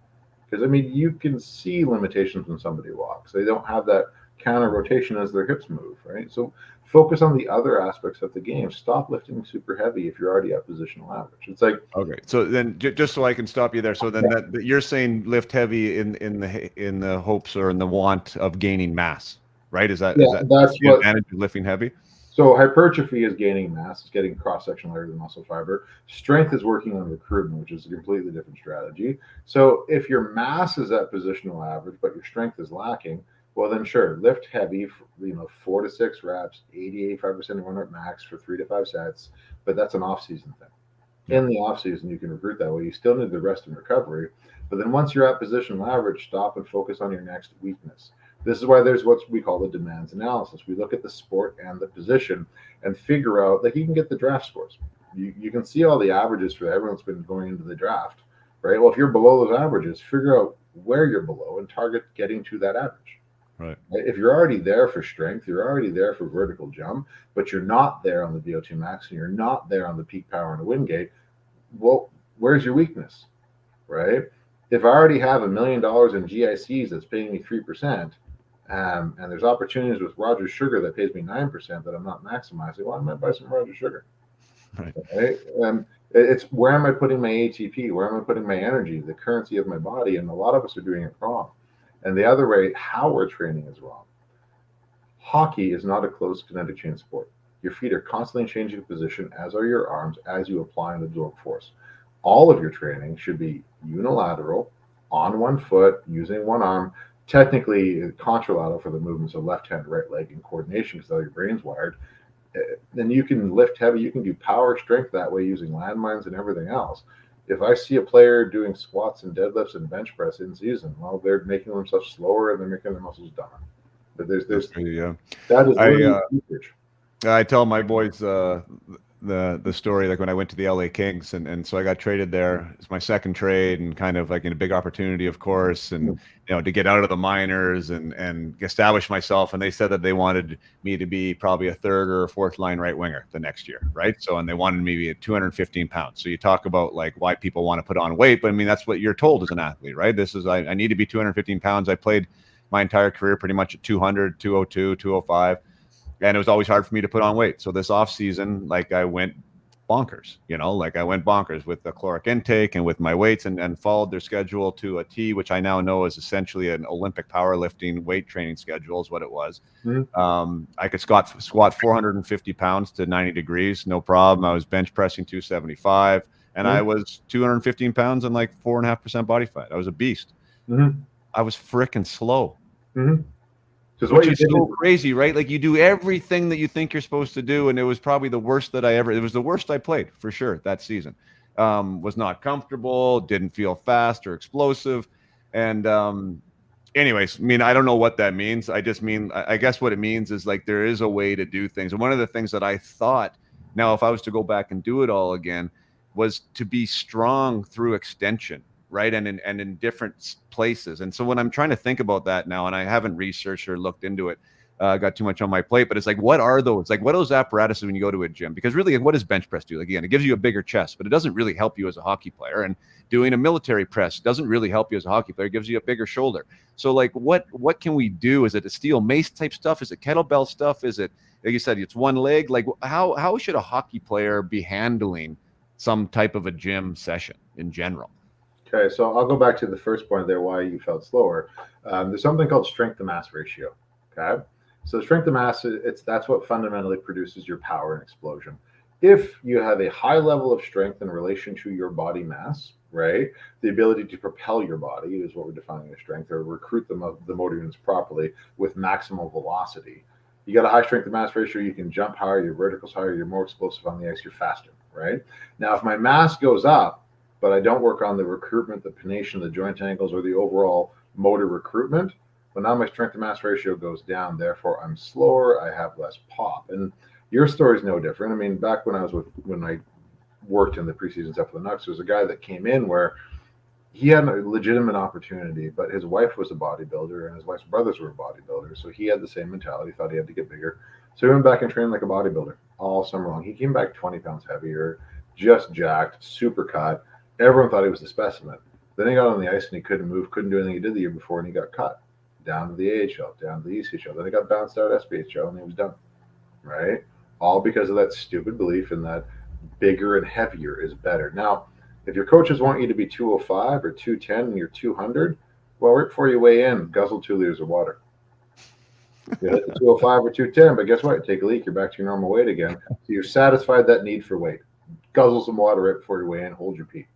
Because, I mean, you can see limitations when somebody walks. They don't have that counter rotation as their hips move, right? So focus on the other aspects of the game. Stop lifting super heavy if you're already at positional average. It's like, Okay, so then just so I can stop you there. So then yeah, that you're saying lift heavy in the hopes or in the want of gaining mass, right? Is yeah, that's that's the what. advantage of lifting heavy? So hypertrophy is gaining mass, it's getting cross-sectional area of the muscle fiber. Strength is working on recruitment, which is a completely different strategy. So if your mass is at positional average, but your strength is lacking, well then sure, lift heavy, 4 to 6 reps, 80-85% of 1 rep max for 3 to 5 sets, but that's an off-season thing. Yeah. In the off-season, you can recruit that way. You still need the rest and recovery, but then once you're at positional average, stop and focus on your next weakness. This is why there's what we call the demands analysis. We look at the sport and the position and figure out, like, you can get the draft scores. You can see all the averages for everyone that's been going into the draft, right? Well, if you're below those averages, figure out where you're below and target getting to that average. Right. If you're already there for strength, you're already there for vertical jump, but you're not there on the VO2 max and you're not there on the peak power and the wind gate, well, where's your weakness, right? If I already have $1 million in GICs that's paying me 3%, and there's opportunities with Rogers Sugar that pays me 9% that I'm not maximizing, well, I might buy some Rogers Sugar, Right. right? It's where am I putting my ATP? Where am I putting my energy, the currency of my body? And a lot of us are doing it wrong. And the other way, how we're training is wrong. Hockey is not a closed kinetic chain sport. Your feet are constantly changing position, as are your arms, as you apply and absorb force. All of your training should be unilateral, on one foot, using one arm, technically contralateral for the movements of left hand, right leg, and coordination because how your brain's wired. Then you can lift heavy, you can do power strength that way using landmines and everything else. If I see a player doing squats and deadlifts and bench press in season, well, they're making themselves slower and they're making their muscles dumber. But That's there's crazy, yeah. that is I literally research. I tell my boys the story, like when I went to the LA Kings, and so I got traded there. It's my second trade and kind of like in a big opportunity, of course, and to get out of the minors and establish myself. And they said that they wanted me to be probably a third or a fourth line right winger the next year, right? So and they wanted me to be at 215 pounds. So you talk about like why people want to put on weight, but I mean that's what you're told as an athlete, right? This is I need to be 215 pounds. I played my entire career pretty much at 200, 202, 205. And it was always hard for me to put on weight. So this off season, like I went bonkers, like I went bonkers with the caloric intake and with my weights and followed their schedule to a T, which I now know is essentially an Olympic powerlifting weight training schedule is what it was. I could squat 450 pounds to 90 degrees, no problem. I was bench pressing 275 and I was 215 pounds and like 4.5% body fat. I was a beast. I was freaking slow. Which is so crazy, right? Like you do everything that you think you're supposed to do, and it was probably the worst it was the worst I played for sure that season. Was not comfortable, didn't feel fast or explosive. And anyways, I mean, I don't know what that means. I just mean, I guess what it means is like there is a way to do things. And one of the things that I thought, now if I was to go back and do it all again, was to be strong through extension, right? And in different places. And so when I'm trying to think about that now, and I haven't researched or looked into it, got too much on my plate, but it's like, what are those? Like, what are those apparatuses when you go to a gym? Because really, what does bench press do? Like, again, it gives you a bigger chest, but it doesn't really help you as a hockey player. And doing a military press doesn't really help you as a hockey player. It gives you a bigger shoulder. So, like, what can we do? Is it a steel mace type stuff? Is it kettlebell stuff? Is it, like you said, it's one leg? Like, how should a hockey player be handling some type of a gym session in general? Okay, so I'll go back to the first point there, why you felt slower. There's something called strength to mass ratio. Okay, so strength to mass, that's what fundamentally produces your power and explosion. If you have a high level of strength in relation to your body mass, right? The ability to propel your body is what we're defining as strength, or recruit the motor units properly with maximal velocity. You got a high strength to mass ratio, you can jump higher, your vertical's higher, you're more explosive on the ice, you're faster, right? Now, if my mass goes up, but I don't work on the recruitment, the pronation, the joint angles, or the overall motor recruitment, well, now my strength to mass ratio goes down. Therefore, I'm slower, I have less pop. And your story is no different. I mean, back when I worked in the preseason stuff for the Canucks, there was a guy that came in where he had a legitimate opportunity, but his wife was a bodybuilder and his wife's brothers were bodybuilders. So he had the same mentality, thought he had to get bigger. So he went back and trained like a bodybuilder all summer long. He came back 20 pounds heavier, just jacked, super cut. Everyone thought he was a specimen. Then he got on the ice and he couldn't move, couldn't do anything he did the year before, and he got cut down to the AHL, down to the ECHL. Then he got bounced out SPHL and he was done, right? All because of that stupid belief in that bigger and heavier is better. Now, if your coaches want you to be 205 or 210 and you're 200, well, right before you weigh in, guzzle 2 liters of water. You hit the 205 or 210, but guess what? Take a leak, you're back to your normal weight again. So you've satisfied that need for weight. Guzzle some water right before you weigh in, hold your pee.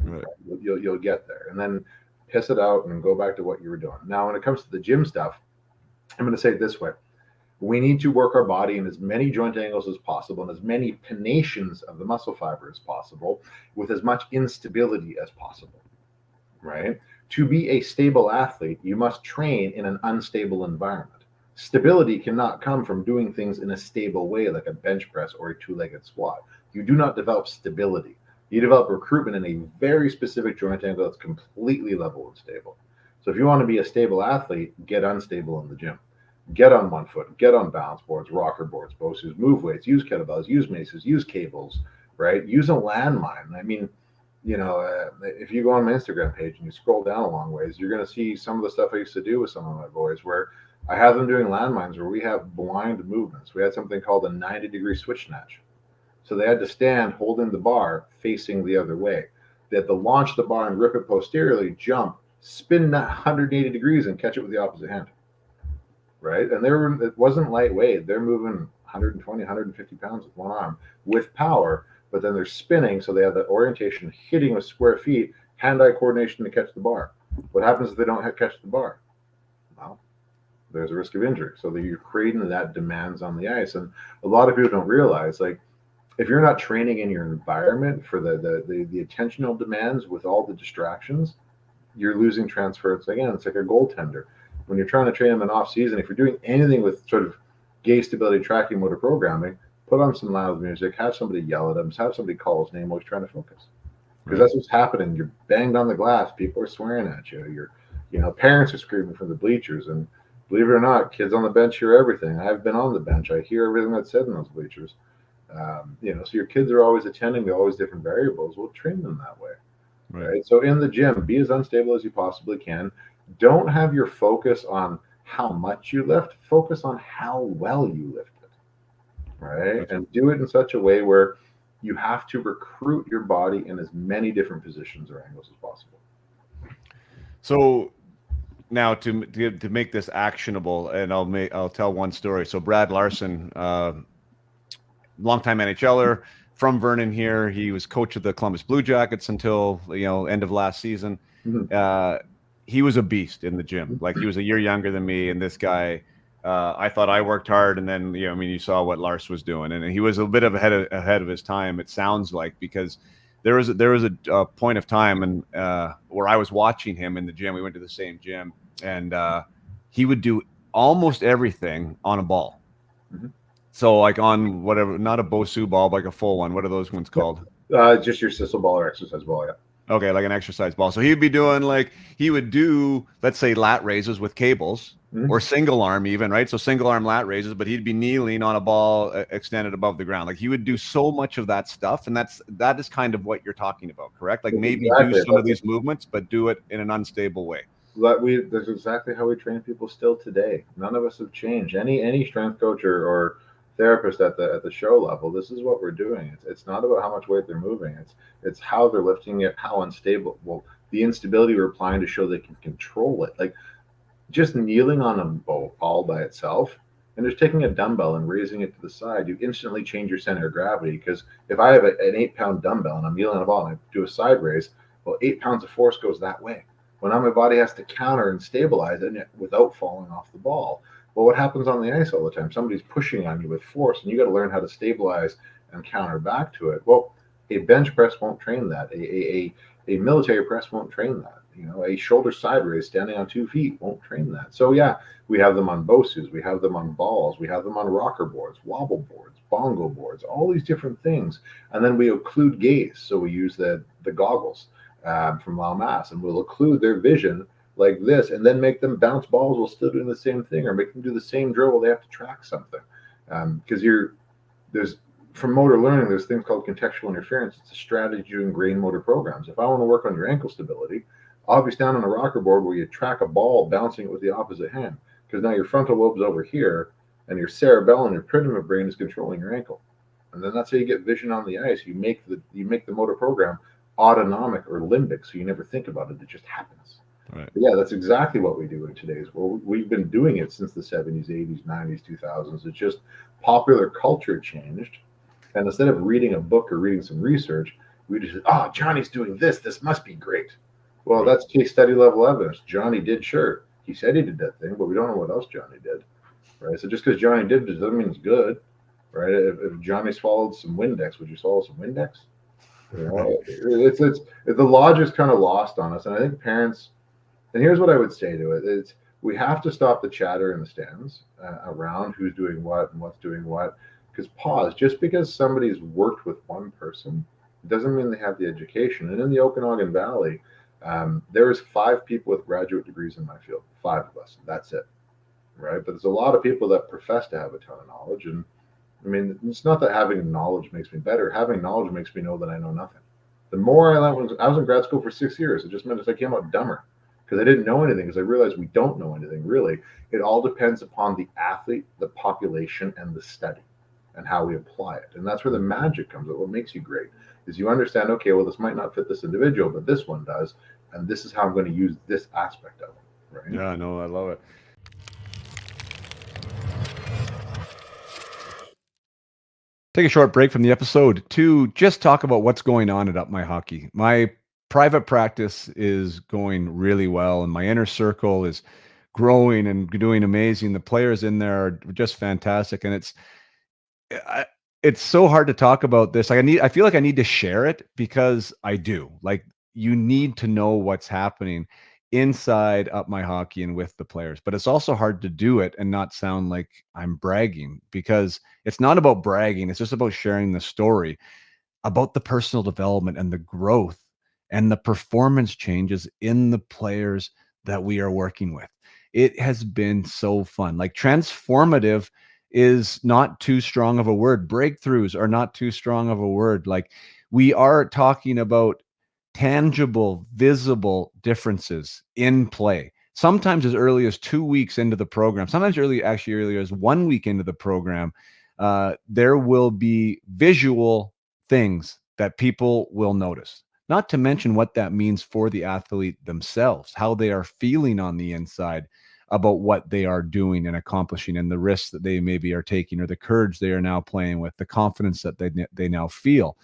Right. You'll get there. And then piss it out and go back to what you were doing. Now, when it comes to the gym stuff, I'm going to say it this way. We need to work our body in as many joint angles as possible and as many pinations of the muscle fiber as possible with as much instability as possible, right? To be a stable athlete, you must train in an unstable environment. Stability cannot come from doing things in a stable way like a bench press or a two-legged squat. You do not develop stability. You develop recruitment in a very specific joint angle that's completely level and stable. So if you want to be a stable athlete, get unstable in the gym. Get on one foot, get on balance boards, rocker boards, BOSUs, move weights, use kettlebells, use maces, use cables, right? Use a landmine. I mean, if you go on my Instagram page and you scroll down a long ways, you're going to see some of the stuff I used to do with some of my boys where I have them doing landmines where we have blind movements. We had something called a 90-degree switch snatch. So they had to stand holding the bar facing the other way. They had to launch the bar and rip it posteriorly, jump, spin that 180 degrees and catch it with the opposite hand. Right? And it wasn't lightweight. They're moving 120, 150 pounds with one arm with power, but then they're spinning. So they have that orientation, hitting with square feet, hand-eye coordination to catch the bar. What happens if they don't catch the bar? Well, there's a risk of injury. So that you're creating that demands on the ice. And a lot of people don't realize, like, if you're not training in your environment for the attentional demands with all the distractions, you're losing transference. Again, it's like a goaltender. When you're trying to train them in off season, if you're doing anything with sort of gait stability tracking motor programming, put on some loud music, have somebody yell at them, have somebody call his name while he's trying to focus. Because that's what's happening. You're banged on the glass, people are swearing at you. Parents are screaming from the bleachers, and believe it or not, kids on the bench hear everything. I've been on the bench. I hear everything that's said in those bleachers. So your kids are always attending to always different variables. We'll train them that way. Right? So in the gym, be as unstable as you possibly can. Don't have your focus on how much you lift. Focus on how well you lift it, right? And do it in such a way where you have to recruit your body in as many different positions or angles as possible. So now to make this actionable, and I'll tell one story. So Brad Larson, longtime NHLer from Vernon here. He was coach of the Columbus Blue Jackets until end of last season. Mm-hmm. He was a beast in the gym. Like, he was a year younger than me, and this guy, I thought I worked hard, and then you saw what Lars was doing, and he was a bit of ahead of his time. It sounds like, because there was a point of time and where I was watching him in the gym. We went to the same gym, and he would do almost everything on a ball. Mm-hmm. So like on whatever, not a BOSU ball, but like a full one. What are those ones called? Just your Sissel ball or exercise ball, yeah. Okay, like an exercise ball. So he'd be doing, like, he would do, let's say, lat raises with cables, mm-hmm. or single arm even, right? So single arm lat raises, but he'd be kneeling on a ball extended above the ground. Like, he would do so much of that stuff, and that is kind of what you're talking about, correct? Like, maybe do some of these movements, but do it in an unstable way. That's exactly how we train people still today. None of us have changed. Any strength coach or therapist at the show level, this is what we're doing. It's not about how much weight they're moving. It's how they're lifting it, how unstable. Well, the instability we're applying to show they can control it. Like, just kneeling on a ball by itself and just taking a dumbbell and raising it to the side, you instantly change your center of gravity. Because if I have an 8-pound dumbbell and I'm kneeling on a ball and I do a side raise, Well, 8 pounds of force goes that way. Well, now my body has to counter and stabilize it without falling off the ball. Well, what happens on the ice all the time? Somebody's pushing on you with force, and you got to learn how to stabilize and counter back to it. Well, a bench press won't train that. A military press won't train that. A shoulder side raise standing on 2 feet won't train that. So yeah, we have them on BOSUs, we have them on balls, we have them on rocker boards, wobble boards, bongo boards, all these different things. And then we occlude gaze. So we use the goggles from Mass, and we'll occlude their vision like this, and then make them bounce balls while still doing the same thing, or make them do the same drill while they have to track something. Because there's from motor learning, there's things called contextual interference. It's a strategy to ingrain motor programs. If I want to work on your ankle stability, I'll be standing on a rocker board where you track a ball, bouncing it with the opposite hand, because now your frontal lobe's over here, and your cerebellum, your primitive brain, is controlling your ankle. And then that's how you get vision on the ice. You make the motor program autonomic or limbic, so you never think about it. It just happens. Right. But yeah, that's exactly what we do in today's world. We've been doing it since the 70s, 80s, 90s, 2000s. It's just popular culture changed. And instead of reading a book or reading some research, we just said, oh, Johnny's doing this. This must be great. Well, that's case study level evidence. Johnny did, sure. He said he did that thing, but we don't know what else Johnny did. Right? So just because Johnny did it doesn't mean it's good. Right? If Johnny swallowed some Windex, would you swallow some Windex? It's the logic's kind of lost on us. And I think parents, and here's what I would say to it, it's we have to stop the chatter in the stands around who's doing what and what's doing what. Because pause, just because somebody's worked with one person doesn't mean they have the education. And in the Okanagan Valley, there is 5 people with graduate degrees in my field, 5 of us. That's it, right? But there's a lot of people that profess to have a ton of knowledge. And I mean, it's not that having knowledge makes me better. Having knowledge makes me know that I know nothing. The more I learned, I was in grad school for 6 years. It just meant I came out dumber because I didn't know anything, because I realized we don't know anything, really. It all depends upon the athlete, the population, and the study, and how we apply it. And that's where the magic comes in. What makes you great is you understand, okay, well, this might not fit this individual, but this one does. And this is how I'm going to use this aspect of it. Right? Yeah, no, I love it. Take a short break from the episode to just talk about what's going on at Up My Hockey. My private practice is going really well, and my inner circle is growing and doing amazing. The players in there are just fantastic, and it's so hard to talk about this. I feel like I need to share it because I do. Like, you need to know what's happening inside Up My Hockey and with the players. But it's also hard to do it and not sound like I'm bragging, because it's not about bragging. It's just about sharing the story about the personal development and the growth and the performance changes in the players that we are working with. It has been so fun. Like, transformative is not too strong of a word. Breakthroughs are not too strong of a word. Like, we are talking about tangible, visible differences in play. Sometimes as early as 2 weeks into the program, sometimes earlier as 1 week into the program, there will be visual things that people will notice. Not to mention what that means for the athlete themselves, how they are feeling on the inside about what they are doing and accomplishing, and the risks that they maybe are taking, or the courage they are now playing with, the confidence that they now feel.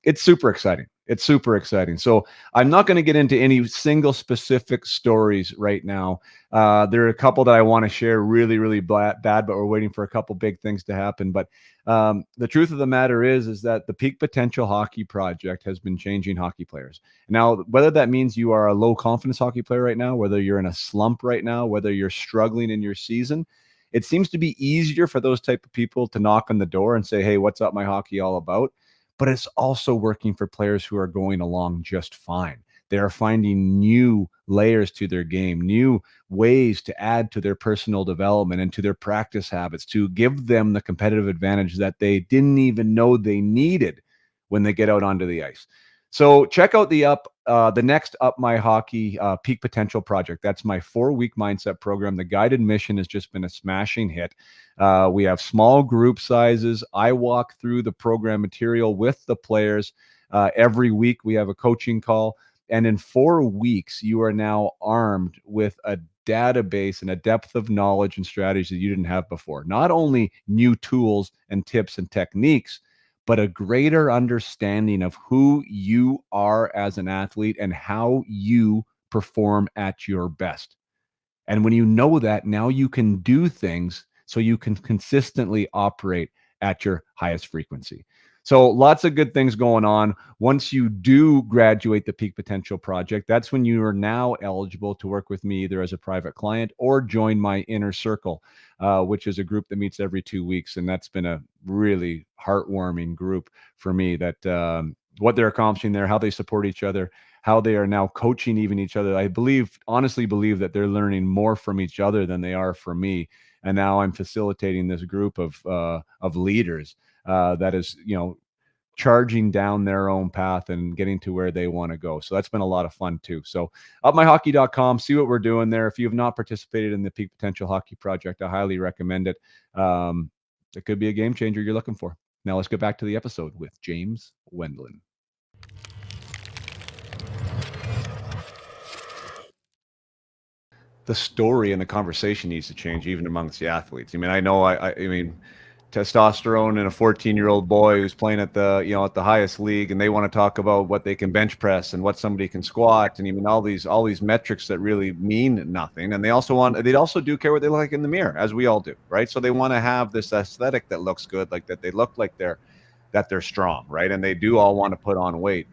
It's super exciting. It's super exciting. So I'm not going to get into any single specific stories right now. There are a couple that I want to share really, really bad, but we're waiting for a couple big things to happen. But the truth of the matter is that the Peak Potential Hockey Project has been changing hockey players. Now, whether that means you are a low confidence hockey player right now, whether you're in a slump right now, whether you're struggling in your season, it seems to be easier for those type of people to knock on the door and say, hey, what's Up My Hockey all about? But it's also working for players who are going along just fine. They are finding new layers to their game, new ways to add to their personal development and to their practice habits to give them the competitive advantage that they didn't even know they needed when they get out onto the ice. So check out the next Up My Hockey Peak Potential Project. That's my 4-week mindset program. The guided mission has just been a smashing hit. We have small group sizes. I walk through the program material with the players. Every week we have a coaching call. And in 4 weeks, you are now armed with a database and a depth of knowledge and strategies that you didn't have before. Not only new tools and tips and techniques, but a greater understanding of who you are as an athlete and how you perform at your best. And when you know that, now you can do things so you can consistently operate at your highest frequency. So lots of good things going on. Once you do graduate the Peak Potential Project, that's when you are now eligible to work with me either as a private client or join my Inner Circle, which is a group that meets every 2 weeks. And that's been a really heartwarming group for me, that what they're accomplishing there, how they support each other, how they are now coaching even each other. I honestly believe that they're learning more from each other than they are from me. And now I'm facilitating this group of leaders that is, charging down their own path and getting to where they want to go. So that's been a lot of fun too. So upmyhockey.com, see what we're doing there. If you have not participated in the Peak Potential Hockey Project, I highly recommend it. It could be a game changer you're looking for. Now let's get back to the episode with James Wendland. The story and the conversation needs to change even amongst the athletes. I mean, I know, I mean, testosterone in a 14-year-old boy who's playing at the, at the highest league, and they want to talk about what they can bench press and what somebody can squat, and even all these metrics that really mean nothing. And they also do care what they look like in the mirror, as we all do, right? So they want to have this aesthetic that looks good, like that they look like they're strong, right? And they do all want to put on weight.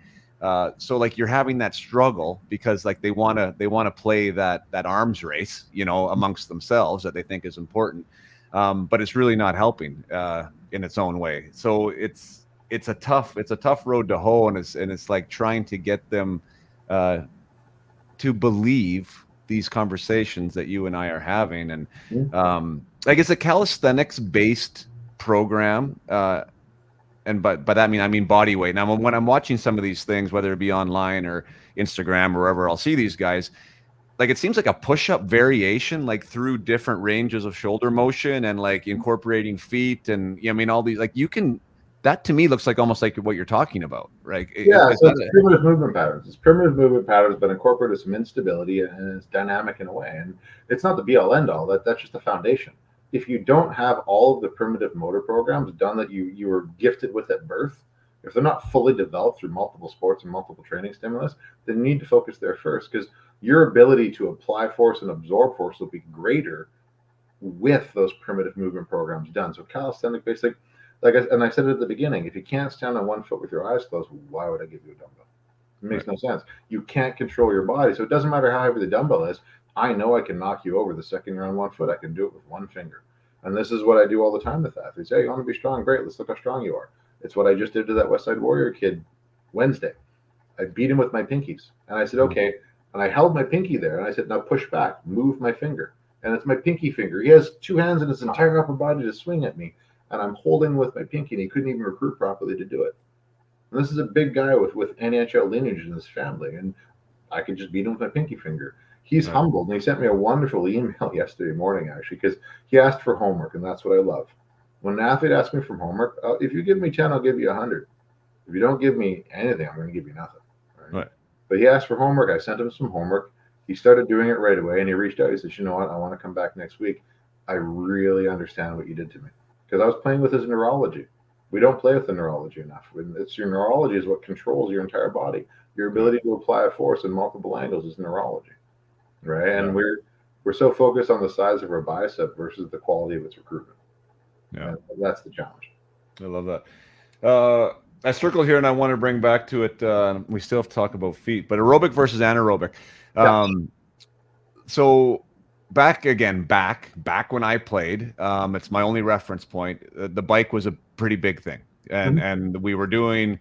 So like you're having that struggle because like they want to play that arms race, amongst themselves that they think is important. But it's really not helping in its own way. So it's a tough road to hoe, and it's like trying to get them to believe these conversations that you and I are having. And like it's a calisthenics based program. And by that I mean body weight. Now, when I'm watching some of these things, whether it be online or Instagram or wherever, I'll see these guys. Like it seems like a push-up variation, like through different ranges of shoulder motion and like incorporating feet and all these. Like that to me looks like almost like what you're talking about, right? Yeah, so it's primitive movement patterns. It's primitive movement patterns, but incorporated some instability, and it's dynamic in a way. And it's not the be-all end-all. That's just the foundation. If you don't have all of the primitive motor programs done that you were gifted with at birth, if they're not fully developed through multiple sports and multiple training stimulus, then you need to focus there first, because your ability to apply force and absorb force will be greater with those primitive movement programs done. So calisthenic basic, and I said it at the beginning, if you can't stand on one foot with your eyes closed, why would I give you a dumbbell? It makes no sense. You can't control your body, so it doesn't matter how heavy the dumbbell is. I know I can knock you over the second you're on one foot. I can do it with one finger. And this is what I do all the time with athletes. Hey, you want to be strong? Great. Let's look how strong you are. It's what I just did to that West Side Warrior kid Wednesday. I beat him with my pinkies. And I said, okay. And I held my pinky there. And I said, now push back. Move my finger. And it's my pinky finger. He has two hands in his entire upper body to swing at me. And I'm holding with my pinky. And he couldn't even recruit properly to do it. And this is a big guy with NHL lineage in his family. And I could just beat him with my pinky finger. He's humbled, and he sent me a wonderful email yesterday morning, actually, because he asked for homework, and that's what I love. When an athlete asks me for homework, if you give me 10, I'll give you 100. If you don't give me anything, I'm going to give you nothing. Right? But he asked for homework. I sent him some homework. He started doing it right away, and he reached out. He said, you know what? I want to come back next week. I really understand what you did to me, because I was playing with his neurology. We don't play with the neurology enough. It's your neurology is what controls your entire body. Your ability to apply a force in multiple angles is neurology. Right. And we're so focused on the size of our bicep versus the quality of its recruitment. Yeah. And that's the challenge. I love that. I circle here and I want to bring back to it. We still have to talk about feet, but aerobic versus anaerobic. So back when I played, it's my only reference point. The bike was a pretty big thing. And we were doing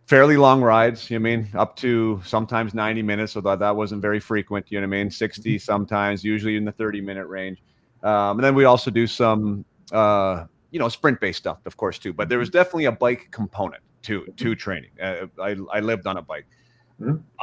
fairly long rides, up to sometimes 90 minutes. So that wasn't very frequent, 60 sometimes, usually in the 30-minute range. And then we also do some, sprint-based stuff, of course, too. But there was definitely a bike component to training. I lived on a bike.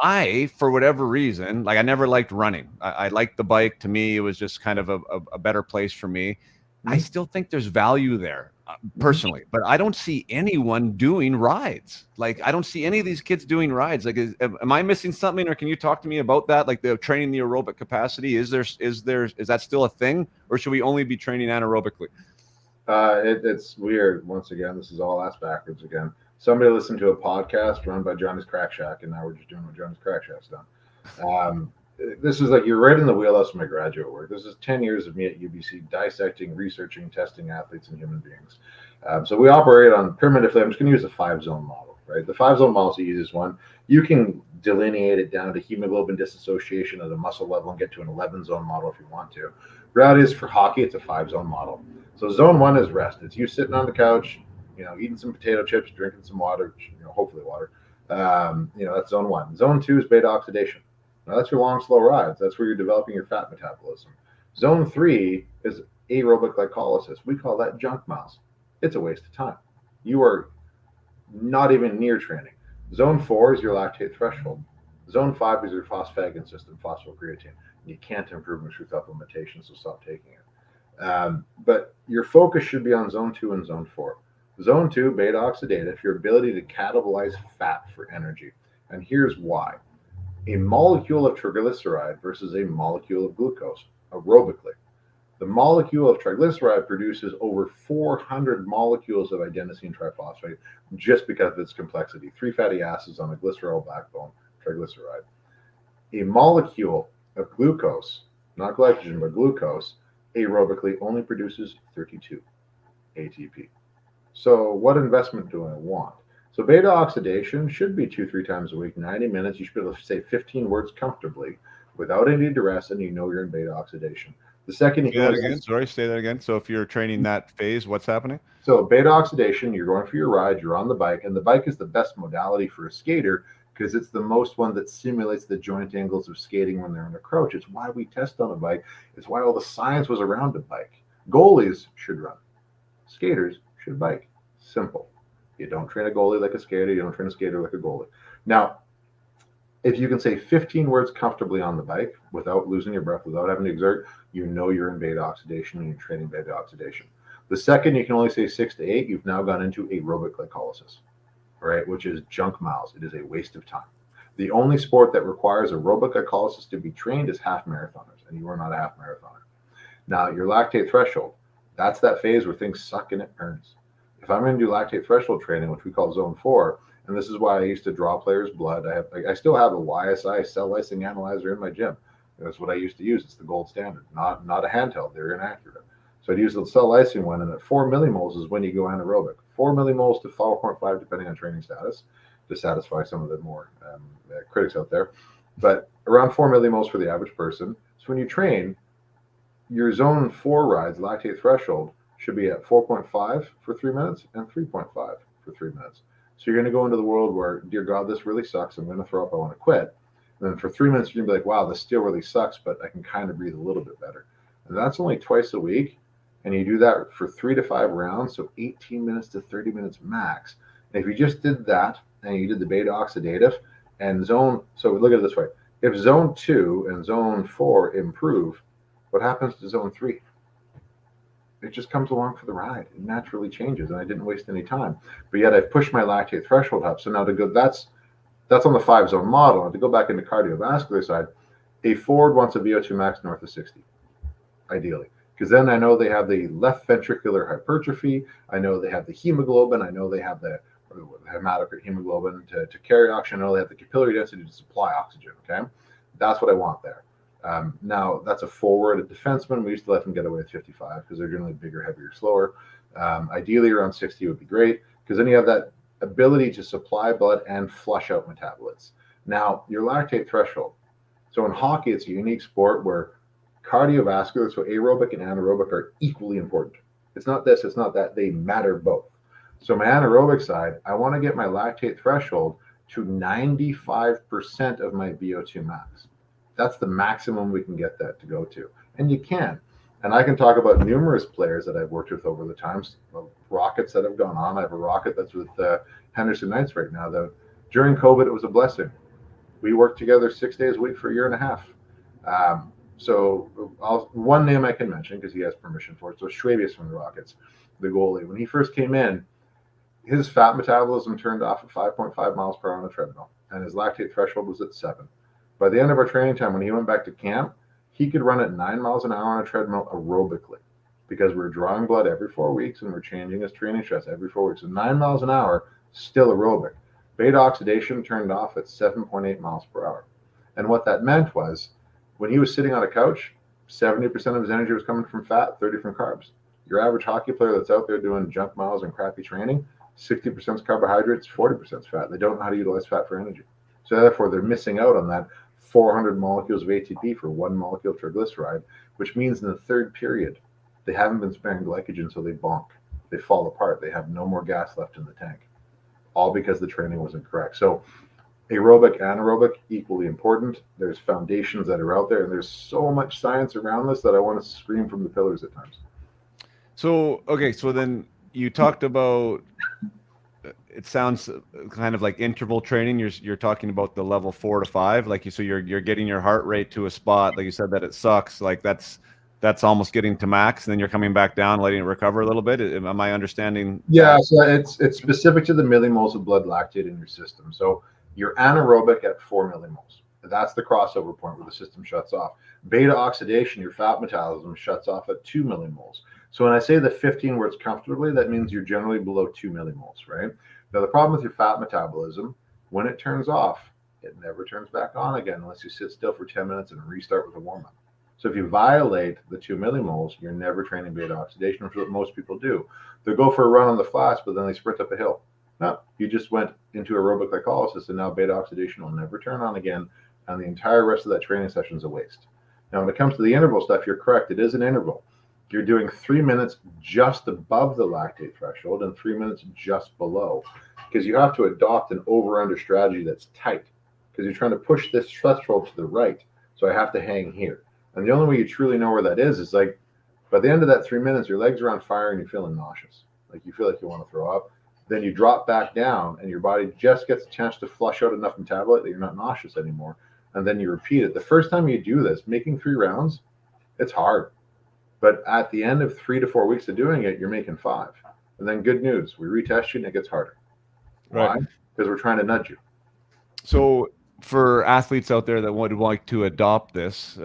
I, for whatever reason, I never liked running. I liked the bike. To me, it was just kind of a better place for me. I still think there's value there personally, but I don't see anyone doing rides. I don't see any of these kids doing rides. Am I missing something, or can you talk to me about that? The training the aerobic capacity, is that still a thing, or should we only be training anaerobically? It's weird. Once again, this is all ass backwards again. Somebody listened to a podcast run by Johnny's Crack Shack, and now we're just doing what Johnny's Crack Shack's done. Um, this is like you're right in the wheelhouse of my graduate work. This is 10 years of me at UBC dissecting, researching, testing athletes and human beings. So we operate on primitively. I'm just going to use a 5-zone model, right? The 5-zone model is the easiest one. You can delineate it down to hemoglobin disassociation at a muscle level and get to an 11-zone model if you want to. Reality is for hockey, it's a 5-zone model. So zone 1 is rest. It's you sitting on the couch, eating some potato chips, drinking some water, hopefully water. That's zone 1. Zone 2 is beta oxidation. Now that's your long, slow rides. That's where you're developing your fat metabolism. Zone 3 is aerobic glycolysis. We call that junk miles. It's a waste of time. You are not even near training. Zone 4 is your lactate threshold. Zone 5 is your phosphagin system, phosphocreatine. You can't improve it through supplementation, so stop taking it. But your focus should be on zone 2 and zone 4. Zone 2, beta oxidative, your ability to catabolize fat for energy. And here's why. A molecule of triglyceride versus a molecule of glucose aerobically. The molecule of triglyceride produces over 400 molecules of adenosine triphosphate just because of its complexity. 3 fatty acids on a glycerol backbone, triglyceride. A molecule of glucose, not glycogen, but glucose, aerobically only produces 32 ATP. So what investment do I want? So beta oxidation should be 2-3 times a week, 90 minutes. You should be able to say 15 words comfortably without any duress, and you're in beta oxidation. The second you say that again. Sorry, say that again. So if you're training that phase, what's happening? So beta oxidation, you're going for your ride, you're on the bike, and the bike is the best modality for a skater because it's the most one that simulates the joint angles of skating when they're in a crouch. It's why we test on a bike. It's why all the science was around a bike. Goalies should run. Skaters should bike. Simple. You don't train a goalie like a skater. You don't train a skater like a goalie. Now, if you can say 15 words comfortably on the bike without losing your breath, without having to exert, you're in beta oxidation and you're training beta oxidation. The second you can only say 6 to 8, you've now gone into aerobic glycolysis, right? Which is junk miles. It is a waste of time. The only sport that requires aerobic glycolysis to be trained is half marathoners, and you are not a half marathoner. Now, your lactate threshold, that's that phase where things suck and it burns. If I'm going to do lactate threshold training, which we call zone 4, and this is why I used to draw players' blood. I still have a YSI cell lysing analyzer in my gym. That's what I used to use. It's the gold standard, not a handheld. They're inaccurate. So I'd use the cell lysing one, and at 4 millimoles is when you go anaerobic. 4 millimoles to 4.5, depending on training status, to satisfy some of the more critics out there. But around 4 millimoles for the average person. So when you train, your zone 4 rides, lactate threshold, should be at 4.5 for 3 minutes and 3.5 for 3 minutes. So you're going to go into the world where, dear God, this really sucks. I'm going to throw up. I want to quit. And then for 3 minutes, you're going to be like, wow, this still really sucks, but I can kind of breathe a little bit better. And that's only twice a week. And you do that for 3 to 5 rounds, so 18 minutes to 30 minutes max. And if you just did that and you did the beta oxidative and so look at it this way. If zone 2 and zone 4 improve, what happens to zone 3? It just comes along for the ride. It naturally changes, and I didn't waste any time. But yet I've pushed my lactate threshold up. So now to go, that's on the 5-zone model. And to go back into cardiovascular side, a forward wants a VO2 max north of 60, ideally. Because then I know they have the left ventricular hypertrophy. I know they have the hemoglobin. I know they have the hematocrit hemoglobin to carry oxygen. I know they have the capillary density to supply oxygen. Okay, that's what I want there. Now, that's a forward. A defenseman, we used to let them get away with 55 because they're generally bigger, heavier, slower. Ideally, around 60 would be great because then you have that ability to supply blood and flush out metabolites. Now, your lactate threshold. So in hockey, it's a unique sport where cardiovascular, so aerobic and anaerobic, are equally important. It's not this, it's not that. They matter both. So my anaerobic side, I want to get my lactate threshold to 95% of my VO2 max. That's the maximum we can get that to go to. And you can. And I can talk about numerous players that I've worked with over the times, rockets that have gone on. I have a rocket that's with Henderson Knights right now. During COVID, it was a blessing. We worked together 6 days a week for a year and a half. So one name I can mention because he has permission for it. So Schwabius from the Rockets, the goalie. When he first came in, his fat metabolism turned off at 5.5 miles per hour on the treadmill, and his lactate threshold was at 7. By the end of our training time, when he went back to camp, he could run at 9 miles an hour on a treadmill aerobically. because we're drawing blood every 4 weeks and we're changing his training stress every 4 weeks. So 9 miles an hour, still aerobic. Beta oxidation turned off at 7.8 miles per hour. And what that meant was when he was sitting on a couch, 70% of his energy was coming from fat, 30 from carbs. Your average hockey player that's out there doing junk miles and crappy training, 60% is carbohydrates, 40% is fat. They don't know how to utilize fat for energy. So therefore, they're missing out on that 400 molecules of ATP for 1 molecule of triglyceride, which means in the third period, they haven't been sparing glycogen, so they bonk. They fall apart. They have no more gas left in the tank, all because the training was incorrect. So aerobic, anaerobic, equally important. There's foundations that are out there, and there's so much science around this that I want to scream from the pillars at times. So, okay, so then you talked about, it sounds kind of like interval training. You're talking about the level 4 to 5, like so you're getting your heart rate to a spot, like you said, that it sucks, like that's almost getting to max, and then you're coming back down, letting it recover a little bit. Am I understanding? Yeah, so it's specific to the millimoles of blood lactate in your system. So you're anaerobic at 4 millimoles. That's the crossover point where the system shuts off. Beta oxidation, your fat metabolism, shuts off at 2 millimoles. So when I say the 15 where it's comfortably, that means you're generally below 2 millimoles, right? Now, the problem with your fat metabolism, when it turns off, it never turns back on again unless you sit still for 10 minutes and restart with a warm up. So if you violate the 2 millimoles, you're never training beta oxidation, which is what most people do. They'll go for a run on the flats, but then they sprint up a hill. No, you just went into aerobic glycolysis, and now beta oxidation will never turn on again, and the entire rest of that training session is a waste. Now, when it comes to the interval stuff, you're correct. It is an interval. You're doing 3 minutes just above the lactate threshold and 3 minutes just below, because you have to adopt an over-under strategy that's tight, because you're trying to push this threshold to the right. So I have to hang here. And the only way you truly know where that is like by the end of that 3 minutes, your legs are on fire and you're feeling nauseous. Like you feel like you want to throw up. Then you drop back down and your body just gets a chance to flush out enough metabolite that you're not nauseous anymore. And then you repeat it. The first time you do this, making 3 rounds, it's hard. But at the end of 3 to 4 weeks of doing it, you're making 5. And then good news, we retest you and it gets harder. Right. Why? Because we're trying to nudge you. So for athletes out there that would like to adopt this,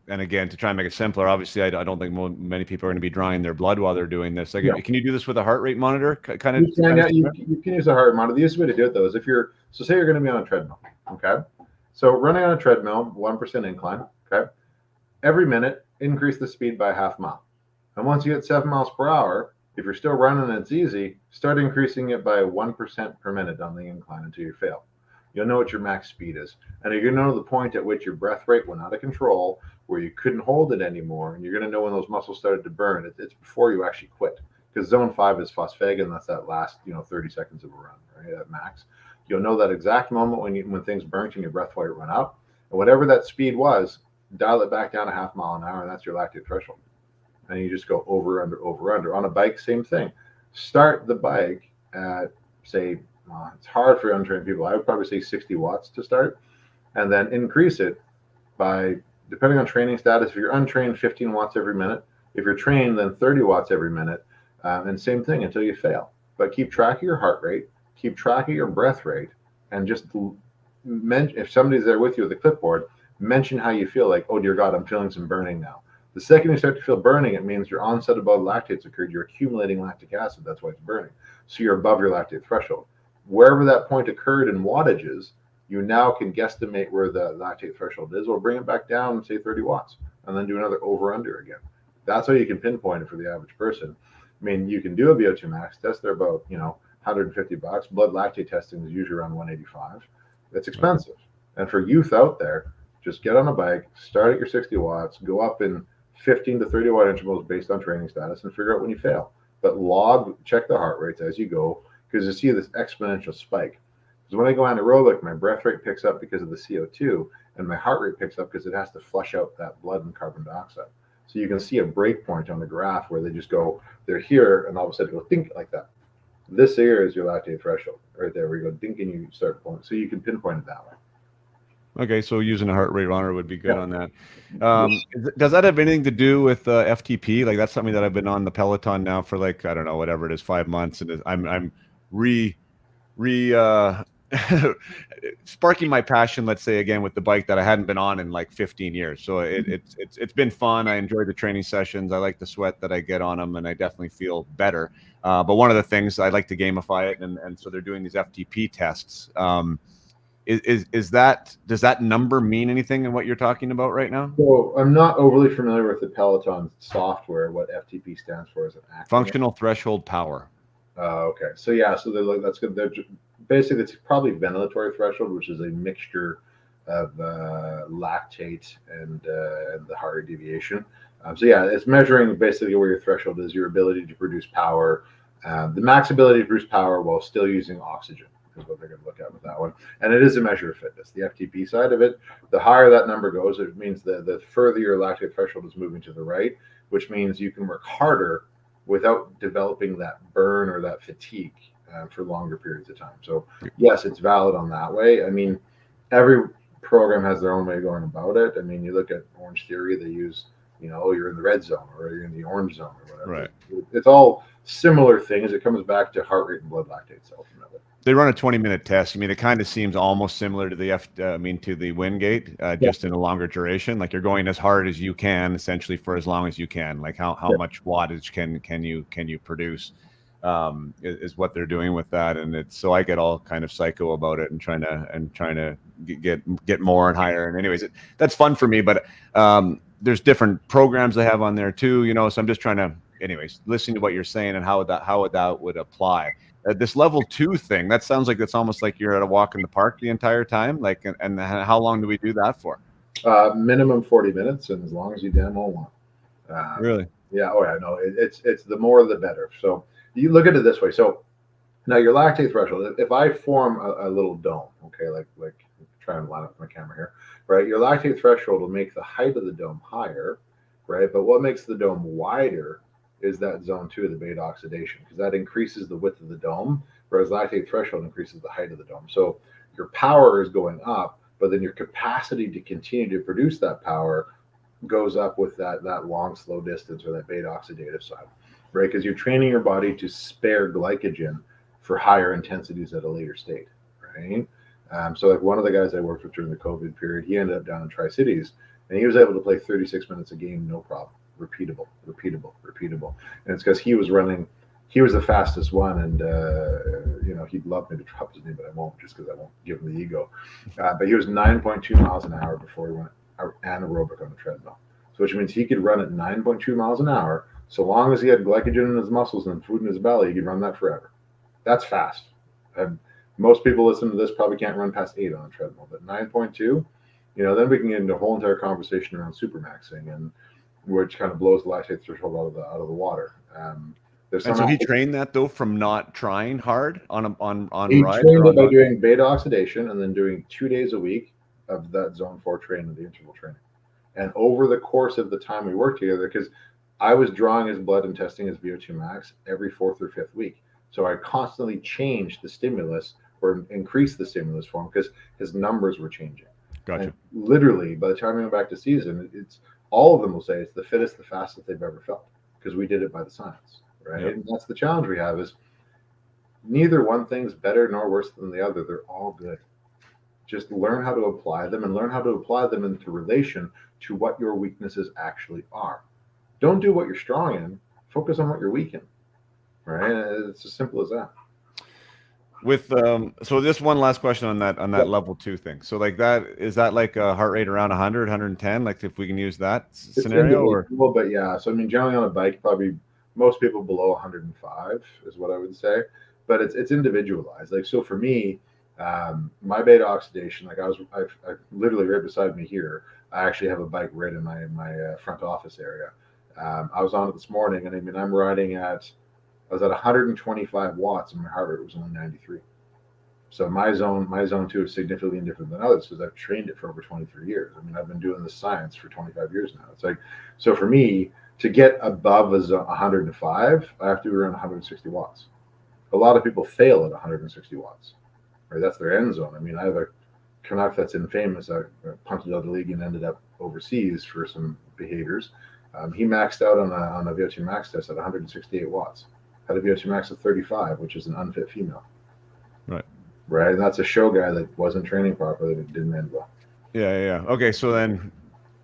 and again, to try and make it simpler, obviously, I don't think many people are going to be drawing their blood while they're doing this. Like, can you do this with a heart rate monitor? Kind of. You can use a heart monitor. The easiest way to do it, though, is if you're, so say you're going to be on a treadmill, okay? So running on a treadmill, 1% incline, okay? Every minute, increase the speed by a half mile. And once you hit 7 miles per hour, if you're still running and it's easy, start increasing it by 1% per minute on the incline until you fail. You'll know what your max speed is. And you're going to know the point at which your breath rate went out of control, where you couldn't hold it anymore. And you're going to know when those muscles started to burn. It's before you actually quit. Because zone 5 is phosphagon. That's that last 30 seconds of a run, right, at max. You'll know that exact moment when things burnt and your breath rate went out. And whatever that speed was, dial it back down a half mile an hour, and that's your lactate threshold. And you just go over, under, over, under. On a bike, same thing. Start the bike at, say, it's hard for untrained people. I would probably say 60 watts to start, and then increase it by, depending on training status. If you're untrained, 15 watts every minute. If you're trained, then 30 watts every minute. And same thing until you fail. But keep track of your heart rate, keep track of your breath rate, and just mention, if somebody's there with you with a clipboard, mention how you feel. Like, oh dear God, I'm feeling some burning now. The second you start to feel burning, it means your onset above lactate's occurred. You're accumulating lactic acid. That's why it's burning. So you're above your lactate threshold. Wherever that point occurred in wattages, you now can guesstimate where the lactate threshold is, or bring it back down, say 30 watts, and then do another over-under again. That's how you can pinpoint it for the average person. I mean, you can do a VO2 max test. They're about, $150. Blood lactate testing is usually around 185. It's expensive. And for youth out there, just get on a bike, start at your 60 watts, go up in 15 to 30 watt intervals based on training status, and figure out when you fail. But check the heart rates as you go, because you see this exponential spike. Because when I go anaerobic, my breath rate picks up because of the CO2, and my heart rate picks up because it has to flush out that blood and carbon dioxide. So you can see a break point on the graph where they just go, they're here, and all of a sudden go dink like that. This here is your lactate threshold, right there, where you go dink and you start pulling. So you can pinpoint it that way. Okay, so using a heart rate monitor would be good on that. Does that have anything to do with FTP? Like, that's something that I've been on the Peloton now for, like, I don't know, whatever it is, 5 months, and I'm sparking my passion, let's say, again with the bike that I hadn't been on in like 15 years. So it's been fun. I enjoy the training sessions. I like the sweat that I get on them, and I definitely feel better. But one of the things I like to gamify it, and so they're doing these FTP tests. Is that, does that number mean anything in what you're talking about right now? So I'm not overly familiar with the Peloton software. What FTP stands for is an acronym. Functional threshold power. Okay. So yeah, so they're like, that's good. Basically, it's probably ventilatory threshold, which is a mixture of lactate and the heart rate deviation. So yeah, it's measuring basically where your threshold is, your ability to produce power, the max ability to produce power while still using oxygen is what they're going to look at with that one. And it is a measure of fitness. The FTP side of it, the higher that number goes, it means the further your lactate threshold is moving to the right, which means you can work harder without developing that burn or that fatigue for longer periods of time. So yes, it's valid on that way. I mean, every program has their own way of going about it. I mean, you look at Orange Theory, they use, you're in the red zone or you're in the orange zone or whatever. Right. It's all similar things. It comes back to heart rate and blood lactates ultimately. They run a 20-minute test. I mean, it kind of seems almost similar to the to the Wingate, just in a longer duration. Like you're going as hard as you can, essentially for as long as you can. Like how much wattage can you produce, is what they're doing with that. And it's, so I get all kind of psycho about it and trying to get more and higher. And anyways, that's fun for me. But there's different programs they have on there too. So I'm just trying to, anyways, listen to what you're saying and how that would apply. This level 2 thing, that sounds like it's almost like you're at a walk in the park the entire time. Like, and how long do we do that for? Minimum 40 minutes, and as long as you damn well want. Really? Yeah. Oh yeah. No, it's the more the better. So you look at it this way. So now your lactate threshold. If I form a little dome, okay, like try and line up my camera here, right? Your lactate threshold will make the height of the dome higher, right? But what makes the dome wider is that zone 2 of the beta oxidation, because that increases the width of the dome, whereas lactate threshold increases the height of the dome. So your power is going up, but then your capacity to continue to produce that power goes up with that long, slow distance or that beta oxidative side, right? Because you're training your body to spare glycogen for higher intensities at a later state, right? So like one of the guys I worked with during the COVID period, he ended up down in Tri-Cities, and he was able to play 36 minutes a game, no problem. Repeatable. And it's because he was the fastest one, and he'd love me to drop his name, but I won't, just because I won't give him the ego. But he was 9.2 miles an hour before he went anaerobic on the treadmill. So which means he could run at 9.2 miles an hour, so long as he had glycogen in his muscles and food in his belly, he could run that forever. That's fast. And most people listening to this probably can't run past 8 on a treadmill, but 9.2, then we can get into a whole entire conversation around supermaxing, and which kind of blows the lactate threshold out of the water. And so he trained that though from not trying hard on he rides. Trained it by doing beta oxidation and then doing 2 days a week of that zone 4 training, the interval training. And over the course of the time we worked together, because I was drawing his blood and testing his VO2 max every 4th or 5th week, so I constantly changed the stimulus or increased the stimulus for him because his numbers were changing. Gotcha. And literally, by the time we went back to season, it's all of them will say it's the fittest, the fastest they've ever felt, because we did it by the science, right? Yep. And that's the challenge we have, is neither one thing's better nor worse than the other. They're all good. Just learn how to apply them, and learn how to apply them into relation to what your weaknesses actually are. Don't do what you're strong in. Focus on what you're weak in, right? It's as simple as that. With so this one last question on that level 2 thing. So like that, is that like a heart rate around 100, 110? Like if we can use that scenario, or? But yeah, so I mean, generally on a bike, probably most people below 105 is what I would say. But it's individualized. Like so for me, my beta oxidation, like I literally right beside me here, I actually have a bike right in my front office area. I was on it this morning, and I mean, I was at 125 watts, and my heart rate was only 93. So my zone 2 is significantly different than others because I've trained it for over 23 years. I mean, I've been doing this science for 25 years now. It's like, so for me to get above 105, I have to be around 160 watts. A lot of people fail at 160 watts, right? That's their end zone. I mean, I have a Canuck that's infamous. I punted out the league and ended up overseas for some behaviors. He maxed out on a VO2 max test at 168 watts. Had a VO2 max of 35, which is an unfit female. Right. right? And that's a show guy that wasn't training properly, that didn't end well. Yeah. Okay, so then,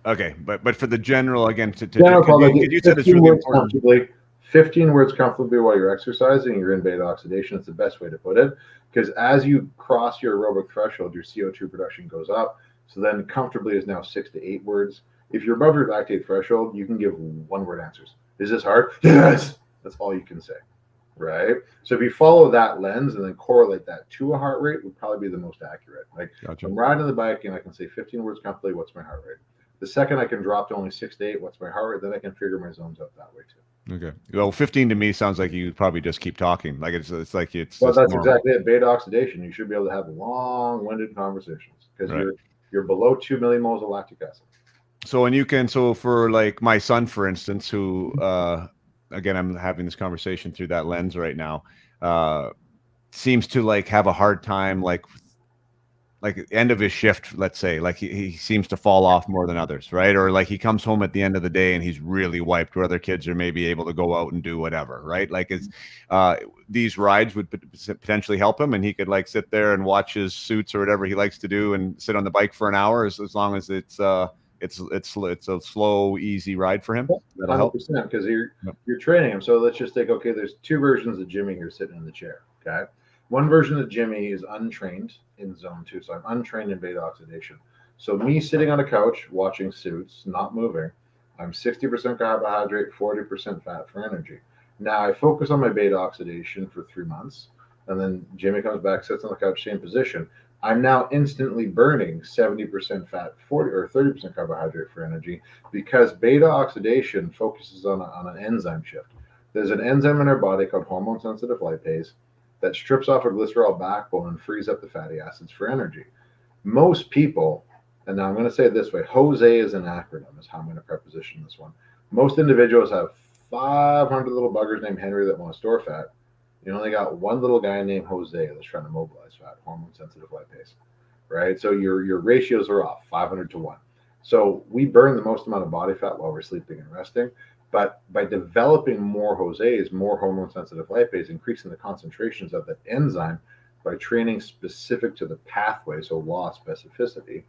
okay, but for the general, again, General public, because you said it's 15 really words important. comfortably. 15 words comfortably while you're exercising, you're in beta oxidation. It's the best way to put it, because as you cross your aerobic threshold, your CO2 production goes up. So then comfortably is now 6 to 8 words. If you're above your lactate threshold, you can give one word answers. Is this hard? Yes. That's all you can say, right? So if you follow that lens and then correlate that to a heart rate, would probably be the most accurate. Like, Gotcha. I'm riding the bike and I can say 15 words comfortably, what's my heart rate? The second I can drop to only 6 to 8, what's my heart rate? Then I can figure my zones out that way too. Okay. Well, 15 to me sounds like you probably just keep talking. Like it's like it's Well, just that's normal. exactly it. Beta oxidation. You should be able to have long-winded conversations because Right. you're below 2 millimoles of lactic acid. So when you can, so for like my son, for instance, who again, I'm having this conversation through that lens right now, seems to like have a hard time like end of his shift, let's say, like he seems to fall off more than others, right? Or like he comes home at the end of the day and he's really wiped, where other kids are maybe able to go out and do whatever, right? Like it's these rides would potentially help him, and he could like sit there and watch his suits or whatever he likes to do and sit on the bike for an hour, as long as it's a slow, easy ride for him. That'll help. 100%, because you're Yep. you're training him. So let's just take, okay, there's two versions of Jimmy here sitting in the chair. Okay. One version of Jimmy is untrained in zone 2. So I'm untrained in beta oxidation. So me sitting on a couch watching suits, not moving, I'm 60% carbohydrate, 40% fat for energy. Now I focus on my beta oxidation for 3 months, and then Jimmy comes back, sits on the couch, same position. I'm now instantly burning 70% fat, 40 or 30% carbohydrate for energy, because beta oxidation focuses on an enzyme shift. There's an enzyme in our body called hormone sensitive lipase that strips off a glycerol backbone and frees up the fatty acids for energy. Most people, and now I'm going to say it this way, Jose is an acronym, is how I'm going to preposition this one. Most individuals have 500 little buggers named Henry that want to store fat. You only got one little guy named Jose that's trying to mobilize fat, hormone sensitive lipase, right? So your ratios are off, 500 to 1. So we burn the most amount of body fat while we're sleeping and resting. But by developing more Jose's, more hormone sensitive lipase, increasing the concentrations of that enzyme by training specific to the pathway, so law specificity,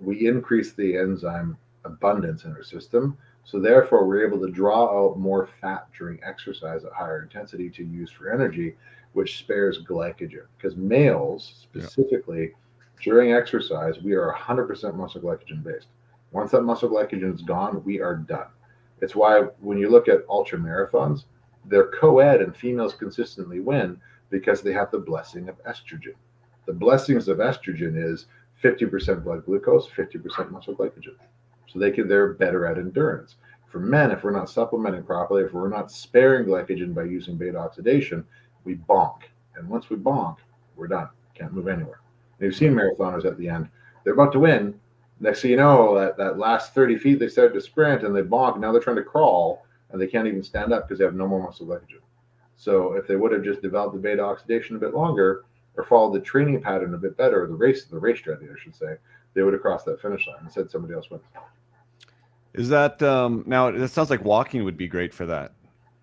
we increase the enzyme abundance in our system. So therefore, we're able to draw out more fat during exercise at higher intensity to use for energy, which spares glycogen. Because males specifically, during exercise, we are 100% muscle glycogen based. Once that muscle glycogen is gone, we are done. It's why when you look at ultra marathons, they're co-ed and females consistently win because they have the blessing of estrogen. The blessings of estrogen is 50% blood glucose, 50% muscle glycogen. So they're better at endurance. For men, if we're not supplementing properly, if we're not sparing glycogen by using beta oxidation, we bonk. And once we bonk, we're done. Can't move anywhere. And you've seen marathoners at the end. They're about to win. Next thing you know, that last 30 feet, they started to sprint and they bonk. Now they're trying to crawl and they can't even stand up because they have no more muscle glycogen. So if they would have just developed the beta oxidation a bit longer or followed the training pattern a bit better, or the race strategy, I should say, they would have crossed that finish line and said somebody else wins. Is that now? That sounds like walking would be great for that.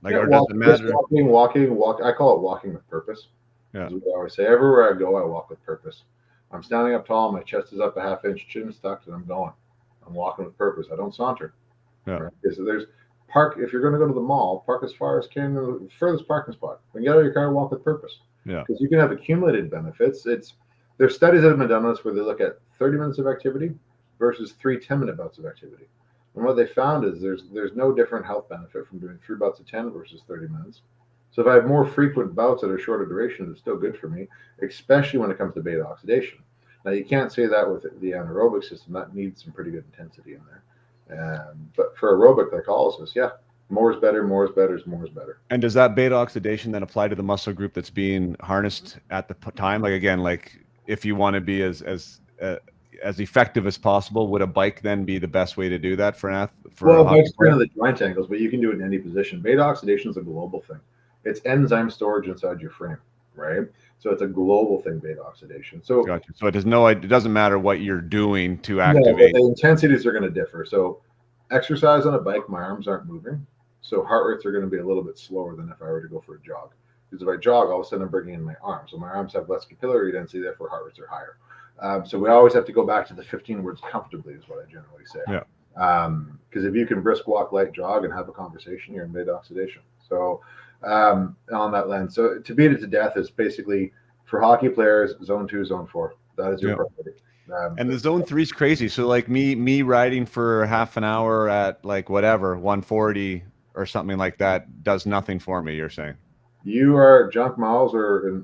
Like, Yeah, or does it matter? walking. I call it walking with purpose. Yeah. Is what I always say. Everywhere I go, I walk with purpose. I'm standing up tall, my chest is up a half inch, chin tucked, and I'm going. I'm walking with purpose. I don't saunter. Yeah. Right? So there's park. If you're going to go to the mall, park as far as can, the furthest parking spot. When you get out of your car, walk with purpose. Yeah. Because you can have accumulated benefits. There's studies that have been done on this where they look at 30 minutes of activity versus 3 10-minute bouts of activity. And what they found is there's no different health benefit from doing 3 bouts of 10 versus 30 minutes. So if I have more frequent bouts that are shorter duration, it's still good for me, especially when it comes to beta oxidation. Now you can't say that with the anaerobic system. That needs some pretty good intensity in there. But for aerobic glycolysis, yeah, more is better, more is better, more is better. And does that beta oxidation then apply to the muscle group that's being harnessed at the time? Like again, like if you want to be as effective as possible, would a bike then be the best way to do that for an athlete? Well, bike's kind of the joint angles, but you can do it in any position. Beta oxidation is a global thing. It's enzyme storage inside your frame, right? So it's a global thing, beta oxidation. So gotcha. So it doesn't matter what you're doing to activate. No, the intensities are going to differ. So exercise on a bike, my arms aren't moving. So heart rates are going to be a little bit slower than if I were to go for a jog. Because if I jog, all of a sudden I'm bringing in my arms. So my arms have less capillary density, therefore heart rates are higher. So we always have to go back to the 15 words comfortably is what I generally say. Yeah. Because if you can brisk walk, light jog, and have a conversation, you're in beta oxidation. So on that lens, so to beat it to death is basically for hockey players, zone 2, zone 4. That is your priority. And the zone 3 is crazy. So like me riding for half an hour at like whatever 140 or something like that does nothing for me. You're saying you are junk miles, or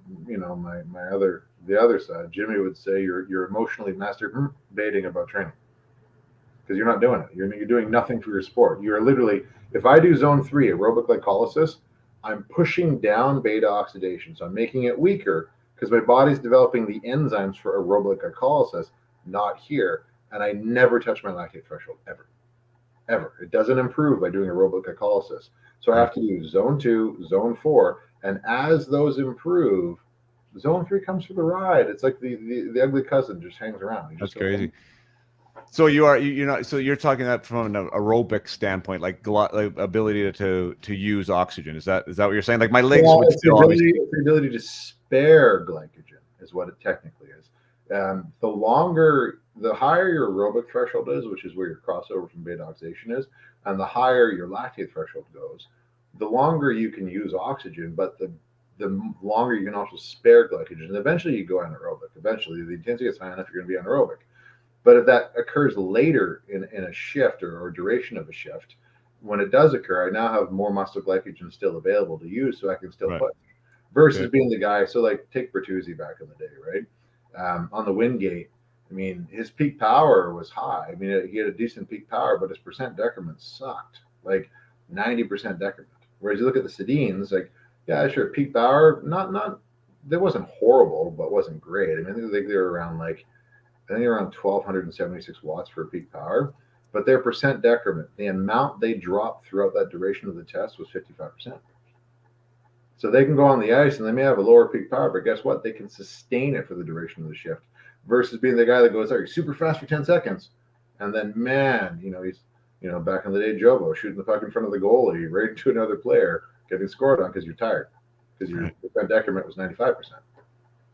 the other side. Jimmy would say you're emotionally masturbating about training because you're not doing it. You're doing nothing for your sport. You're literally, if I do zone 3 aerobic glycolysis, I'm pushing down beta oxidation, so I'm making it weaker because my body's developing the enzymes for aerobic glycolysis, not here. And I never touch my lactate threshold ever. It doesn't improve by doing aerobic glycolysis. So I have to do zone 2, zone 4, and as those improve, zone 3 comes for the ride. It's like the ugly cousin just hangs around. That's crazy. So you're not. So you're talking that from an aerobic standpoint, like ability to use oxygen. Is that what you're saying? Like my legs would still obviously. It's the ability to spare glycogen is what it technically is. The higher your aerobic threshold is, which is where your crossover from beta oxidation is, and the higher your lactate threshold goes, the longer you can use oxygen, but the longer you can also spare glycogen. And eventually you go anaerobic. Eventually the intensity gets high enough, you're going to be anaerobic. But if that occurs later in a shift or duration of a shift, when it does occur, I now have more muscle glycogen still available to use, so I can still push. Versus being the guy, so like take Bertuzzi back in the day, right? On the Wingate, I mean, his peak power was high. I mean, he had a decent peak power, but his percent decrement sucked, like 90% decrement. Whereas you look at the Sedines, like, yeah, sure, peak power, not, that wasn't horrible, but wasn't great. I mean, I think they were around like, I think around 1,276 watts for peak power, but their percent decrement, the amount they dropped throughout that duration of the test was 55%. So they can go on the ice and they may have a lower peak power, but guess what? They can sustain it for the duration of the shift versus being the guy that goes, he's super fast for 10 seconds. And then, man, he's, back in the day, Jobo shooting the puck in front of the goalie right into another player, getting scored on because you're tired, because your percent decrement was 95%.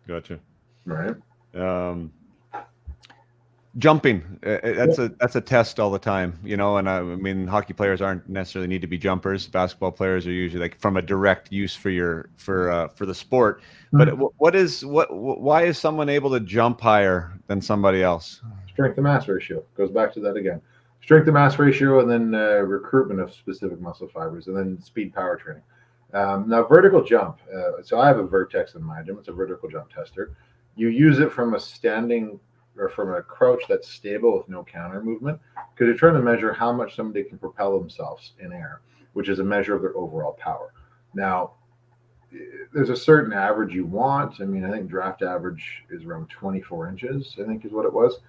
Gotcha. Right. Jumping, that's a test all the time, and I mean hockey players aren't necessarily need to be jumpers. Basketball players are usually like from a direct use for the sport. But why is someone able to jump higher than somebody else? Strength to mass ratio goes back to that again. Strength to mass ratio, and then recruitment of specific muscle fibers, and then speed power training. Now vertical jump. So I have a Vertex in my gym. It's a vertical jump tester. You use it from a standing or from a crouch that's stable with no counter movement, because you're trying to measure how much somebody can propel themselves in air, which is a measure of their overall power. Now, there's a certain average you want. I mean, I think draft average is around 24 inches, I think is what it was.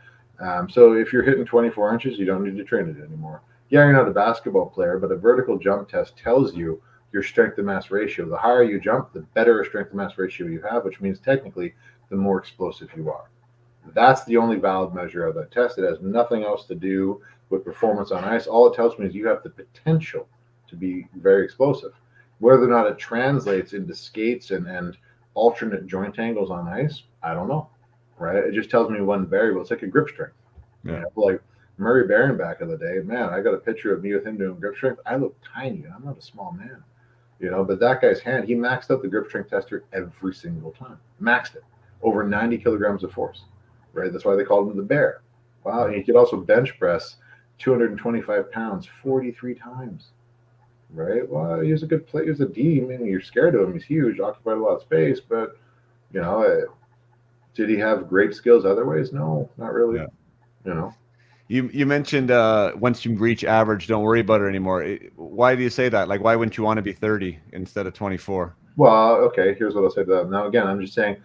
So if you're hitting 24 inches, you don't need to train it anymore. Yeah, you're not a basketball player, but a vertical jump test tells you your strength to mass ratio. The higher you jump, the better a strength to mass ratio you have, which means technically the more explosive you are. That's the only valid measure of that test. It has nothing else to do with performance on ice. All it tells me is you have the potential to be very explosive. Whether or not it translates into skates and alternate joint angles on ice, I don't know. Right? It just tells me one variable. It's like a grip strength. Yeah. Like Murray Barron back in the day, man, I got a picture of me with him doing grip strength. I look tiny. I'm not a small man. But that guy's hand, he maxed out the grip strength tester every single time. Maxed it. Over 90 kilograms of force. Right, that's why they called him the bear. Wow, he could also bench press 225 pounds 43 times. Right, well, he was a good player. He was a D. I mean, you're scared of him. He's huge, occupied a lot of space, but did he have great skills other ways? No, not really. Yeah. You mentioned once you reach average, don't worry about it anymore. Why do you say that? Like, why wouldn't you want to be 30 instead of 24? Well, okay, here's what I'll say to that. Now, again, I'm just saying,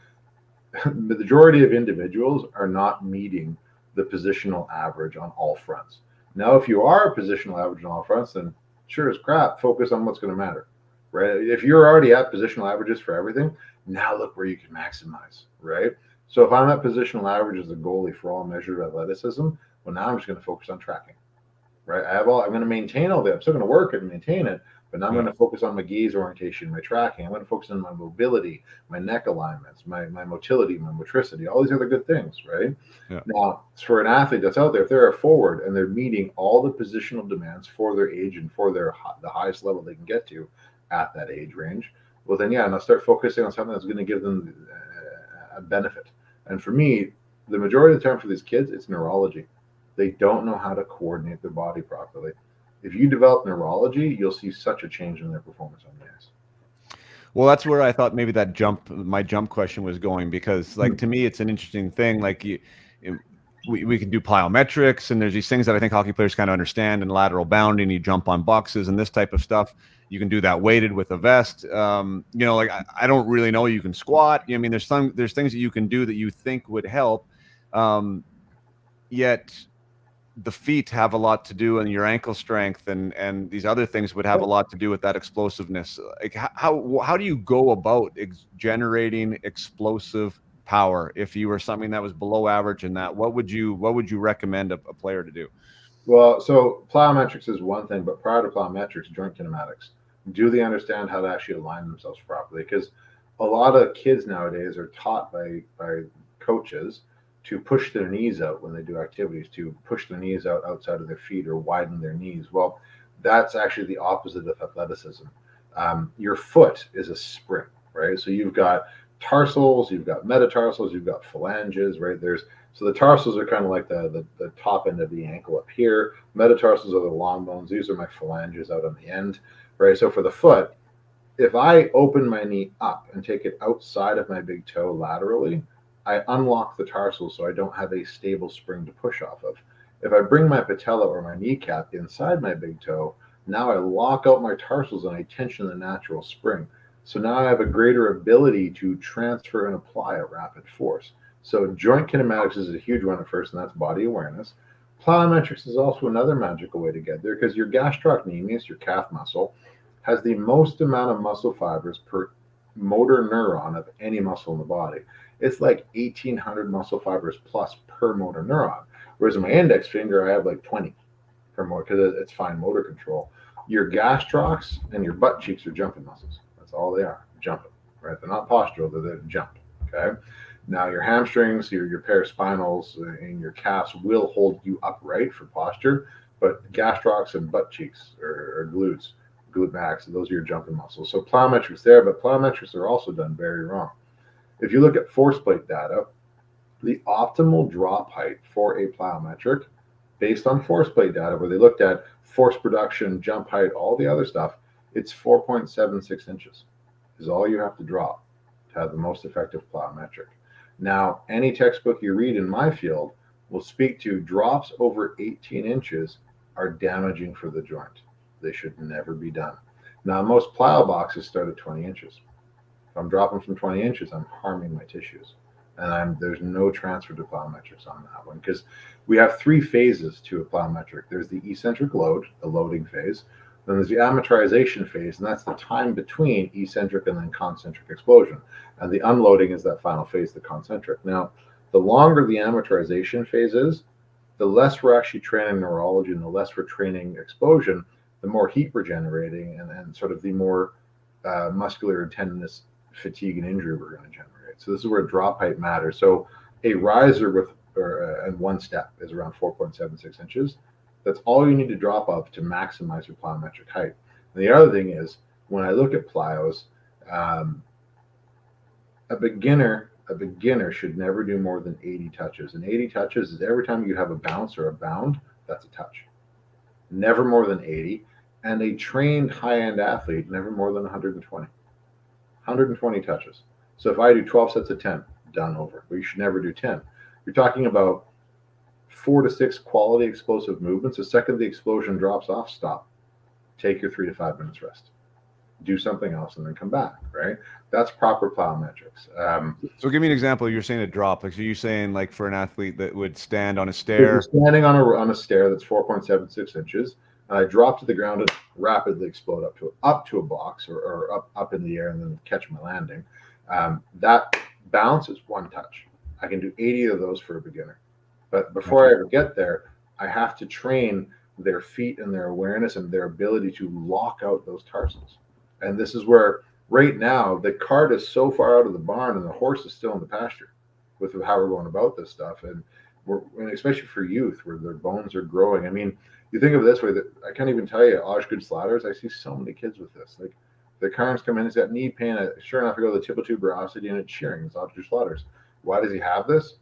the majority of individuals are not meeting the positional average on all fronts. Now, if you are a positional average on all fronts, then sure as crap, focus on what's going to matter, right? If you're already at positional averages for everything, now look where you can maximize, right? So if I'm at positional average as a goalie for all measured athleticism, well, now I'm just going to focus on tracking, right? I'm going to maintain all that. I'm still going to work it and maintain it, But now I'm going to focus on my gaze orientation, my tracking. I'm going to focus on my mobility, my neck alignments, my motility, my motricity, all these other good things, right? Yeah. Now, for an athlete that's out there, if they're a forward and they're meeting all the positional demands for their age and for the highest level they can get to at that age range, well, then, now start focusing on something that's going to give them a benefit. And for me, the majority of the time for these kids, it's neurology. They don't know how to coordinate their body properly. If you develop neurology, you'll see such a change in their performance on the ice. Well, that's where I thought maybe my jump question was going, because like to me, it's an interesting thing. Like we can do plyometrics, and there's these things that I think hockey players kind of understand, and lateral bounding, you jump on boxes and this type of stuff. You can do that weighted with a vest. Like I don't really know you can squat. I mean, there's things that you can do that you think would help. Yet the feet have a lot to do, and your ankle strength and these other things would have a lot to do with that explosiveness. Like how do you go about generating explosive power? If you were something that was below average in that, what would you recommend a player to do? Well, so plyometrics is one thing, but prior to plyometrics, joint kinematics. Do they understand how to actually align themselves properly? Because a lot of kids nowadays are taught by coaches to push their knees out when they do activities, to push their knees out outside of their feet or widen their knees. Well, that's actually the opposite of athleticism. Your foot is a spring, right? So you've got tarsals, you've got metatarsals, you've got phalanges, right? So the tarsals are kind of like the top end of the ankle up here. Metatarsals are the long bones. These are my phalanges out on the end, right? So for the foot, if I open my knee up and take it outside of my big toe laterally, I unlock the tarsals so I don't have a stable spring to push off of. If I bring my patella or my kneecap inside my big toe, now I lock out my tarsals and I tension the natural spring. So now I have a greater ability to transfer and apply a rapid force. So joint kinematics is a huge one at first, and that's body awareness. Plyometrics is also another magical way to get there, because your gastrocnemius, your calf muscle, has the most amount of muscle fibers per motor neuron of any muscle in the body. It's like 1,800 muscle fibers plus per motor neuron. Whereas in my index finger, I have like 20 per motor, because it's fine motor control. Your gastrocs and your butt cheeks are jumping muscles. That's all they are, jumping, right? They're not postural, they're there to jump, okay? Now your hamstrings, your paraspinals, and your calves will hold you upright for posture, but gastrocs and butt cheeks or glutes, glute max, those are your jumping muscles. So plyometrics there, but plyometrics are also done very wrong. If you look at force plate data, the optimal drop height for a plyometric, based on force plate data, where they looked at force production, jump height, all the other stuff, it's 4.76 inches is all you have to drop to have the most effective plyometric. Now, any textbook you read in my field will speak to drops over 18 inches are damaging for the joint. They should never be done. Now, most plyo boxes start at 20 inches. If I'm dropping from 20 inches, I'm harming my tissues. And there's no transfer to plyometrics on that one, because we have three phases to a plyometric. There's the eccentric load, the loading phase. Then there's the amortization phase, and that's the time between eccentric and then concentric explosion. And the unloading is that final phase, the concentric. Now, the longer the amortization phase is, the less we're actually training neurology, and the less we're training explosion, the more heat we're generating, and sort of the more muscular and tendinous fatigue and injury we're going to generate. So this is where drop height matters. So a riser with and one step is around 4.76 inches. That's all you need to drop up to maximize your plyometric height. And the other thing is, when I look at plyos, a beginner should never do more than 80 touches. And 80 touches is every time you have a bounce or a bound, that's a touch. Never more than 80. And a trained high-end athlete, never more than 120. 120 touches. So if I do 12 sets of 10, done, over. But you should never do 10. You're talking about 4 to 6 quality explosive movements. The second the explosion drops off, stop. Take your 3 to 5 minutes rest. Do something else and then come back, right? That's proper plyometrics. So give me an example. You're saying a drop. Like, so you're saying like for an athlete that would stand on a stair. Standing on a stair that's 4.76 inches, I drop to the ground and rapidly explode up to a box or up in the air and then catch my landing. That bounce is one touch. I can do 80 of those for a beginner. But before I ever get there, I have to train their feet and their awareness and their ability to lock out those tarsals. And this is where right now the cart is so far out of the barn and the horse is still in the pasture with how we're going about this stuff. And especially for youth where their bones are growing. I mean, you think of it this way, that I can't even tell you, Osgood Slatters, I see so many kids with this. Like the parents come in, he's got knee pain. Sure enough, I go to the tibia tuberosity and it's shearing. It's Osgood Slatters. Why does he have this?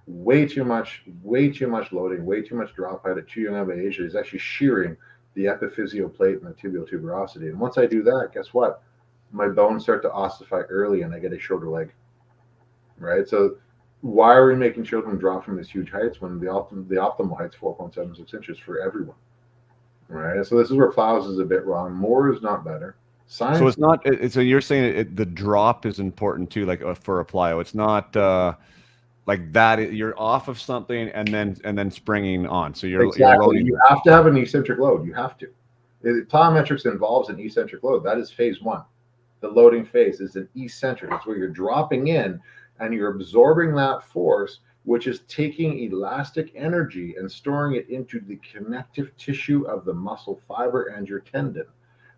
Way too much loading, way too much drop height at too young of an age. He's actually shearing the epiphyseal plate and the tibial tuberosity. And once I do that, guess what? My bones start to ossify early and I get a shorter leg, right? So why are we making children drop from these huge heights when the optimal height's 4.76 inches for everyone, right? So this is where plows is a bit wrong. More is not better. Science. So it's not. So you're saying the drop is important too, like for a plyo. It's not like that. You're off of something and then springing on. So you're loading. You have to have an eccentric load. You have to. Plyometrics involves an eccentric load. That is phase one. The loading phase is an eccentric. It's where you're dropping in and you're absorbing that force, which is taking elastic energy and storing it into the connective tissue of the muscle fiber and your tendon.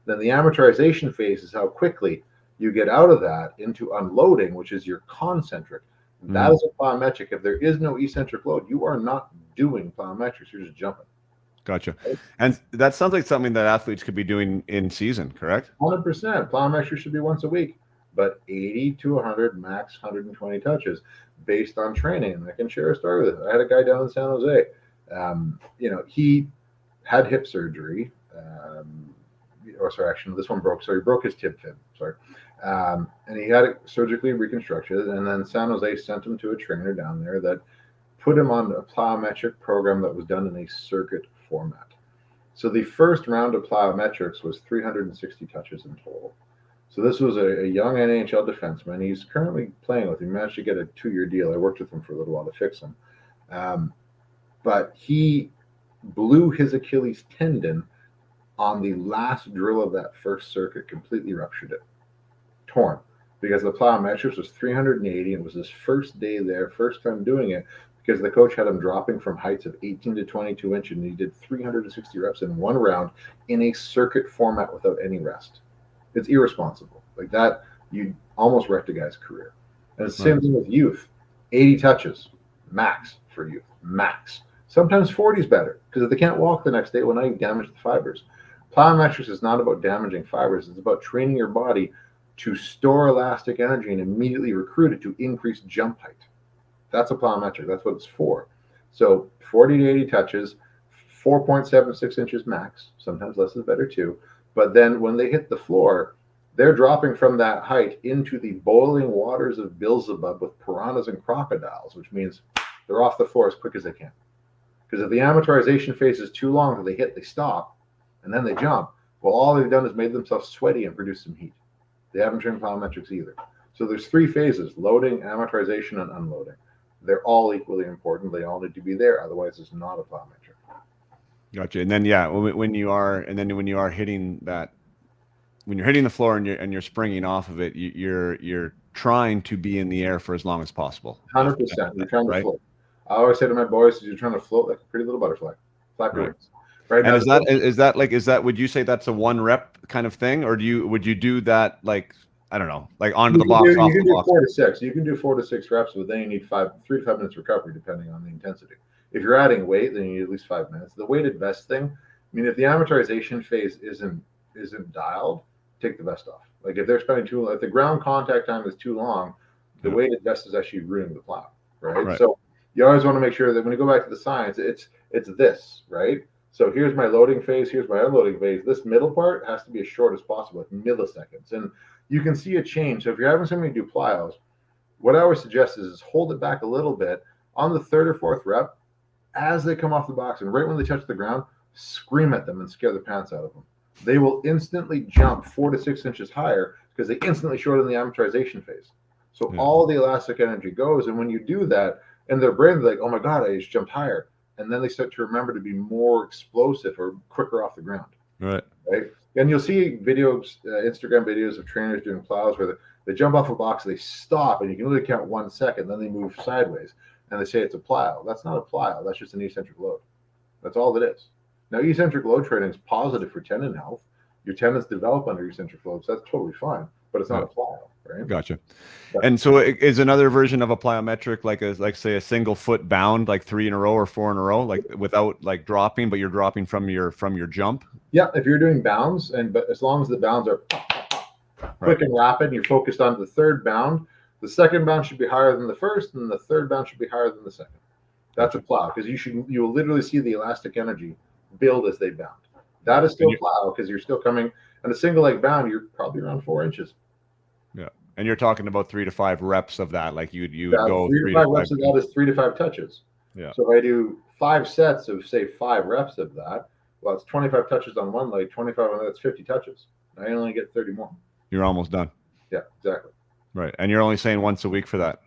Then the amortization phase is how quickly you get out of that into unloading, which is your concentric. That is a plyometric. If there is no eccentric load, you are not doing plyometrics. You're just jumping. Gotcha. And that sounds like something that athletes could be doing in season, correct? 100%. Plyometrics should be once a week, but 80 to 100, max 120 touches based on training. And I can share a story with it. I had a guy down in San Jose. He had hip surgery. This one broke. So he broke his tib fib. And he had it surgically reconstructed. And then San Jose sent him to a trainer down there that put him on a plyometric program that was done in a circuit format. So the first round of plyometrics was 360 touches in total. So this was a young NHL defenseman. He's currently playing with him. He managed to get a 2-year deal. I worked with him for a little while to fix him. But he blew his Achilles tendon on the last drill of that first circuit, completely ruptured it, torn, because the plyometrics was 380. And it was his first day there, first time doing it, because the coach had him dropping from heights of 18 to 22 inches, and he did 360 reps in one round in a circuit format without any rest. It's irresponsible. Like that, you almost wrecked a guy's career. And it's the same thing with youth. 80 touches, max for youth, max. Sometimes 40 is better, because if they can't walk the next day, well, now you've damaged the fibers. Plyometrics is not about damaging fibers. It's about training your body to store elastic energy and immediately recruit it to increase jump height. That's a plyometric. That's what it's for. So 40 to 80 touches, 4.76 inches max. Sometimes less is better too. But then when they hit the floor, they're dropping from that height into the boiling waters of Beelzebub with piranhas and crocodiles, which means they're off the floor as quick as they can. Because if the amortization phase is too long till they hit, they stop, and then they jump. Well, all they've done is made themselves sweaty and produce some heat. They haven't trained plyometrics either. So there's 3 phases: loading, amortization, and unloading. They're all equally important. They all need to be there. Otherwise, it's not a plyometric. Gotcha. And then when you are hitting that, when you're hitting the floor and you're springing off of it, you're trying to be in the air for as long as possible. 100%. You're trying to float. I always say to my boys, you're trying to float like a pretty little butterfly. Flap your wings. Right. And is that would you say that's a 1 rep kind of thing, or would you do that like, I don't know, like onto the box? You can do 4 to 6. You can do 4 to 6 reps, but then you need 3 to 5 minutes recovery depending on the intensity. If you're adding weight, then you need at least 5 minutes. The weighted vest thing, I mean, if the amortization phase isn't dialed, take the vest off. Like if they're spending too long, if the ground contact time is too long, the weighted vest is actually ruining the plow, right? So you always want to make sure that when you go back to the science, it's this, right? So here's my loading phase, here's my unloading phase. This middle part has to be as short as possible, like milliseconds. And you can see a change. So if you're having somebody do plyos, what I always suggest is hold it back a little bit on the 3rd or 4th rep as they come off the box, and right when they touch the ground, scream at them and scare the pants out of them. They will instantly jump 4 to 6 inches higher because they instantly shorten the amortization phase. So all the elastic energy goes, and when you do that, in their brain, they're like, oh my God, I just jumped higher. And then they start to remember to be more explosive or quicker off the ground. Right. And you'll see videos, Instagram videos of trainers doing plows where they jump off a box, they stop, and you can only count 1 second, then they move sideways. And they say it's a plow. That's not a plow. That's just an eccentric load. That's all it is. Now, eccentric load training is positive for tendon health. Your tendons develop under eccentric loads. That's totally fine, but it's not a plyo, right? Gotcha. But, And so is another version of a plyometric like say a single foot bound, like 3 in a row or 4 in a row, like without like dropping, but you're dropping from your jump? yeah, if you're doing bounds, but as long as the bounds are pop, pop, pop, quick and rapid, and you're focused on the third bound, the second bound should be higher than the first, and the third bound should be higher than the second. That's a plow, because you will literally see the elastic energy build as they bound. That is still plow, because you're still coming, and a single leg bound, you're probably around 4 inches. Yeah. And you're talking about 3 to 5 reps of that. Like you would go 3 to 5 reps of that is 3 to 5 touches. Yeah. So if I do 5 sets of, say, 5 reps of that, well, it's 25 touches on one leg, 25 on that, that's 50 touches. I only get 30 more. You're almost done. Yeah, exactly. Right. And you're only saying once a week for that?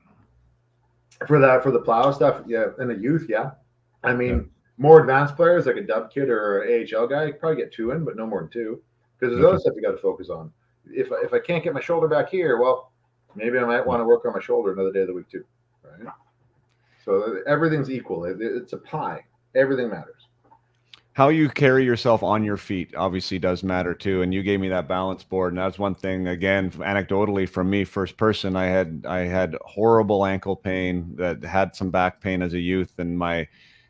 For the plow stuff, yeah. In the youth, yeah. I mean, more advanced players like a dub kid or an AHL guy, you probably get 2 in, but no more than 2. Because there's other stuff you got to focus on. If I can't get my shoulder back here, well, maybe I might want to work on my shoulder another day of the week too, right? So everything's equal. It's a pie. Everything matters. How you carry yourself on your feet obviously does matter too. And you gave me that balance board, and that's one thing. Again, anecdotally from me, first person, I had horrible ankle pain, that had some back pain as a youth, and my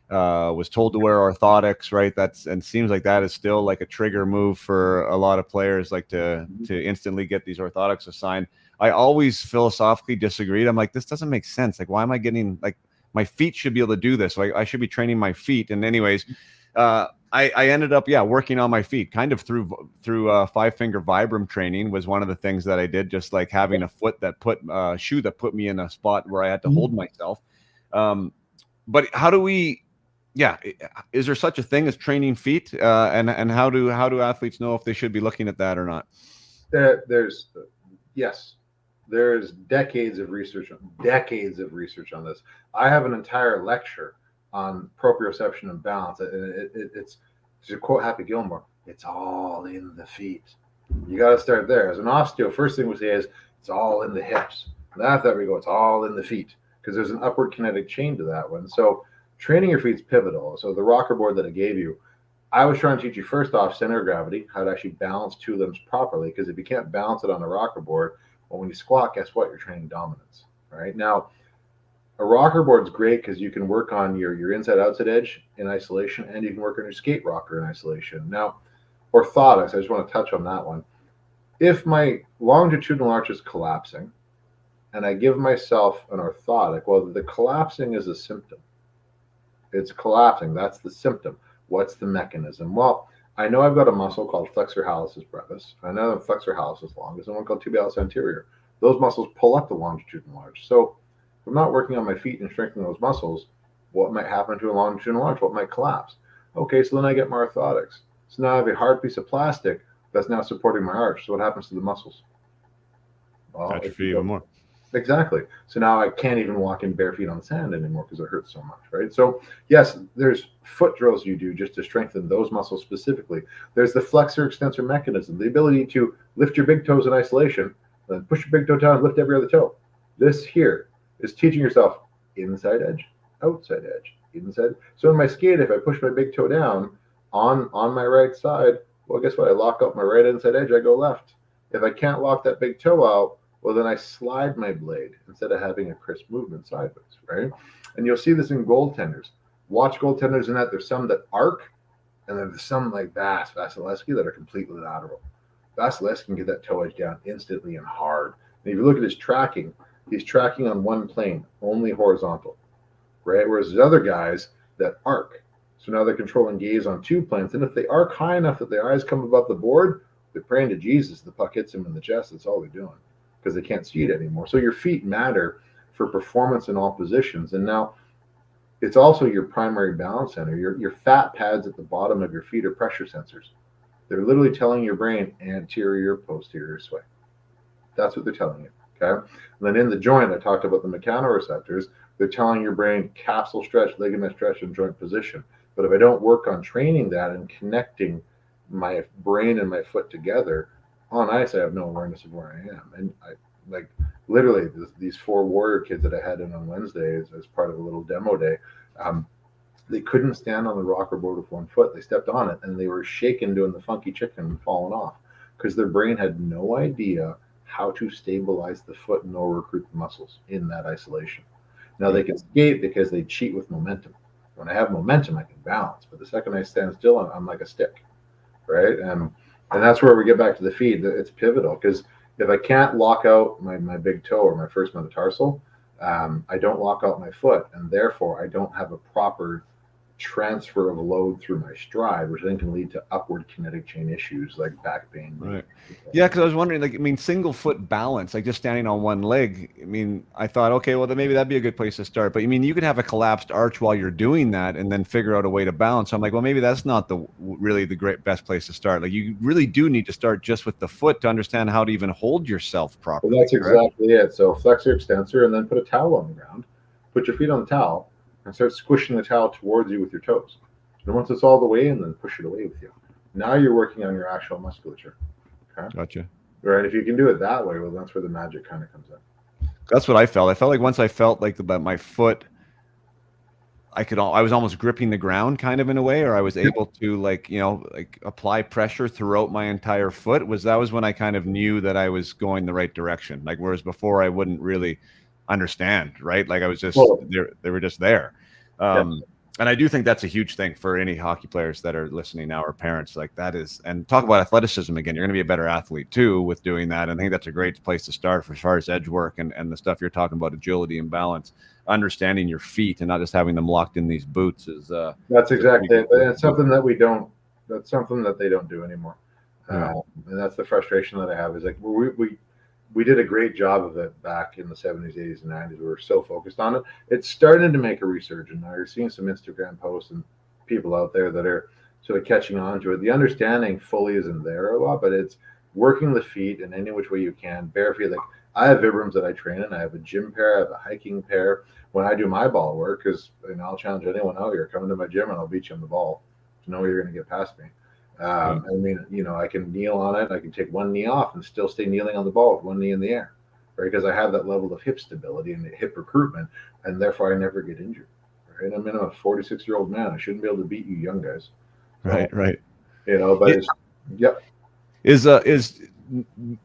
was told to wear orthotics, right? And seems like that is still like a trigger move for a lot of players, like to instantly get these orthotics assigned. I always philosophically disagreed. I'm like, this doesn't make sense. Like, why am I getting, like, my feet should be able to do this? So I should be training my feet. And anyways, I ended up, working on my feet kind of through 5-finger Vibram training was one of the things that I did, just like having a shoe that put me in a spot where I had to hold myself. But how do we, is there such a thing as training feet? And how do athletes know if they should be looking at that or not? Yes, there's decades of research on this. I have an entire lecture on proprioception and balance. It's to quote Happy Gilmore, it's all in the feet. You got to start there. As an osteo, first thing we say is it's all in the hips. And after that we go, it's all in the feet, because there's an upward kinetic chain to that one. So training your feet is pivotal. So the rocker board that I gave you, I was trying to teach you first off center of gravity, how to actually balance 2 limbs properly, because if you can't balance it on a rocker board, well, when you squat, guess what? You're training dominance, right? Now, a rocker board is great because you can work on your inside-outside edge in isolation, and you can work on your skate rocker in isolation. Now, orthotics, I just want to touch on that one. If my longitudinal arch is collapsing and I give myself an orthotic, well, the collapsing is a symptom. It's collapsing. That's the symptom. What's the mechanism? Well, I know I've got a muscle called flexor hallucis brevis. I know the flexor hallucis longus and one called tibialis anterior. Those muscles pull up the longitudinal arch. So if I'm not working on my feet and strengthening those muscles, what might happen to a longitudinal arch? What might collapse? Okay, so then I get my orthotics. So now I have a hard piece of plastic that's now supporting my arch. So what happens to the muscles? Well, atrophy even more. Exactly. So now I can't even walk in bare feet on the sand anymore because it hurts so much, right? So yes, there's foot drills you do just to strengthen those muscles specifically. There's the flexor extensor mechanism, the ability to lift your big toes in isolation, then push your big toe down and lift every other toe. This here is teaching yourself inside edge, outside edge, inside. So in my skate, if I push my big toe down on my right side, well, guess what? I lock up my right inside edge, I go left. If I can't lock that big toe out, well, then I slide my blade instead of having a crisp movement sideways, right? And you'll see this in goaltenders. Watch goaltenders in that. There's some that arc, and then there's some like Vasilevsky that are completely lateral. Vasilevsky can get that toe edge down instantly and hard. And if you look at his tracking, he's tracking on one plane, only horizontal, right? Whereas there's other guys that arc. So now they're controlling gaze on 2 planes. And if they arc high enough that their eyes come above the board, they're praying to Jesus the puck hits him in the chest. That's all they're doing, because they can't see it anymore. So your feet matter for performance in all positions. And now it's also your primary balance center. Your fat pads at the bottom of your feet are pressure sensors. They're literally telling your brain anterior, posterior sway. That's what they're telling you, okay? And then in the joint, I talked about the mechanoreceptors. They're telling your brain capsule stretch, ligament stretch, and joint position. But if I don't work on training that and connecting my brain and my foot together, on ice, I have no awareness of where I am. And I like these 4 warrior kids that I had in on Wednesday as part of a little demo day. they couldn't stand on the rocker board with one foot. They stepped on it and they were shaking, doing the funky chicken and falling off because their brain had no idea how to stabilize the foot nor recruit the muscles in that isolation. Now they can skate because they cheat with momentum. When I have momentum, I can balance, but the second I stand still, I'm like a stick, right? And that's where we get back to the feet. It's pivotal because if I can't lock out my big toe or my first metatarsal, I don't lock out my foot, and therefore I don't have a proper transfer of load through my stride, which then can lead to upward kinetic chain issues like back pain. Right. Yeah, because I was wondering, like, I mean, single foot balance, like just standing on one leg. I mean, I thought, okay, well, then maybe that'd be a good place to start. But I mean, you could have a collapsed arch while you're doing that, and then figure out a way to balance. So I'm like, well, maybe that's not really the best place to start. Like, you really do need to start just with the foot to understand how to even hold yourself properly. Well, that's exactly it. So flexor, extensor, and then put a towel on the ground. Put your feet on the towel and start squishing the towel towards you with your toes. And once it's all the way in, then push it away with you. Now you're working on your actual musculature. Okay. Gotcha. Right. If you can do it that way, well, that's where the magic kind of comes in. That's what I felt. I felt like once I felt like about my foot, I was almost gripping the ground kind of in a way, or I was able to like apply pressure throughout my entire foot. That was when I kind of knew that I was going the right direction. Like, whereas before I wouldn't really understand, right? Like I was just, they were just there. And I do think that's a huge thing for any hockey players that are listening now or parents. Like that is, and talk about athleticism again. You're going to be a better athlete too with doing that. And I think that's a great place to start for as far as edge work and the stuff you're talking about, agility and balance, understanding your feet and not just having them locked in these boots is. That's exactly it. It's something that that's something that they don't do anymore. And that's the frustration that I have is like, we did a great job of it back in the 70s, 80s, and 90s. We were so focused on it. It's starting to make a resurgence. Now you're seeing some Instagram posts and people out there that are sort of catching on to it. The understanding fully isn't there a lot, but it's working the feet in any which way you can. Bare feet. Like I have Vibrams that I train in. I have a gym pair. I have a hiking pair. When I do my ball work, because I'll challenge anyone out here, come into my gym and I'll beat you on the ball. To know you're going to get past me. I mean, I can kneel on it. I can take one knee off and still stay kneeling on the ball with one knee in the air, right? Because I have that level of hip stability and hip recruitment, and therefore I never get injured, right? I mean, I'm a 46-year-old man. I shouldn't be able to beat you young guys. Right. But Is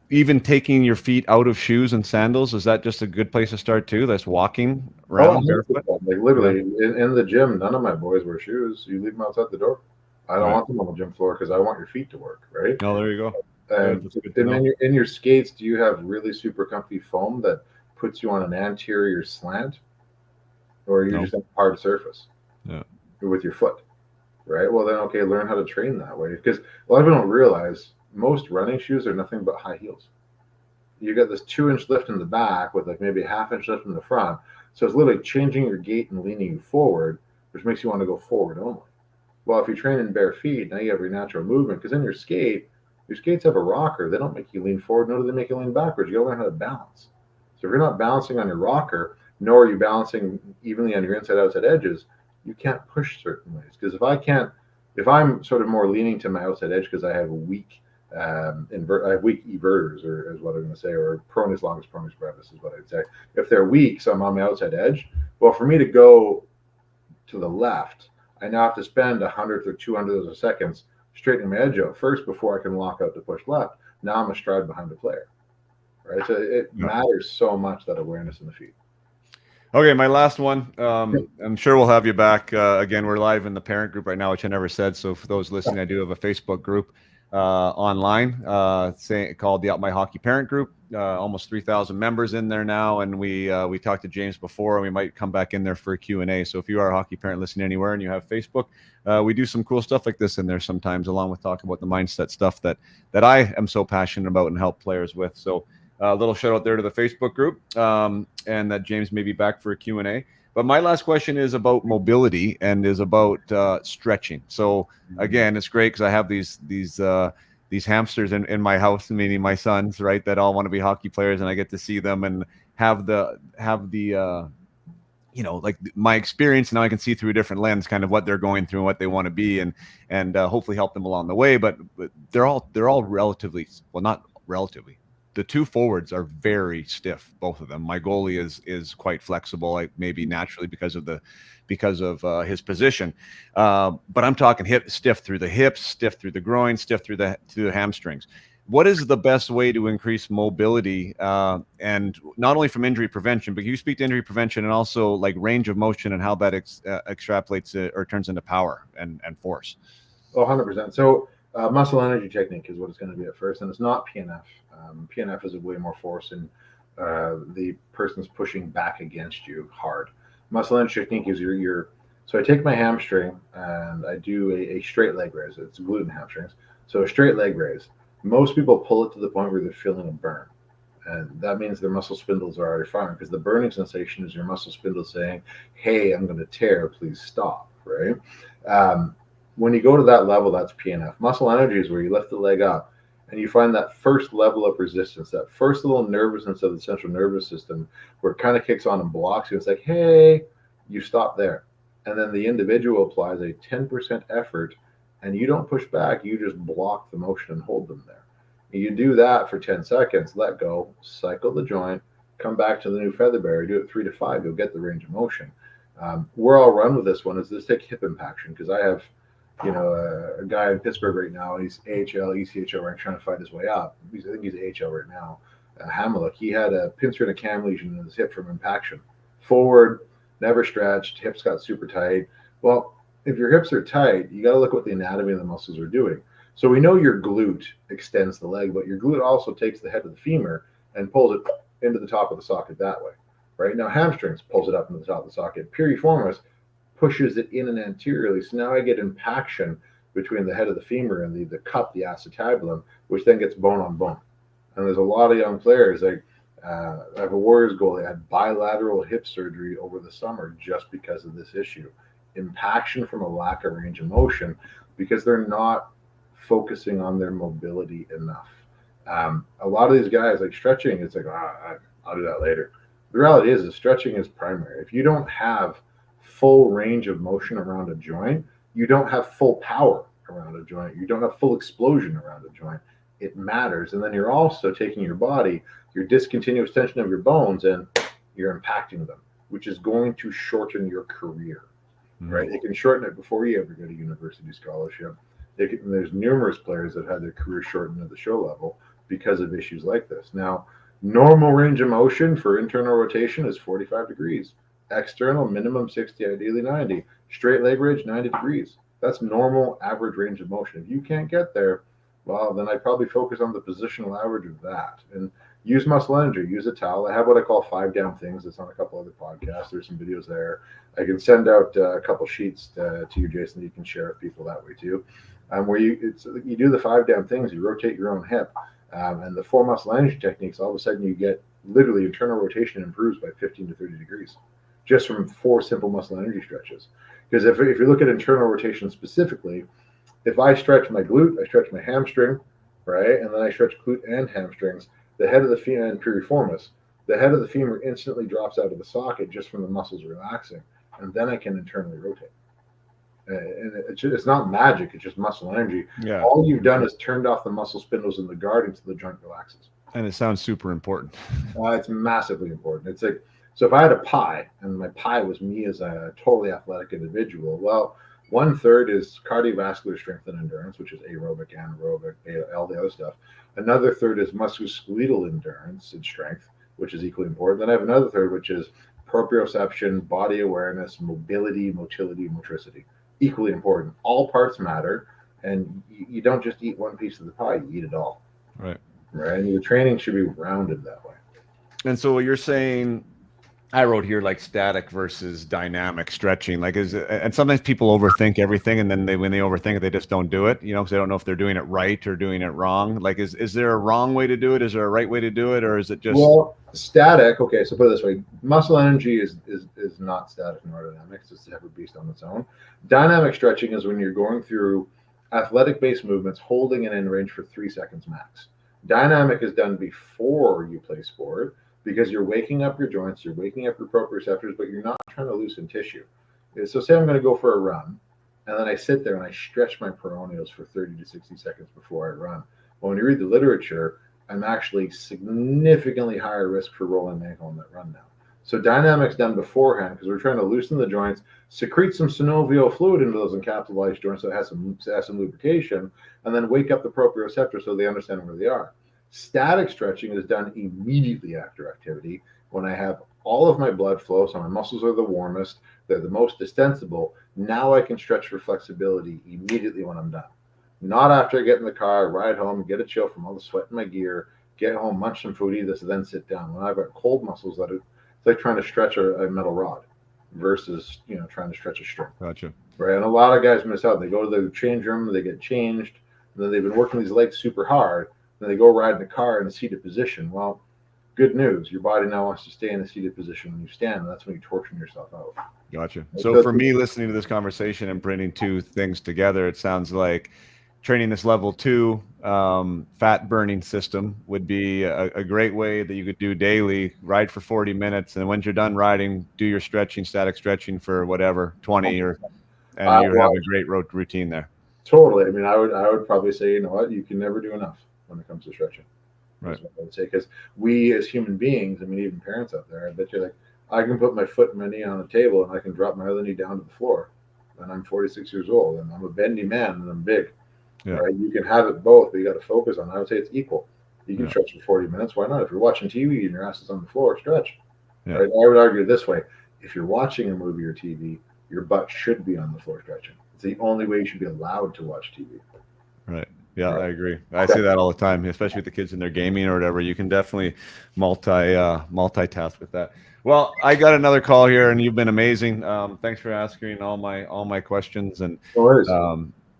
even taking your feet out of shoes and sandals, is that just a good place to start too? That's walking around barefoot? Like literally in the gym, none of my boys wear shoes. You leave them outside the door. I don't want them on the gym floor because I want your feet to work, right? Oh, there you go. And in your skates, do you have really super comfy foam that puts you on an anterior slant, or you just have a hard surface with your foot, right? Well, then okay, learn how to train that way because a lot of people don't realize most running shoes are nothing but high heels. You got this 2-inch lift in the back with like maybe a 1/2-inch lift in the front, so it's literally changing your gait and leaning you forward, which makes you want to go forward only. Well, if you train in bare feet, now you have your natural movement because in your skates have a rocker. They don't make you lean forward, nor do they make you lean backwards. You got to learn how to balance. So if you're not balancing on your rocker, nor are you balancing evenly on your inside-outside edges, you can't push certain ways. Because if I'm sort of more leaning to my outside edge because I have weak everters, or is what I'm going to say, or pronus longus, pronus brevis is what I'd say. If they're weak, so I'm on my outside edge. Well, for me to go to the left, I now have to spend 100th or 200th of seconds straightening my edge out first before I can lock out to push left. Now I'm a stride behind the player, right? So it matters so much, that awareness in the feet. Okay, my last one. I'm sure we'll have you back again. We're live in the parent group right now, which I never said. So for those listening, I do have a Facebook group online called the Out My Hockey Parent Group. Almost 3,000 members in there now, and we talked to James before, and we might come back in there for a Q&A. So if you are a hockey parent listening anywhere and you have Facebook, we do some cool stuff like this in there sometimes, along with talking about the mindset stuff that I am so passionate about and help players with. So a little shout out there to the Facebook group, and that James may be back for a Q&A. But my last question is about mobility and is about stretching. So again, it's great because I have these hamsters in my house, meaning my sons, right, that all want to be hockey players, and I get to see them and have the like my experience. Now I can see through a different lens kind of what they're going through and what they want to be, and hopefully help them along the way. But they're all relatively, well, not relatively, the two forwards are very stiff, both of them. My goalie is quite flexible, like maybe naturally because of his position. But I'm talking stiff through the hips, stiff through the groin, stiff through the hamstrings. What is the best way to increase mobility, and not only from injury prevention, but you speak to injury prevention and also like range of motion and how that extrapolates or turns into power and force? Oh, 100%. So muscle energy technique is what it's going to be at first, and it's not PNF. PNF is a way more force, and the person's pushing back against you hard. Muscle energy technique is so I take my hamstring and I do a straight leg raise. It's glute and hamstrings. So a straight leg raise. Most people pull it to the point where they're feeling a burn. And that means their muscle spindles are already firing, because the burning sensation is your muscle spindle saying, hey, I'm going to tear, please stop, right? When you go to that level, that's PNF. Muscle energy is where you lift the leg up and you find that first level of resistance, that first little nervousness of the central nervous system where it kind of kicks on and blocks you. It's like, hey, you stop there. And then the individual applies a 10% effort and you don't push back, you just block the motion and hold them there. You do that for 10 seconds, let go, cycle the joint, come back to the new feather barrier, do it 3 to 5, you'll get the range of motion. Where I'll run with this one is let's take hip impaction, because I have a guy in Pittsburgh right now. He's AHL, ECHL rank, trying to fight his way up. I think he's AHL right now. Hamiluk, he had a pincer and a cam lesion in his hip from impaction. Forward, never stretched, hips got super tight. Well, if your hips are tight, you got to look at what the anatomy of the muscles are doing. So we know your glute extends the leg, but your glute also takes the head of the femur and pulls it into the top of the socket that way. Right now, hamstrings pulls it up into the top of the socket. Piriformis pushes it in and anteriorly. So now I get impaction between the head of the femur and the cup, the acetabulum, which then gets bone on bone. And there's a lot of young players, like I have a Warriors goalie, had bilateral hip surgery over the summer just because of this issue. Impaction from a lack of range of motion, because they're not focusing on their mobility enough. A lot of these guys, like stretching, it's like, I'll do that later. The reality is stretching is primary. If you don't have full range of motion around a joint, you don't have full power around a joint, you don't have full explosion around a joint. It matters. And then you're also taking your body, your discontinuous tension of your bones, and you're impacting them, which is going to shorten your career, right? It can shorten it before you ever get a university scholarship. There's numerous players that had their career shortened at the show level because of issues like this. Now, normal range of motion for internal rotation is 45 degrees. External, minimum 60, ideally 90. Straight leg raise, 90 degrees. That's normal average range of motion. If you can't get there, well, then I'd probably focus on the positional average of that. And use muscle energy, use a towel. I have what I call 5 down things. It's on a couple other podcasts. There's some videos there. I can send out a couple sheets to you, Jason, that you can share with people that way too. Where you do the 5 down things, you rotate your own hip. And the 4 muscle energy techniques, all of a sudden you get literally internal rotation improves by 15 to 30 degrees just from 4 simple muscle energy stretches. Because if you look at internal rotation specifically, if I stretch my glute, I stretch my hamstring, right? And then I stretch glute and hamstrings, the head of the femur and piriformis, the head of the femur instantly drops out of the socket just from the muscles relaxing. And then I can internally rotate. And it's not magic, it's just muscle energy. Yeah. All you've done is turned off the muscle spindles in the guard until the joint relaxes. And it sounds super important. It's massively important. It's like, so if I had a pie and my pie was me as a totally athletic individual, well, 1/3 is cardiovascular strength and endurance, which is aerobic, anaerobic, all the other stuff. Another third is musculoskeletal endurance and strength, which is equally important. Then I have another third, which is proprioception, body awareness, mobility, motility, motricity. Equally important. All parts matter, and you don't just eat one piece of the pie, you eat it all. Right. And your training should be rounded that way. And so what you're saying, I wrote here like static versus dynamic stretching. Like and sometimes people overthink everything, and then when they overthink it, they just don't do it, because they don't know if they're doing it right or doing it wrong. Like, is there a wrong way to do it? Is there a right way to do it? Or is it just... Well, static, okay, so put it this way. Muscle energy is not static nor dynamic. It's a separate beast on its own. Dynamic stretching is when you're going through athletic-based movements, holding it in range for 3 seconds max. Dynamic is done before you play sport, because you're waking up your joints, you're waking up your proprioceptors, but you're not trying to loosen tissue. So say I'm going to go for a run, and then I sit there and I stretch my peroneals for 30 to 60 seconds before I run. Well, when you read the literature, I'm actually significantly higher risk for rolling an ankle on that run now. So dynamics done beforehand, because we're trying to loosen the joints, secrete some synovial fluid into those encapsulated joints so it has some lubrication, and then wake up the proprioceptors so they understand where they are. Static stretching is done immediately after activity when I have all of my blood flow, so my muscles are the warmest, they're the most distensible. Now I can stretch for flexibility immediately when I'm done. Not after I get in the car, ride home, get a chill from all the sweat in my gear, get home, munch some food, eat this, then sit down. When I've got cold muscles, that it's like trying to stretch a metal rod versus trying to stretch a string. Gotcha. Right, and a lot of guys miss out. They go to the change room, they get changed, and then they've been working these legs super hard. Then they go ride in the car in a seated position. Well, good news, your body now wants to stay in a seated position when you stand, and that's when you're torturing yourself out. Gotcha. So for me, listening to this conversation and bringing two things together, it sounds like training this level 2 fat burning system would be a great way that you could do daily. Ride for 40 minutes, and when you're done riding, do your stretching, static stretching for whatever 20 and you have a great routine there. Totally. I mean, I would probably say, you know what, you can never do enough when it comes to stretching. Right. That's what I would say, because we as human beings, I mean, even parents out there, I bet you, like, I can put my foot and my knee on the table and I can drop my other knee down to the floor. And I'm 46 years old and I'm a bendy man and I'm big. Yeah. Right? You can have it both, but you got to focus on it. I would say it's equal. You can Yeah. stretch for 40 minutes. Why not? If you're watching TV and your ass is on the floor, stretch. Yeah. Right? I would argue this way. If you're watching a movie or TV, your butt should be on the floor stretching. It's the only way you should be allowed to watch TV. Right. Yeah, I agree. I say that all the time, especially with the kids in their gaming or whatever. You can definitely multitask with that. Well, I got another call here, and you've been amazing. Thanks for answering all my questions, and No worries.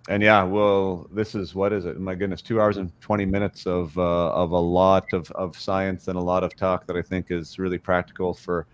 And yeah, well, this is, what is it? My goodness, 2 hours and 20 minutes of a lot of science and a lot of talk that I think is really practical for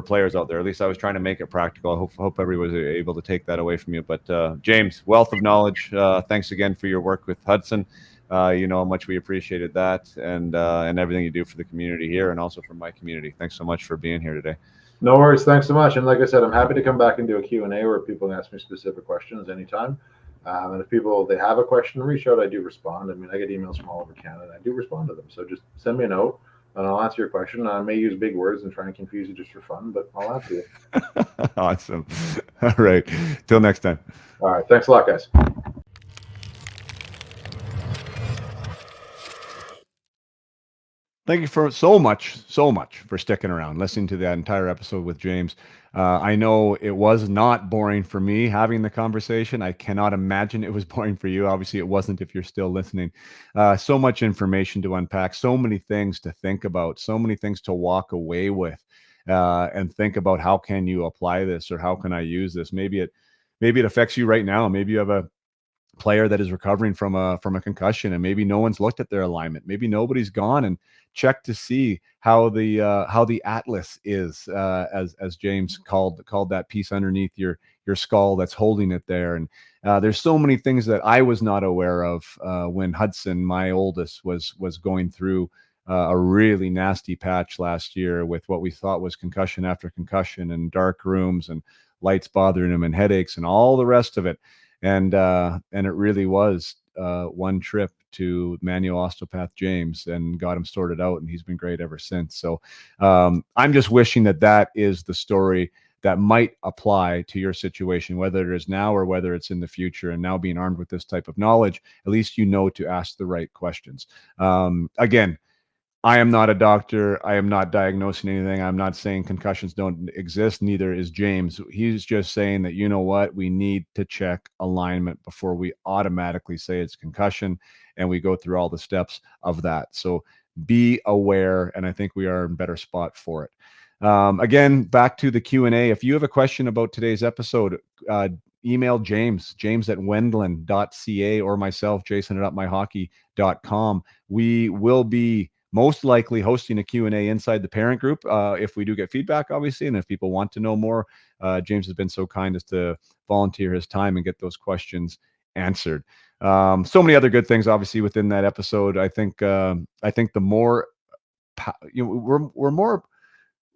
players out there. At least I was trying to make it practical. I hope everybody was able to take that away from you. But James, wealth of knowledge. Thanks again for your work with Hudson. You know how much we appreciated that, and everything you do for the community here and also for my community. Thanks so much for being here today. No worries. Thanks so much. And like I said, I'm happy to come back and do a Q&A where people can ask me specific questions anytime. And if they have a question to reach out, I do respond. I mean, I get emails from all over Canada. I do respond to them. So just send me a note and I'll answer your question. I may use big words and try and confuse you just for fun, but I'll answer you. Awesome. All right. Till next time. All right. Thanks a lot, guys. Thank you so much for sticking around, listening to that entire episode with James. I know it was not boring for me having the conversation. I cannot imagine it was boring for you. Obviously, it wasn't if you're still listening. So much information to unpack, so many things to think about, so many things to walk away with, and think about how can you apply this or how can I use this? Maybe it affects you right now. Maybe you have a player that is recovering from a concussion and maybe no one's looked at their alignment. Maybe nobody's gone and checked to see how the atlas is, as James called that piece underneath your skull that's holding it there. And there's so many things that I was not aware of when Hudson, my oldest, was going through a really nasty patch last year with what we thought was concussion after concussion and dark rooms and lights bothering him and headaches and all the rest of it. And it really was one trip to Manual Osteopath James and got him sorted out, and he's been great ever since. So I'm just wishing that is the story that might apply to your situation, whether it is now or whether it's in the future. And now being armed with this type of knowledge, at least you know to ask the right questions. Again, I am not a doctor. I am not diagnosing anything. I'm not saying concussions don't exist. Neither is James. He's just saying that, you know what, we need to check alignment before we automatically say it's concussion, and we go through all the steps of that. So be aware, and I think we are in a better spot for it. Again, back to the Q&A. If you have a question about today's episode, email James at Wendland.ca, or myself, Jason@myhockey.com. We will be most likely hosting a Q&A inside the parent group if we do get feedback, obviously, and if people want to know more. James has been so kind as to volunteer his time and get those questions answered. So many other good things, obviously, within that episode. I think the more we're more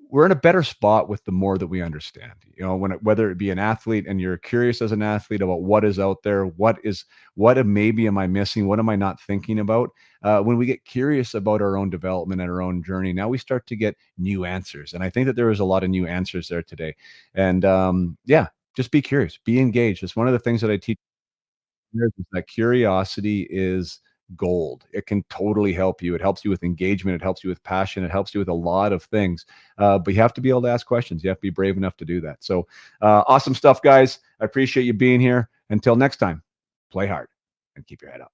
we're in a better spot with the more that we understand. Whether it be an athlete and you're curious as an athlete about what is out there, maybe am I missing, what am I not thinking about? When we get curious about our own development and our own journey, now we start to get new answers. And I think that there is a lot of new answers there today. And yeah, just be curious, be engaged. It's one of the things that I teach is that curiosity is gold. It can totally help you. It helps you with engagement. It helps you with passion. It helps you with a lot of things. But you have to be able to ask questions. You have to be brave enough to do that. So awesome stuff, guys. I appreciate you being here. Until next time, play hard and keep your head up.